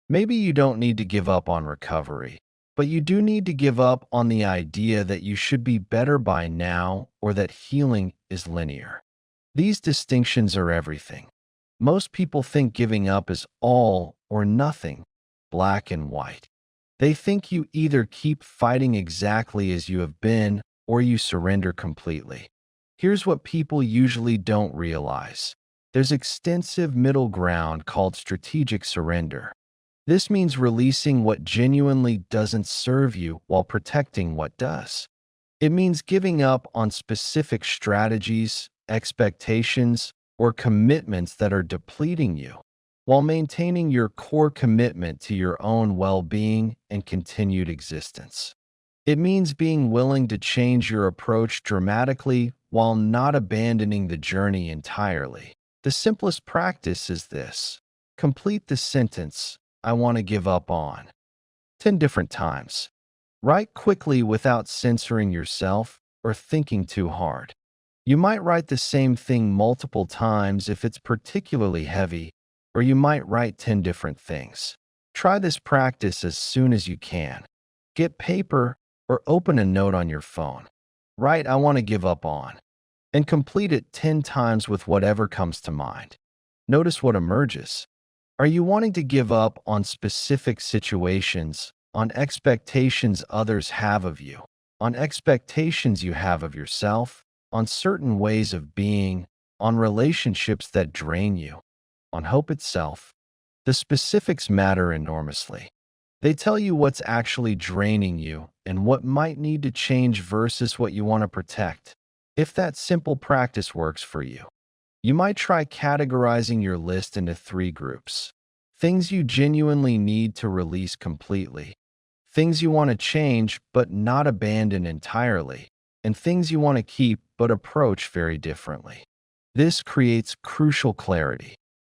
Maybe you don't need to give up on recovery, but you do need to give up on the idea that you should be better by now or that healing is linear. These distinctions are everything. Most people think giving up is all or nothing, black and white. They think you either keep fighting exactly as you have been or you surrender completely. Here's what people usually don't realize. There's extensive middle ground called strategic surrender. This means releasing what genuinely doesn't serve you while protecting what does. It means giving up on specific strategies, expectations, or commitments that are depleting you, while maintaining your core commitment to your own well-being and continued existence. It means being willing to change your approach dramatically while not abandoning the journey entirely. The simplest practice is this. Complete the sentence, I want to give up on, 10 different times. Write quickly without censoring yourself or thinking too hard. You might write the same thing multiple times if it's particularly heavy, or you might write 10 different things. Try this practice as soon as you can. Get paper or open a note on your phone. Write, I want to give up on, and complete it 10 times with whatever comes to mind. Notice what emerges. Are you wanting to give up on specific situations, on expectations others have of you, on expectations you have of yourself, on certain ways of being, on relationships that drain you, on hope itself? The specifics matter enormously. They tell you what's actually draining you and what might need to change versus what you want to protect. If that simple practice works for you, you might try categorizing your list into 3 groups. Things you genuinely need to release completely, things you want to change but not abandon entirely, and things you want to keep but approach very differently. This creates crucial clarity.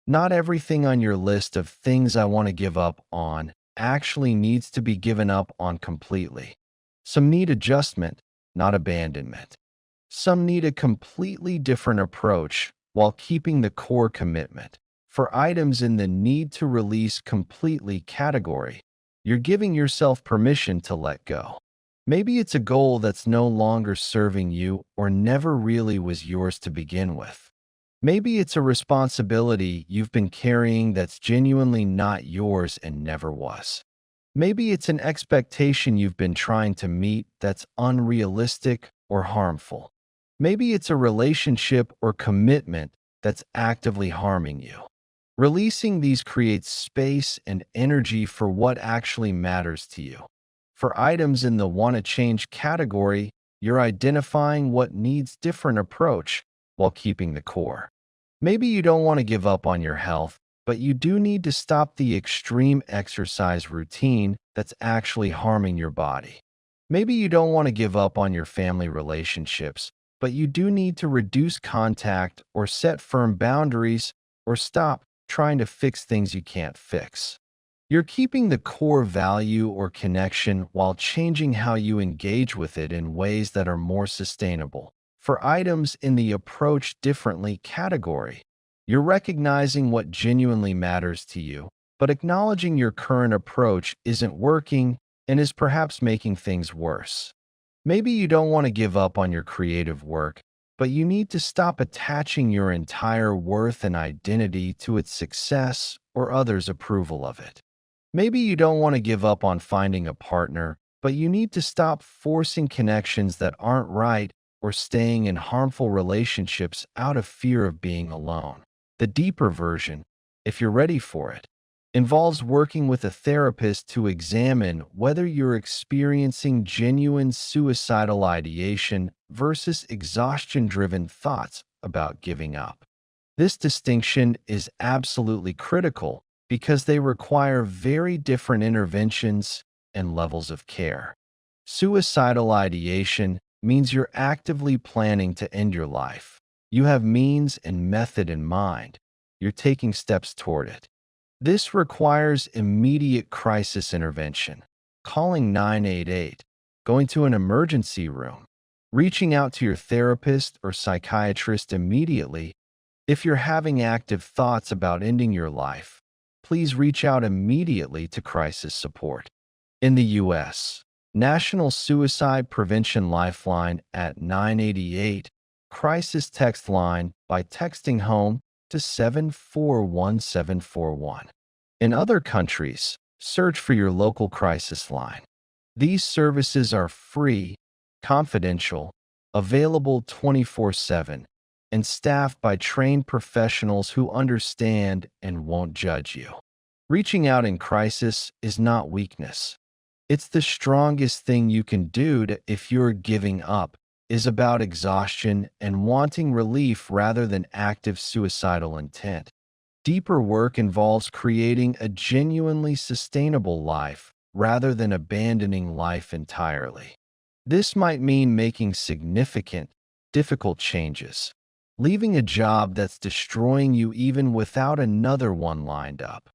Not everything on your list of things I want to give up on actually needs to be given up on completely. Some need adjustment, not abandonment. Some need a completely different approach while keeping the core commitment. For items in the need to release completely category, you're giving yourself permission to let go. Maybe it's a goal that's no longer serving you or never really was yours to begin with. Maybe it's a responsibility you've been carrying that's genuinely not yours and never was. Maybe it's an expectation you've been trying to meet that's unrealistic or harmful. Maybe it's a relationship or commitment that's actively harming you. Releasing these creates space and energy for what actually matters to you. For items in the want to change category, you're identifying what needs different approach while keeping the core. Maybe you don't want to give up on your health, but you do need to stop the extreme exercise routine that's actually harming your body. Maybe you don't want to give up on your family relationships, but you do need to reduce contact or set firm boundaries or stop trying to fix things you can't fix. You're keeping the core value or connection while changing how you engage with it in ways that are more sustainable. For items in the approach differently category, you're recognizing what genuinely matters to you, but acknowledging your current approach isn't working and is perhaps making things worse. Maybe you don't want to give up on your creative work, but you need to stop attaching your entire worth and identity to its success or others' approval of it. Maybe you don't want to give up on finding a partner, but you need to stop forcing connections that aren't right or staying in harmful relationships out of fear of being alone. The deeper version, if you're ready for it, involves working with a therapist to examine whether you're experiencing genuine suicidal ideation versus exhaustion-driven thoughts about giving up. This distinction is absolutely critical because they require very different interventions and levels of care. Suicidal ideation means you're actively planning to end your life. You have means and method in mind. You're taking steps toward it. This requires immediate crisis intervention, calling 988, going to an emergency room, Reaching out to your therapist or psychiatrist immediately. If you're having active thoughts about ending your life, please reach out immediately to crisis support. In the U.S., National Suicide Prevention Lifeline at 988, crisis text line by texting HOME to 741741. In other countries, search for your local crisis line. These services are free, confidential, available 24/7, and staffed by trained professionals who understand and won't judge you. Reaching out in crisis is not weakness. It's the strongest thing you can do if you're giving up, is about exhaustion and wanting relief rather than active suicidal intent. Deeper work involves creating a genuinely sustainable life rather than abandoning life entirely. This might mean making significant, difficult changes, leaving a job that's destroying you even without another one lined up,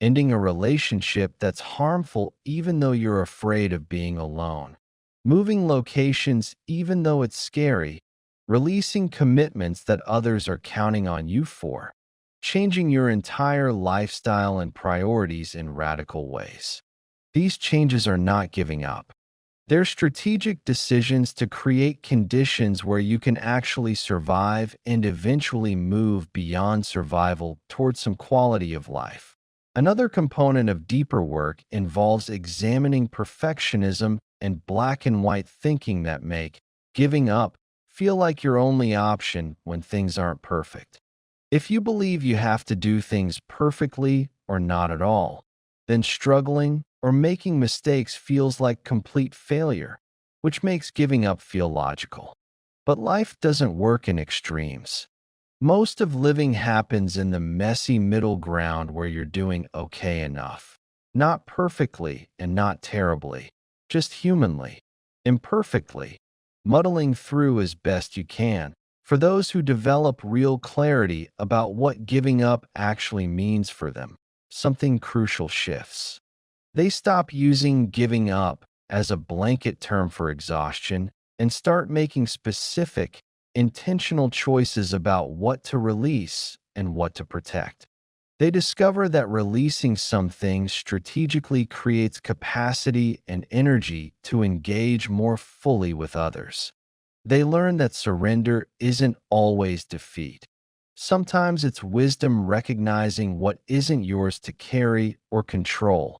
ending a relationship that's harmful even though you're afraid of being alone, moving locations even though it's scary, releasing commitments that others are counting on you for, changing your entire lifestyle and priorities in radical ways. These changes are not giving up. They're strategic decisions to create conditions where you can actually survive and eventually move beyond survival towards some quality of life. Another component of deeper work involves examining perfectionism and black and white thinking that make giving up feel like your only option when things aren't perfect. If you believe you have to do things perfectly or not at all, then struggling or making mistakes feels like complete failure, which makes giving up feel logical. But life doesn't work in extremes. Most of living happens in the messy middle ground where you're doing okay enough. Not perfectly and not terribly, just humanly, imperfectly, muddling through as best you can. For those who develop real clarity about what giving up actually means for them, something crucial shifts. They stop using giving up as a blanket term for exhaustion and start making specific, intentional choices about what to release and what to protect. They discover that releasing some things strategically creates capacity and energy to engage more fully with others. They learn that surrender isn't always defeat. Sometimes it's wisdom recognizing what isn't yours to carry or control.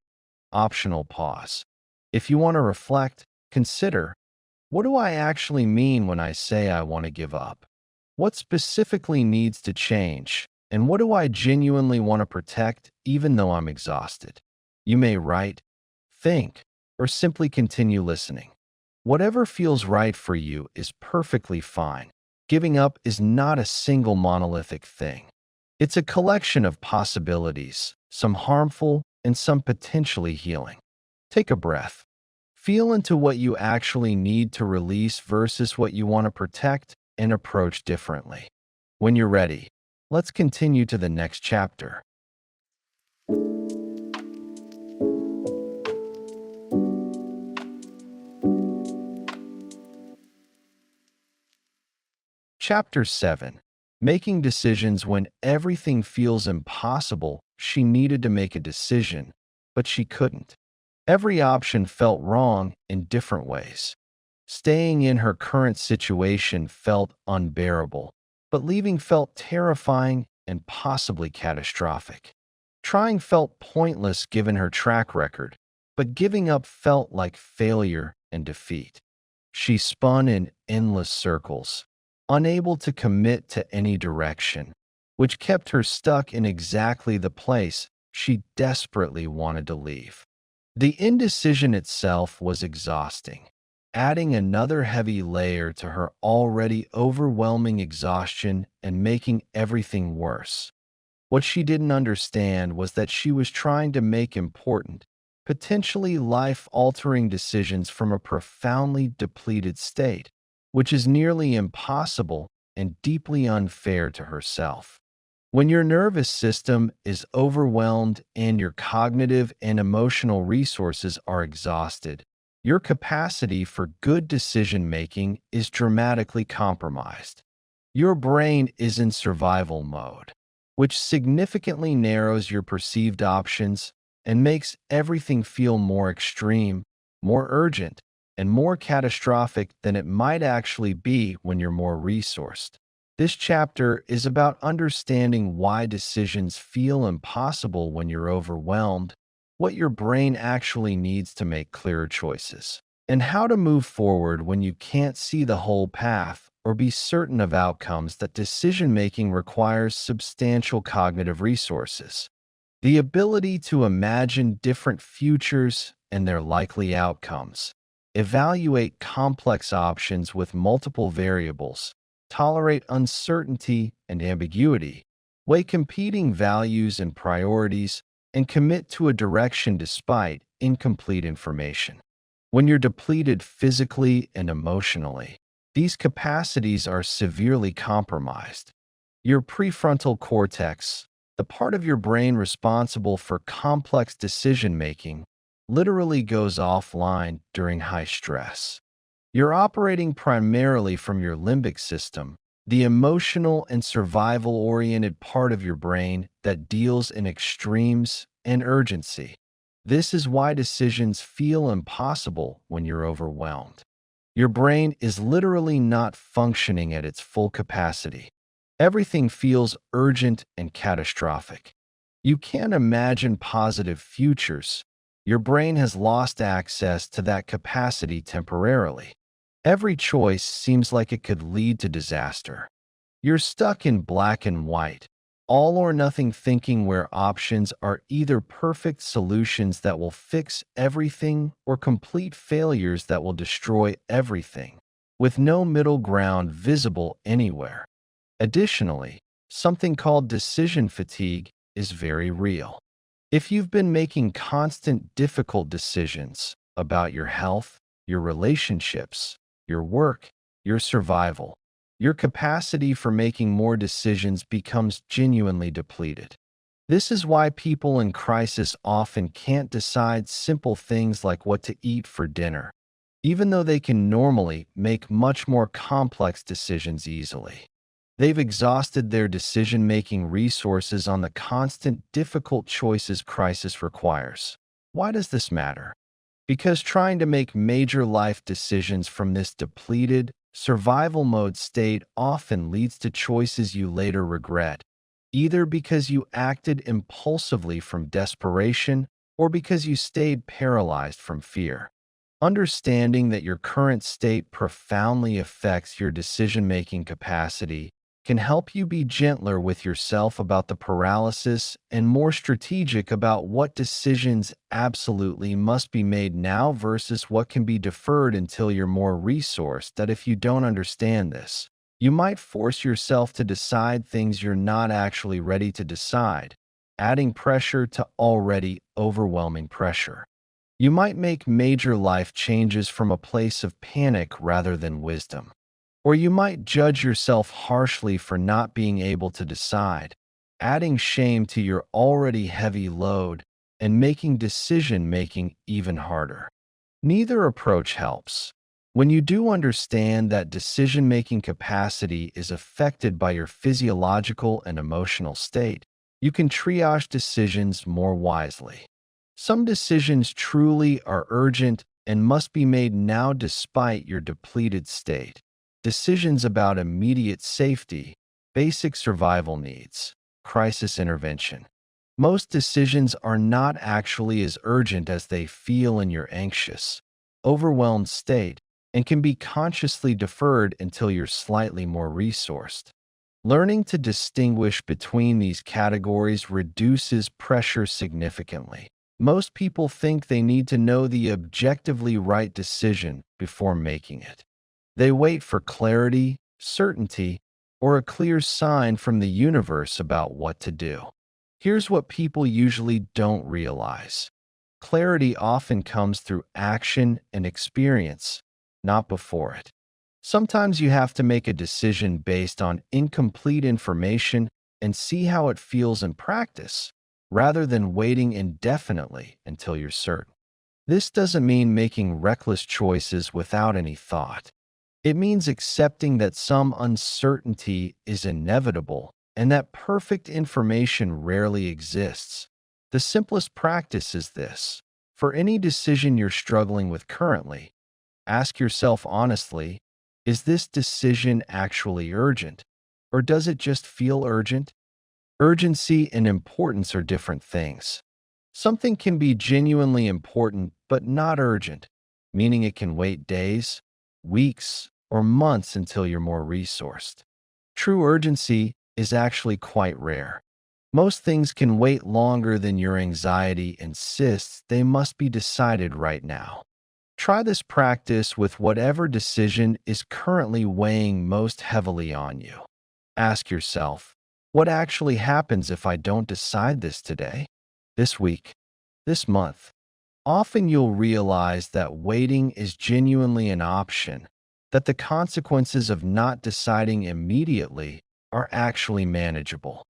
Optional pause. If you want to reflect, consider, what do I actually mean when I say I want to give up? What specifically needs to change? And what do I genuinely want to protect even though I'm exhausted? You may write, think, or simply continue listening. Whatever feels right for you is perfectly fine. Giving up is not a single monolithic thing. It's a collection of possibilities, some harmful and some potentially healing. Take a breath. Feel into what you actually need to release versus what you want to protect and approach differently. When you're ready, let's continue to the next chapter. Chapter 7. Making decisions when everything feels impossible. She needed to make a decision, but she couldn't. Every option felt wrong in different ways. Staying in her current situation felt unbearable, but leaving felt terrifying and possibly catastrophic. Trying felt pointless given her track record, but giving up felt like failure and defeat. She spun in endless circles, unable to commit to any direction, which kept her stuck in exactly the place she desperately wanted to leave. The indecision itself was exhausting, adding another heavy layer to her already overwhelming exhaustion and making everything worse. What she didn't understand was that she was trying to make important, potentially life-altering decisions from a profoundly depleted state, which is nearly impossible and deeply unfair to herself. When your nervous system is overwhelmed and your cognitive and emotional resources are exhausted, your capacity for good decision-making is dramatically compromised. Your brain is in survival mode, which significantly narrows your perceived options and makes everything feel more extreme, more urgent, and more catastrophic than it might actually be when you're more resourced. This chapter is about understanding why decisions feel impossible when you're overwhelmed, what your brain actually needs to make clearer choices, and how to move forward when you can't see the whole path or be certain of outcomes. That decision-making requires substantial cognitive resources. The ability to imagine different futures and their likely outcomes, evaluate complex options with multiple variables, tolerate uncertainty and ambiguity, weigh competing values and priorities, and commit to a direction despite incomplete information. When you're depleted physically and emotionally, these capacities are severely compromised. Your prefrontal cortex, the part of your brain responsible for complex decision-making, literally goes offline during high stress. You're operating primarily from your limbic system, the emotional and survival-oriented part of your brain that deals in extremes and urgency. This is why decisions feel impossible when you're overwhelmed. Your brain is literally not functioning at its full capacity. Everything feels urgent and catastrophic. You can't imagine positive futures. Your brain has lost access to that capacity temporarily. Every choice seems like it could lead to disaster. You're stuck in black and white, all or nothing thinking, where options are either perfect solutions that will fix everything or complete failures that will destroy everything, with no middle ground visible anywhere. Additionally, something called decision fatigue is very real. If you've been making constant difficult decisions about your health, your relationships, your work, your survival, your capacity for making more decisions becomes genuinely depleted. This is why people in crisis often can't decide simple things like what to eat for dinner, even though they can normally make much more complex decisions easily. They've exhausted their decision-making resources on the constant difficult choices crisis requires. Why does this matter? Because trying to make major life decisions from this depleted, survival mode state often leads to choices you later regret, either because you acted impulsively from desperation or because you stayed paralyzed from fear. Understanding that your current state profoundly affects your decision-making capacity can help you be gentler with yourself about the paralysis and more strategic about what decisions absolutely must be made now versus what can be deferred until you're more resourced. That if you don't understand this, you might force yourself to decide things you're not actually ready to decide, adding pressure to already overwhelming pressure. You might make major life changes from a place of panic rather than wisdom. Or you might judge yourself harshly for not being able to decide, adding shame to your already heavy load and making decision-making even harder. Neither approach helps. When you do understand that decision-making capacity is affected by your physiological and emotional state, you can triage decisions more wisely. Some decisions truly are urgent and must be made now despite your depleted state. Decisions about immediate safety, basic survival needs, crisis intervention. Most decisions are not actually as urgent as they feel in your anxious, overwhelmed state and can be consciously deferred until you're slightly more resourced. Learning to distinguish between these categories reduces pressure significantly. Most people think they need to know the objectively right decision before making it. They wait for clarity, certainty, or a clear sign from the universe about what to do. Here's what people usually don't realize. Clarity often comes through action and experience, not before it. Sometimes you have to make a decision based on incomplete information and see how it feels in practice, rather than waiting indefinitely until you're certain. This doesn't mean making reckless choices without any thought. It means accepting that some uncertainty is inevitable and that perfect information rarely exists. The simplest practice is this. For any decision you're struggling with currently, ask yourself honestly, is this decision actually urgent? Or does it just feel urgent? Urgency and importance are different things. Something can be genuinely important but not urgent, meaning it can wait days, weeks, or months until you're more resourced. True urgency is actually quite rare. Most things can wait longer than your anxiety insists they must be decided right now. Try this practice with whatever decision is currently weighing most heavily on you. Ask yourself, what actually happens if I don't decide this today, this week, this month? Often you'll realize that waiting is genuinely an option, that the consequences of not deciding immediately are actually manageable.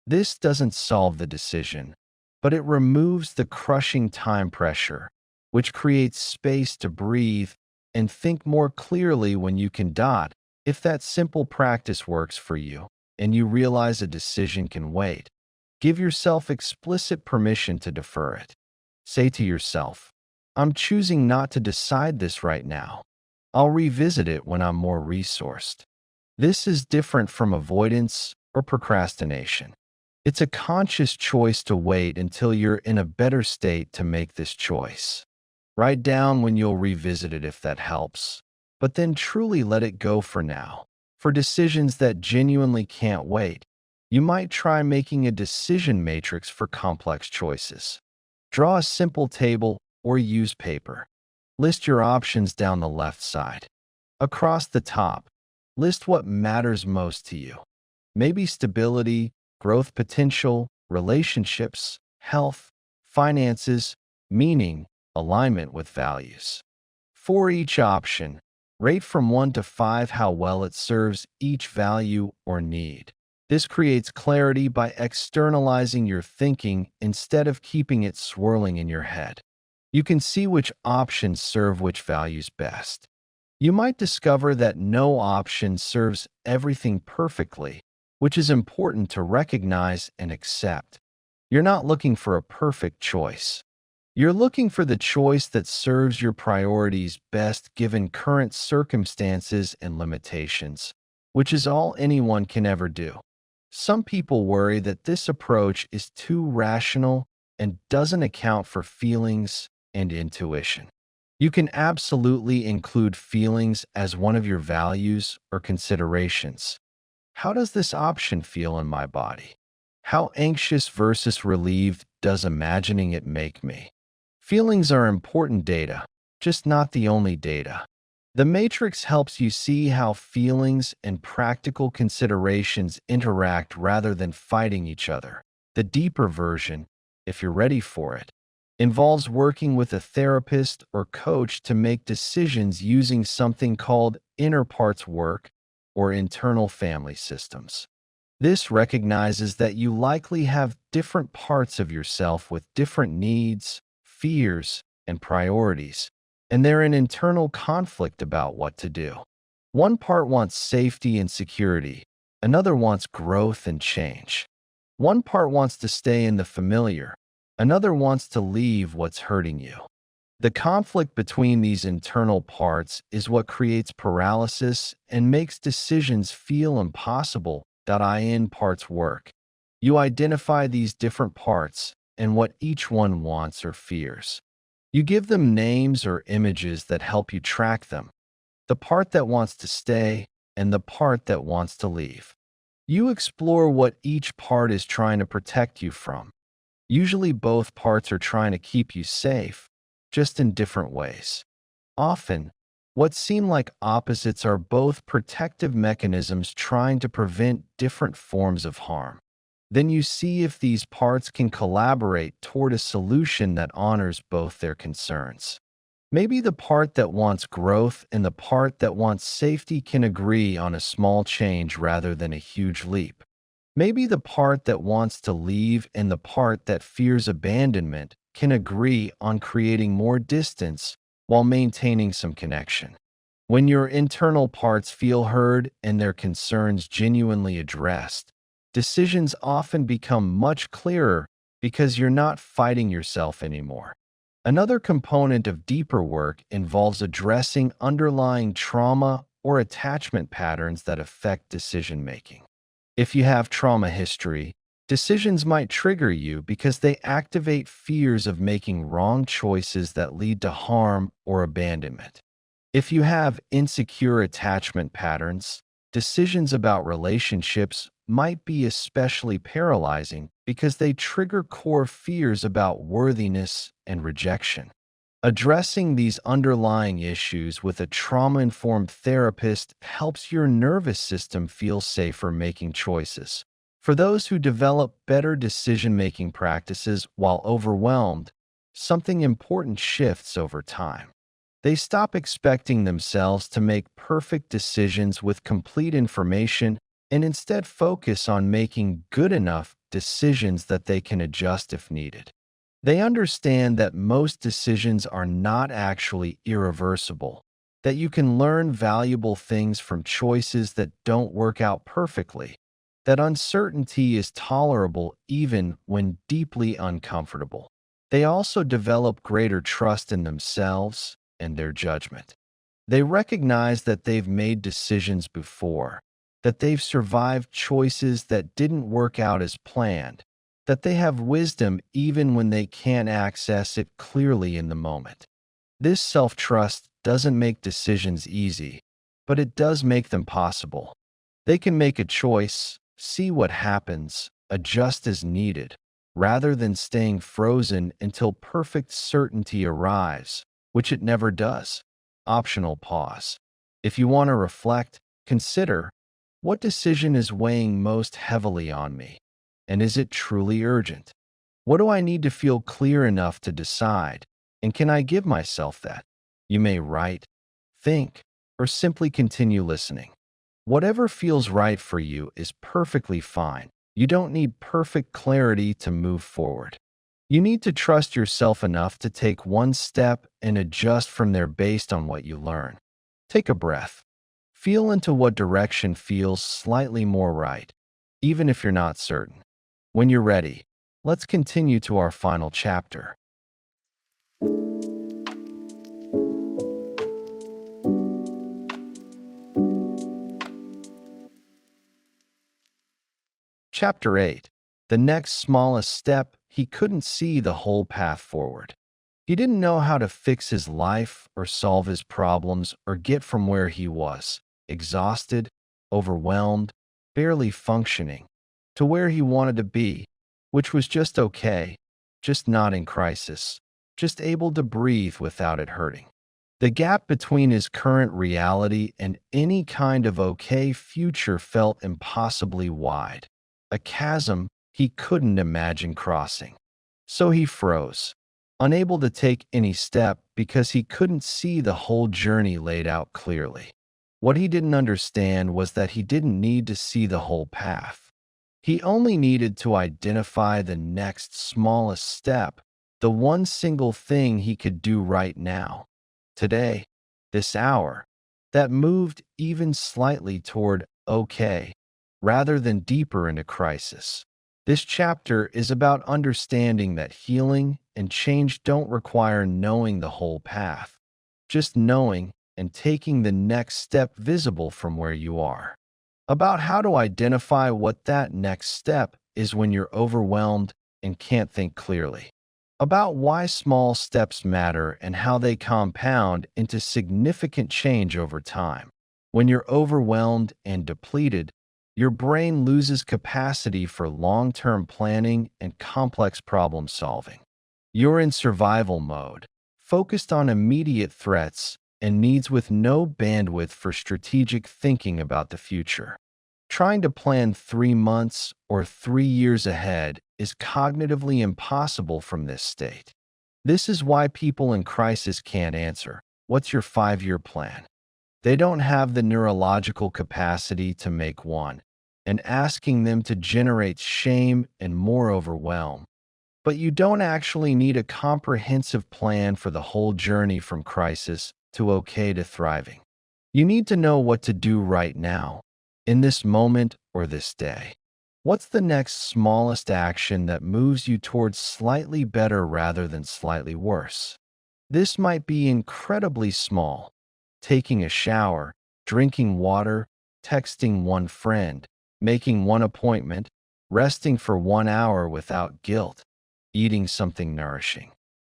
This doesn't solve the decision, but it removes the crushing time pressure, which creates space to breathe and think more clearly when you can dot. If that simple practice works for you and you realize a decision can wait, give yourself explicit permission to defer it. Say to yourself, I'm choosing not to decide this right now. I'll revisit it when I'm more resourced. This is different from avoidance or procrastination. It's a conscious choice to wait until you're in a better state to make this choice. Write down when you'll revisit it if that helps, but then truly let it go for now. For decisions that genuinely can't wait, you might try making a decision matrix for complex choices. Draw a simple table or use paper. List your options down the left side. Across the top, list what matters most to you. Maybe stability, growth potential, relationships, health, finances, meaning, alignment with values. For each option, rate from 1 to 5 how well it serves each value or need. This creates clarity by externalizing your thinking instead of keeping it swirling in your head. You can see which options serve which values best. You might discover that no option serves everything perfectly, which is important to recognize and accept. You're not looking for a perfect choice. You're looking for the choice that serves your priorities best given current circumstances and limitations, which is all anyone can ever do. Some people worry that this approach is too rational and doesn't account for feelings and intuition. You can absolutely include feelings as one of your values or considerations. How does this option feel in my body? How anxious versus relieved does imagining it make me? Feelings are important data, just not the only data. The matrix helps you see how feelings and practical considerations interact rather than fighting each other. The deeper version, if you're ready for it, involves working with a therapist or coach to make decisions using something called inner parts work or internal family systems. This recognizes that you likely have different parts of yourself with different needs, fears, and priorities, and they're in internal conflict about what to do. One part wants safety and security, another wants growth and change. One part wants to stay in the familiar, another wants to leave what's hurting you. The conflict between these internal parts is what creates paralysis and makes decisions feel impossible. In parts work. You identify these different parts and what each one wants or fears. You give them names or images that help you track them. The part that wants to stay and the part that wants to leave. You explore what each part is trying to protect you from. Usually both parts are trying to keep you safe, just in different ways. Often, what seem like opposites are both protective mechanisms trying to prevent different forms of harm. Then you see if these parts can collaborate toward a solution that honors both their concerns. Maybe the part that wants growth and the part that wants safety can agree on a small change rather than a huge leap. Maybe the part that wants to leave and the part that fears abandonment can agree on creating more distance while maintaining some connection. When your internal parts feel heard and their concerns genuinely addressed, decisions often become much clearer because you're not fighting yourself anymore. Another component of deeper work involves addressing underlying trauma or attachment patterns that affect decision making. If you have trauma history, decisions might trigger you because they activate fears of making wrong choices that lead to harm or abandonment. If you have insecure attachment patterns, decisions about relationships might be especially paralyzing because they trigger core fears about worthiness and rejection. Addressing these underlying issues with a trauma-informed therapist helps your nervous system feel safer making choices. For those who develop better decision-making practices while overwhelmed, something important shifts over time. They stop expecting themselves to make perfect decisions with complete information and instead focus on making good enough decisions that they can adjust if needed. They understand that most decisions are not actually irreversible, that you can learn valuable things from choices that don't work out perfectly, that uncertainty is tolerable even when deeply uncomfortable. They also develop greater trust in themselves and their judgment. They recognize that they've made decisions before, that they've survived choices that didn't work out as planned, that they have wisdom even when they can't access it clearly in the moment. This self-trust doesn't make decisions easy, but it does make them possible. They can make a choice, see what happens, adjust as needed, rather than staying frozen until perfect certainty arrives, which it never does. Optional pause. If you want to reflect, consider, what decision is weighing most heavily on me? And is it truly urgent? What do I need to feel clear enough to decide? And can I give myself that? You may write, think, or simply continue listening. Whatever feels right for you is perfectly fine. You don't need perfect clarity to move forward. You need to trust yourself enough to take one step and adjust from there based on what you learn. Take a breath. Feel into what direction feels slightly more right, even if you're not certain. When you're ready, let's continue to our final chapter. Chapter 8. The next smallest step. He couldn't see the whole path forward. He didn't know how to fix his life or solve his problems or get from where he was, exhausted, overwhelmed, barely functioning, to where he wanted to be, which was just okay, just not in crisis, just able to breathe without it hurting. The gap between his current reality and any kind of okay future felt impossibly wide, a chasm he couldn't imagine crossing. So he froze, unable to take any step because he couldn't see the whole journey laid out clearly. What he didn't understand was that he didn't need to see the whole path. He only needed to identify the next smallest step, the one single thing he could do right now, today, this hour, that moved even slightly toward okay, rather than deeper into crisis. This chapter is about understanding that healing and change don't require knowing the whole path, just knowing and taking the next step visible from where you are. About how to identify what that next step is when you're overwhelmed and can't think clearly. About why small steps matter and how they compound into significant change over time. When you're overwhelmed and depleted, your brain loses capacity for long-term planning and complex problem solving. You're in survival mode, focused on immediate threats and needs with no bandwidth for strategic thinking about the future. Trying to plan 3 months or 3 years ahead is cognitively impossible from this state. This is why people in crisis can't answer, "What's your 5-year plan?" They don't have the neurological capacity to make one, and asking them to generate shame and more overwhelm. But you don't actually need a comprehensive plan for the whole journey from crisis to okay to thriving. You need to know what to do right now, in this moment or this day. What's the next smallest action that moves you towards slightly better rather than slightly worse? This might be incredibly small. Taking a shower, drinking water, texting one friend, making one appointment, resting for 1 hour without guilt, eating something nourishing.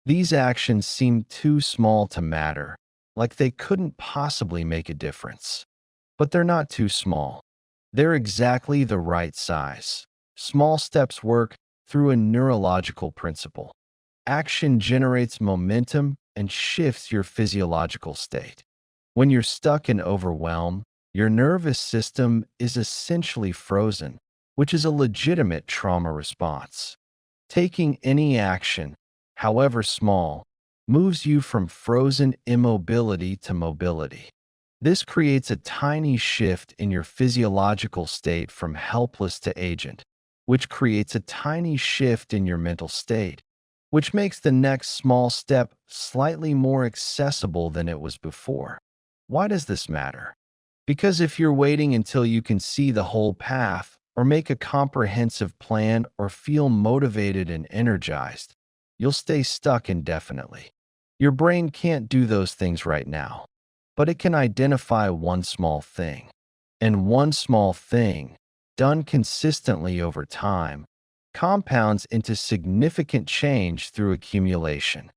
These actions seem too small to matter, like they couldn't possibly make a difference. But they're not too small. They're exactly the right size. Small steps work through a neurological principle. Action generates momentum and shifts your physiological state. When you're stuck in overwhelm, your nervous system is essentially frozen, which is a legitimate trauma response. Taking any action, however small, moves you from frozen immobility to mobility. This creates a tiny shift in your physiological state from helpless to agent, which creates a tiny shift in your mental state, which makes the next small step slightly more accessible than it was before. Why does this matter? Because if you're waiting until you can see the whole path, or make a comprehensive plan, or feel motivated and energized, you'll stay stuck indefinitely. Your brain can't do those things right now, but it can identify one small thing. And one small thing, done consistently over time, compounds into significant change through accumulation.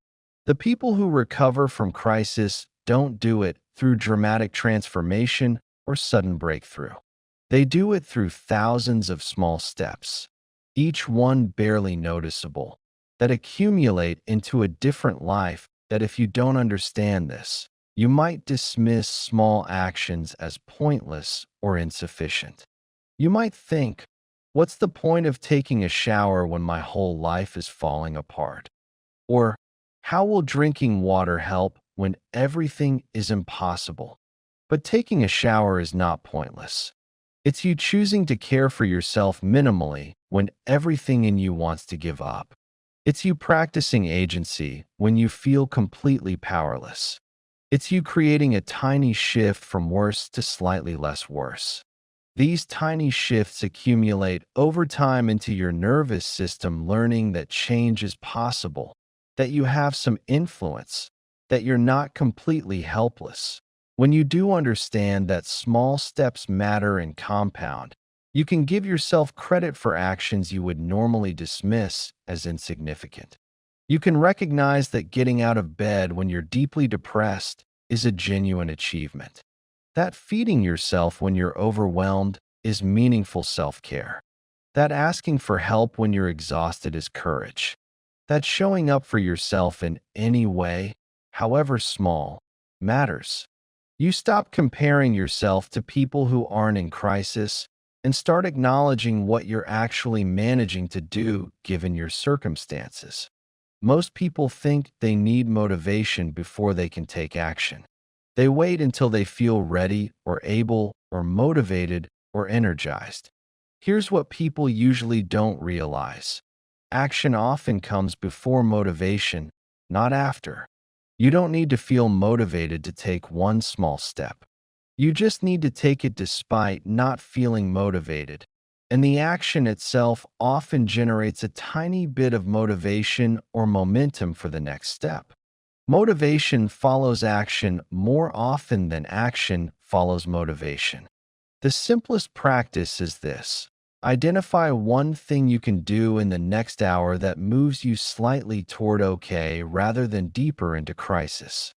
The people who recover from crisis don't do it through dramatic transformation or sudden breakthrough. They do it through thousands of small steps, each one barely noticeable, that accumulate into a different life. That if you don't understand this, you might dismiss small actions as pointless or insufficient. You might think, what's the point of taking a shower when my whole life is falling apart? Or, how will drinking water help when everything is impossible? But taking a shower is not pointless. It's you choosing to care for yourself minimally when everything in you wants to give up. It's you practicing agency when you feel completely powerless. It's you creating a tiny shift from worse to slightly less worse. These tiny shifts accumulate over time into your nervous system, learning that change is possible, that you have some influence, that you're not completely helpless. When you do understand that small steps matter and compound, you can give yourself credit for actions you would normally dismiss as insignificant. You can recognize that getting out of bed when you're deeply depressed is a genuine achievement. That feeding yourself when you're overwhelmed is meaningful self-care. That asking for help when you're exhausted is courage. That showing up for yourself in any way, however small, matters. You stop comparing yourself to people who aren't in crisis and start acknowledging what you're actually managing to do given your circumstances. Most people think they need motivation before they can take action. They wait until they feel ready or able or motivated or energized. Here's what people usually don't realize. Action often comes before motivation, not after. You don't need to feel motivated to take one small step. You just need to take it despite not feeling motivated. And the action itself often generates a tiny bit of motivation or momentum for the next step. Motivation follows action more often than action follows motivation. The simplest practice is this. Identify one thing you can do in the next hour that moves you slightly toward okay rather than deeper into crisis.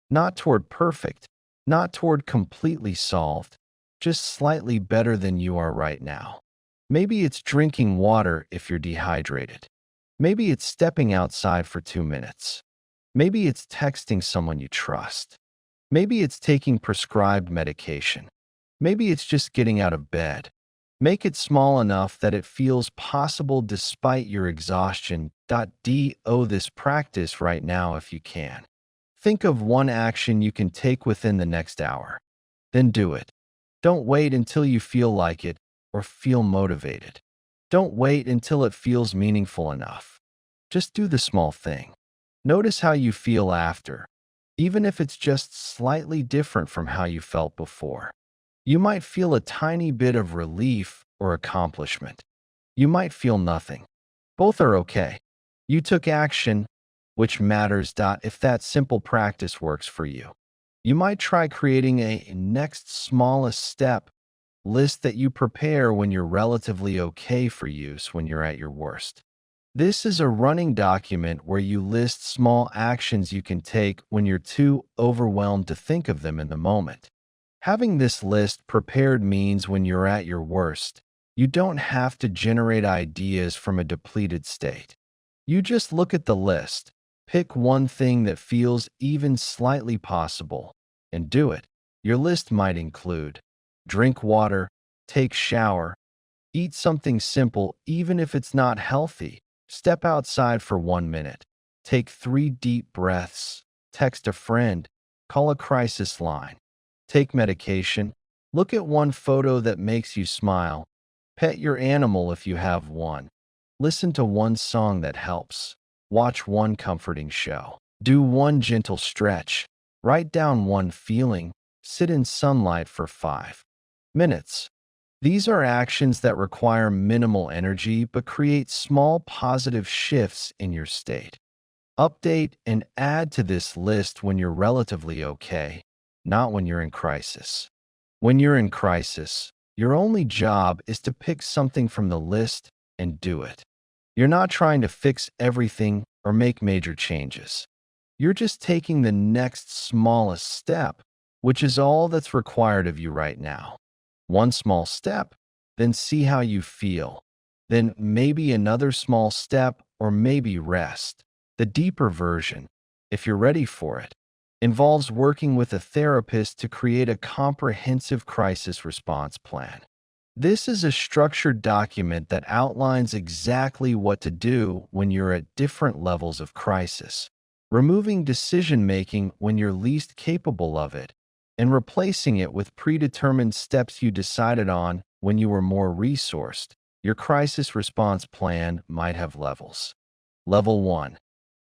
Not toward perfect, not toward completely solved, just slightly better than you are right now. Maybe it's drinking water if you're dehydrated. Maybe it's stepping outside for 2 minutes. Maybe it's texting someone you trust. Maybe it's taking prescribed medication. Maybe it's just getting out of bed. Make it small enough that it feels possible despite your exhaustion. Do this practice right now if you can. Think of one action you can take within the next hour. Then do it. Don't wait until you feel like it or feel motivated. Don't wait until it feels meaningful enough. Just do the small thing. Notice how you feel after, even if it's just slightly different from how you felt before. You might feel a tiny bit of relief or accomplishment. You might feel nothing. Both are okay. You took action, which matters. If that simple practice works for you, you might try creating a next smallest step list that you prepare when you're relatively okay for use when you're at your worst. This is a running document where you list small actions you can take when you're too overwhelmed to think of them in the moment. Having this list prepared means when you're at your worst, you don't have to generate ideas from a depleted state. You just look at the list, pick one thing that feels even slightly possible, and do it. Your list might include drink water, take shower, eat something simple even if it's not healthy, step outside for 1 minute, take 3 deep breaths, text a friend, call a crisis line, take medication, look at one photo that makes you smile, pet your animal if you have one, listen to one song that helps, watch one comforting show, do one gentle stretch, write down one feeling, sit in sunlight for 5 minutes. These are actions that require minimal energy but create small positive shifts in your state. Update and add to this list when you're relatively okay, not when you're in crisis. When you're in crisis, your only job is to pick something from the list and do it. You're not trying to fix everything or make major changes. You're just taking the next smallest step, which is all that's required of you right now. One small step, then see how you feel. Then maybe another small step, or maybe rest. The deeper version, if you're ready for it, involves working with a therapist to create a comprehensive crisis response plan. This is a structured document that outlines exactly what to do when you're at different levels of crisis, removing decision-making when you're least capable of it, and replacing it with predetermined steps you decided on when you were more resourced. Your crisis response plan might have levels. Level 1.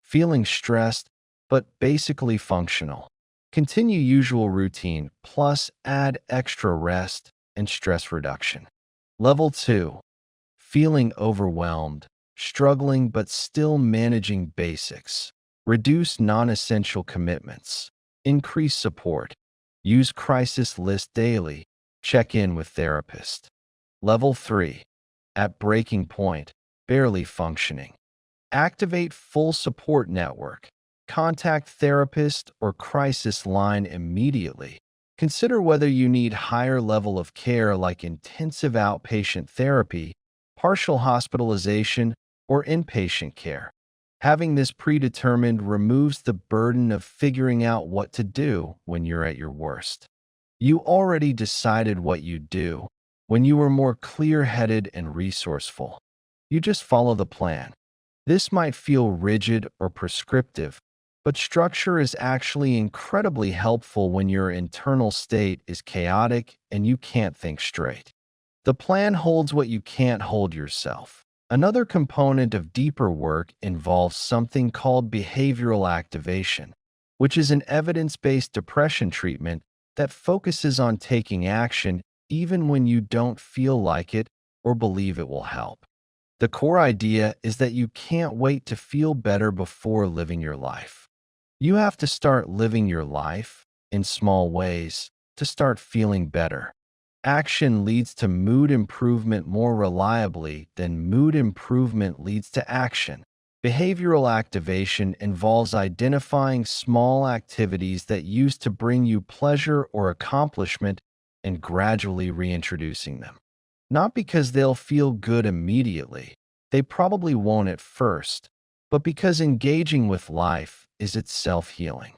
Feeling stressed, but basically functional. Continue usual routine, plus add extra rest and stress reduction. Level 2. Feeling overwhelmed, struggling but still managing basics. Reduce non-essential commitments. Increase support. Use crisis list daily. Check in with therapist. Level 3. At breaking point, barely functioning. Activate full support network. Contact therapist or crisis line immediately. Consider whether you need higher level of care like intensive outpatient therapy, partial hospitalization, or inpatient care. Having this predetermined removes the burden of figuring out what to do when you're at your worst. You already decided what you'd do when you were more clear-headed and resourceful. You just follow the plan. This might feel rigid or prescriptive, but structure is actually incredibly helpful when your internal state is chaotic and you can't think straight. The plan holds what you can't hold yourself. Another component of deeper work involves something called behavioral activation, which is an evidence-based depression treatment that focuses on taking action even when you don't feel like it or believe it will help. The core idea is that you can't wait to feel better before living your life. You have to start living your life in small ways to start feeling better. Action leads to mood improvement more reliably than mood improvement leads to action. Behavioral activation involves identifying small activities that used to bring you pleasure or accomplishment and gradually reintroducing them. Not because they'll feel good immediately, they probably won't at first, but because engaging with life is itself healing.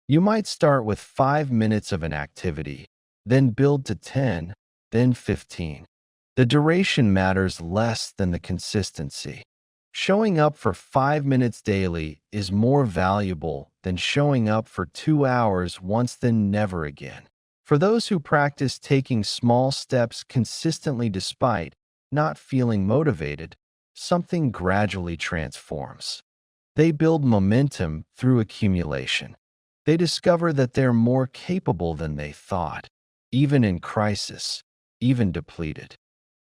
You might start with 5 minutes of an activity, then build to 10, then 15. The duration matters less than the consistency. Showing up for 5 minutes daily is more valuable than showing up for 2 hours once then never again. For those who practice taking small steps consistently despite not feeling motivated, something gradually transforms. They build momentum through accumulation. They discover that they're more capable than they thought, even in crisis, even depleted.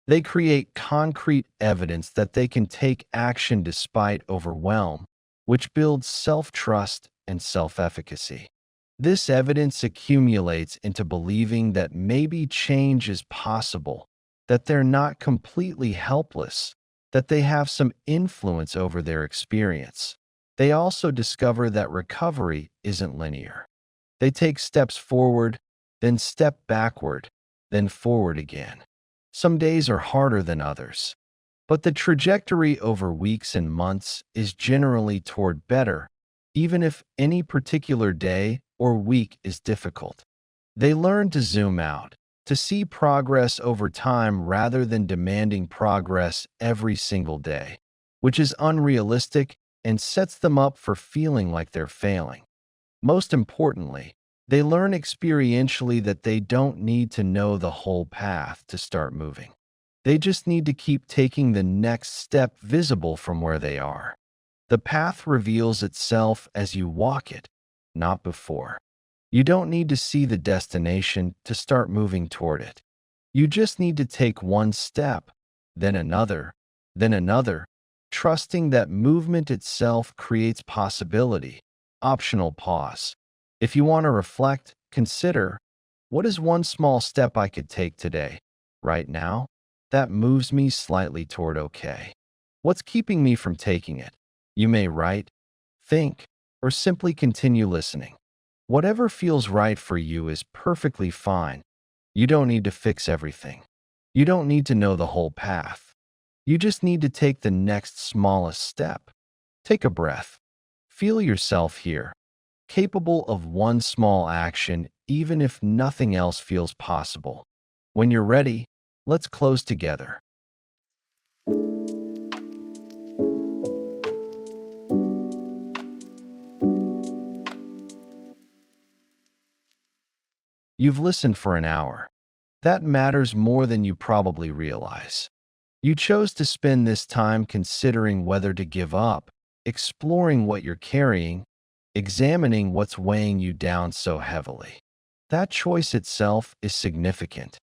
They create concrete evidence that they can take action despite overwhelm, which builds self-trust and self-efficacy. This evidence accumulates into believing that maybe change is possible, that they're not completely helpless, that they have some influence over their experience. They also discover that recovery isn't linear. They take steps forward, then step backward, then forward again. Some days are harder than others, but the trajectory over weeks and months is generally toward better, even if any particular day or week is difficult. They learn to zoom out, to see progress over time rather than demanding progress every single day, which is unrealistic and sets them up for feeling like they're failing. Most importantly, they learn experientially that they don't need to know the whole path to start moving. They just need to keep taking the next step visible from where they are. The path reveals itself as you walk it, not before. You don't need to see the destination to start moving toward it. You just need to take one step, then another, trusting that movement itself creates possibility. Optional pause. If you want to reflect, consider, what is one small step I could take today, right now, that moves me slightly toward okay? What's keeping me from taking it? You may write, think, or simply continue listening. Whatever feels right for you is perfectly fine. You don't need to fix everything. You don't need to know the whole path. You just need to take the next smallest step. Take a breath. Feel yourself here, capable of one small action even if nothing else feels possible. When you're ready, let's close together. You've listened for an hour. That matters more than you probably realize. You chose to spend this time considering whether to give up, exploring what you're carrying, examining what's weighing you down so heavily. That choice itself is significant.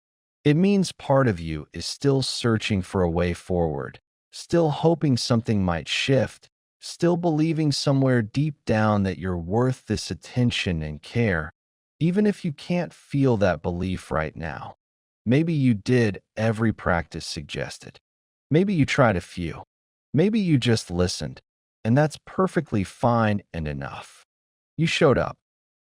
It means part of you is still searching for a way forward, still hoping something might shift, still believing somewhere deep down that you're worth this attention and care, even if you can't feel that belief right now. Maybe you did every practice suggested. Maybe you tried a few. Maybe you just listened, and that's perfectly fine and enough. You showed up.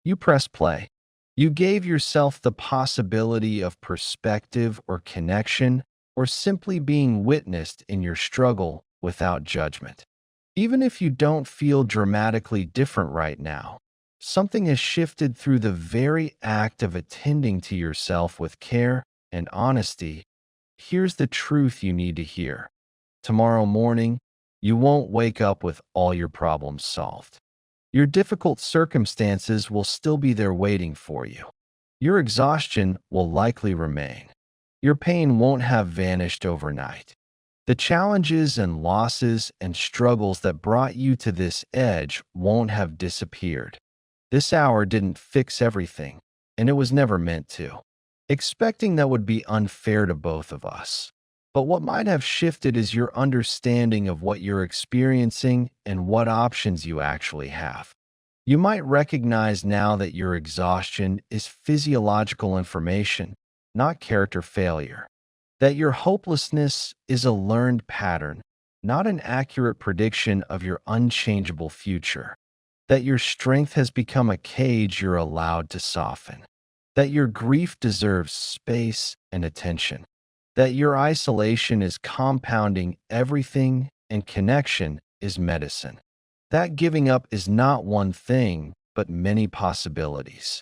You pressed play. You gave yourself the possibility of perspective or connection, or simply being witnessed in your struggle without judgment. Even if you don't feel dramatically different right now, something has shifted through the very act of attending to yourself with care and honesty. Here's the truth you need to hear. Tomorrow morning, you won't wake up with all your problems solved. Your difficult circumstances will still be there waiting for you. Your exhaustion will likely remain. Your pain won't have vanished overnight. The challenges and losses and struggles that brought you to this edge won't have disappeared. This hour didn't fix everything, and it was never meant to. Expecting that would be unfair to both of us. But what might have shifted is your understanding of what you're experiencing and what options you actually have. You might recognize now that your exhaustion is physiological information, not character failure. That your hopelessness is a learned pattern, not an accurate prediction of your unchangeable future. That your strength has become a cage you're allowed to soften. That your grief deserves space and attention. That your isolation is compounding everything and connection is medicine. That giving up is not one thing, but many possibilities.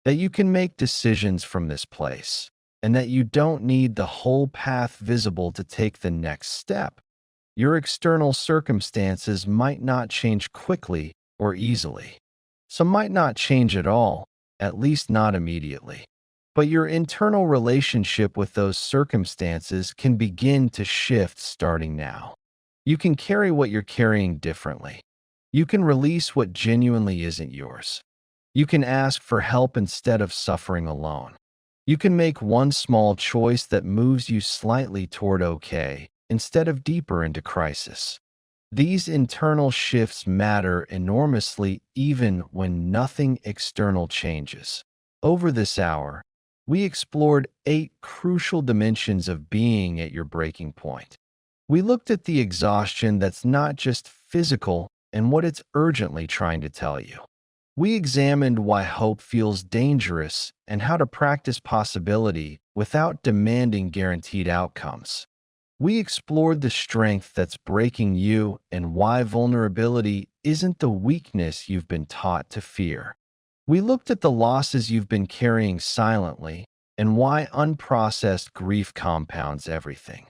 That you can make decisions from this place, and that you don't need the whole path visible to take the next step. Your external circumstances might not change quickly or easily. Some might not change at all, at least not immediately. But your internal relationship with those circumstances can begin to shift starting now. You can carry what you're carrying differently. You can release what genuinely isn't yours. You can ask for help instead of suffering alone. You can make one small choice that moves you slightly toward okay instead of deeper into crisis. These internal shifts matter enormously even when nothing external changes. Over this hour, we explored 8 crucial dimensions of being at your breaking point. We looked at the exhaustion that's not just physical and what it's urgently trying to tell you. We examined why hope feels dangerous and how to practice possibility without demanding guaranteed outcomes. We explored the strength that's breaking you and why vulnerability isn't the weakness you've been taught to fear. We looked at the losses you've been carrying silently and why unprocessed grief compounds everything.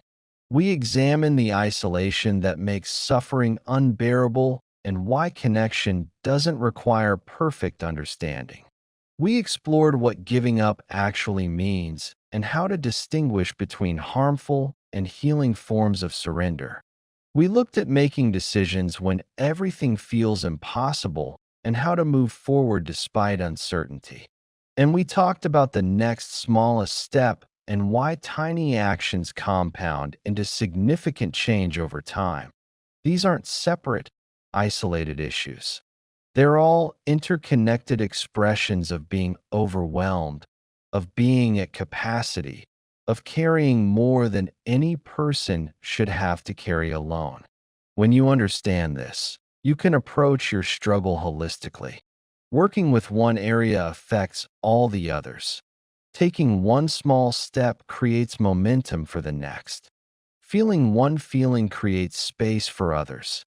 We examined the isolation that makes suffering unbearable and why connection doesn't require perfect understanding. We explored what giving up actually means and how to distinguish between harmful and healing forms of surrender. We looked at making decisions when everything feels impossible and how to move forward despite uncertainty. And we talked about the next smallest step and why tiny actions compound into significant change over time. These aren't separate, isolated issues. They're all interconnected expressions of being overwhelmed, of being at capacity, of carrying more than any person should have to carry alone. When you understand this, you can approach your struggle holistically. Working with one area affects all the others. Taking one small step creates momentum for the next. Feeling one feeling creates space for others.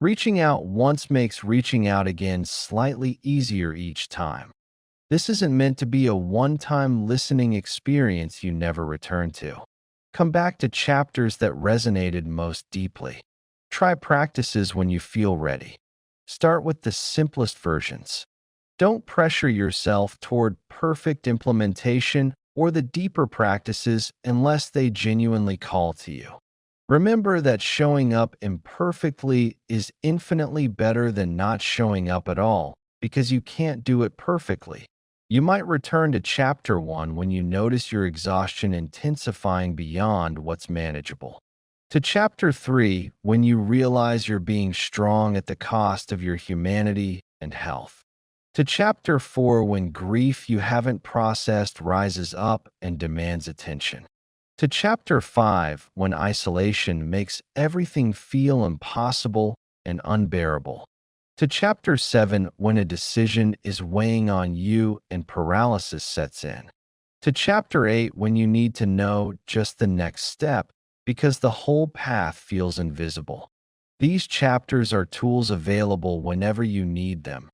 Reaching out once makes reaching out again slightly easier each time. This isn't meant to be a one-time listening experience you never return to. Come back to chapters that resonated most deeply. Try practices when you feel ready. Start with the simplest versions. Don't pressure yourself toward perfect implementation or the deeper practices unless they genuinely call to you. Remember that showing up imperfectly is infinitely better than not showing up at all because you can't do it perfectly. You might return to chapter 1 when you notice your exhaustion intensifying beyond what's manageable. To chapter 3 when you realize you're being strong at the cost of your humanity and health. To chapter 4 when grief you haven't processed rises up and demands attention. To chapter 5 when isolation makes everything feel impossible and unbearable. To chapter 7 when a decision is weighing on you and paralysis sets in. To chapter 8 when you need to know just the next step because the whole path feels invisible. These chapters are tools available whenever you need them.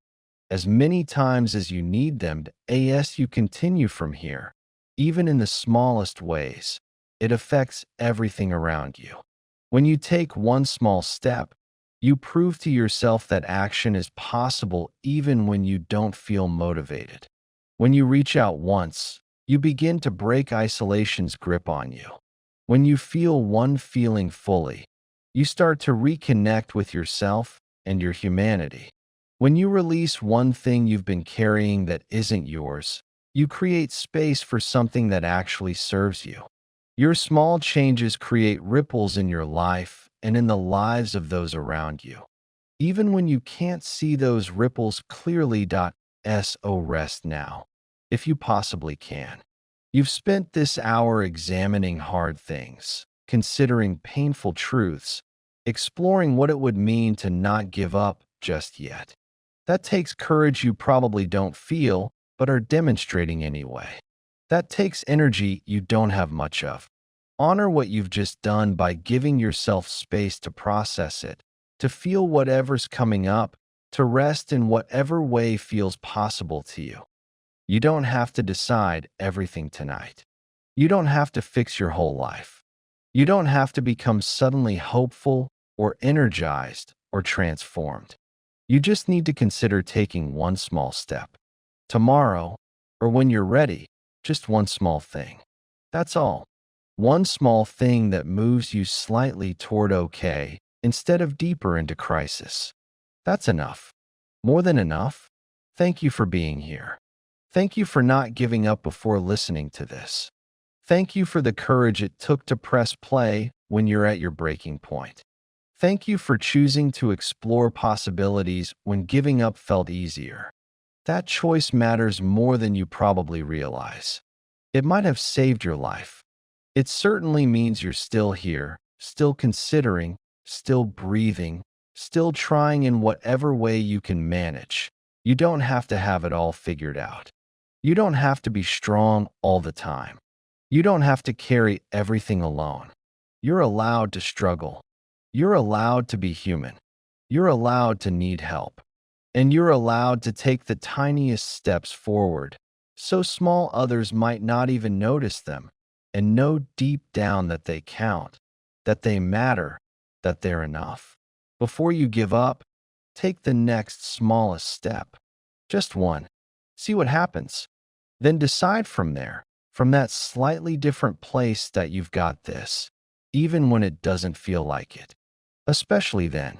As many times as you need them, as you continue from here, even in the smallest ways. It affects everything around you. When you take one small step, you prove to yourself that action is possible even when you don't feel motivated. When you reach out once, you begin to break isolation's grip on you. When you feel one feeling fully, you start to reconnect with yourself and your humanity. When you release one thing you've been carrying that isn't yours, you create space for something that actually serves you. Your small changes create ripples in your life and in the lives of those around you. Even when you can't see those ripples clearly. So rest now, if you possibly can. You've spent this hour examining hard things, considering painful truths, exploring what it would mean to not give up just yet. That takes courage you probably don't feel, but are demonstrating anyway. That takes energy you don't have much of. Honor what you've just done by giving yourself space to process it, to feel whatever's coming up, to rest in whatever way feels possible to you. You don't have to decide everything tonight. You don't have to fix your whole life. You don't have to become suddenly hopeful or energized or transformed. You just need to consider taking one small step. Tomorrow, or when you're ready, just one small thing. That's all. One small thing that moves you slightly toward okay instead of deeper into crisis. That's enough. More than enough. Thank you for being here. Thank you for not giving up before listening to this. Thank you for the courage it took to press play when you're at your breaking point. Thank you for choosing to explore possibilities when giving up felt easier. That choice matters more than you probably realize. It might have saved your life. It certainly means you're still here, still considering, still breathing, still trying in whatever way you can manage. You don't have to have it all figured out. You don't have to be strong all the time. You don't have to carry everything alone. You're allowed to struggle. You're allowed to be human. You're allowed to need help. And you're allowed to take the tiniest steps forward, so small others might not even notice them, and know deep down that they count, that they matter, that they're enough. Before you give up, take the next smallest step. Just one. See what happens. Then decide from there, from that slightly different place, that you've got this, even when it doesn't feel like it. Especially then,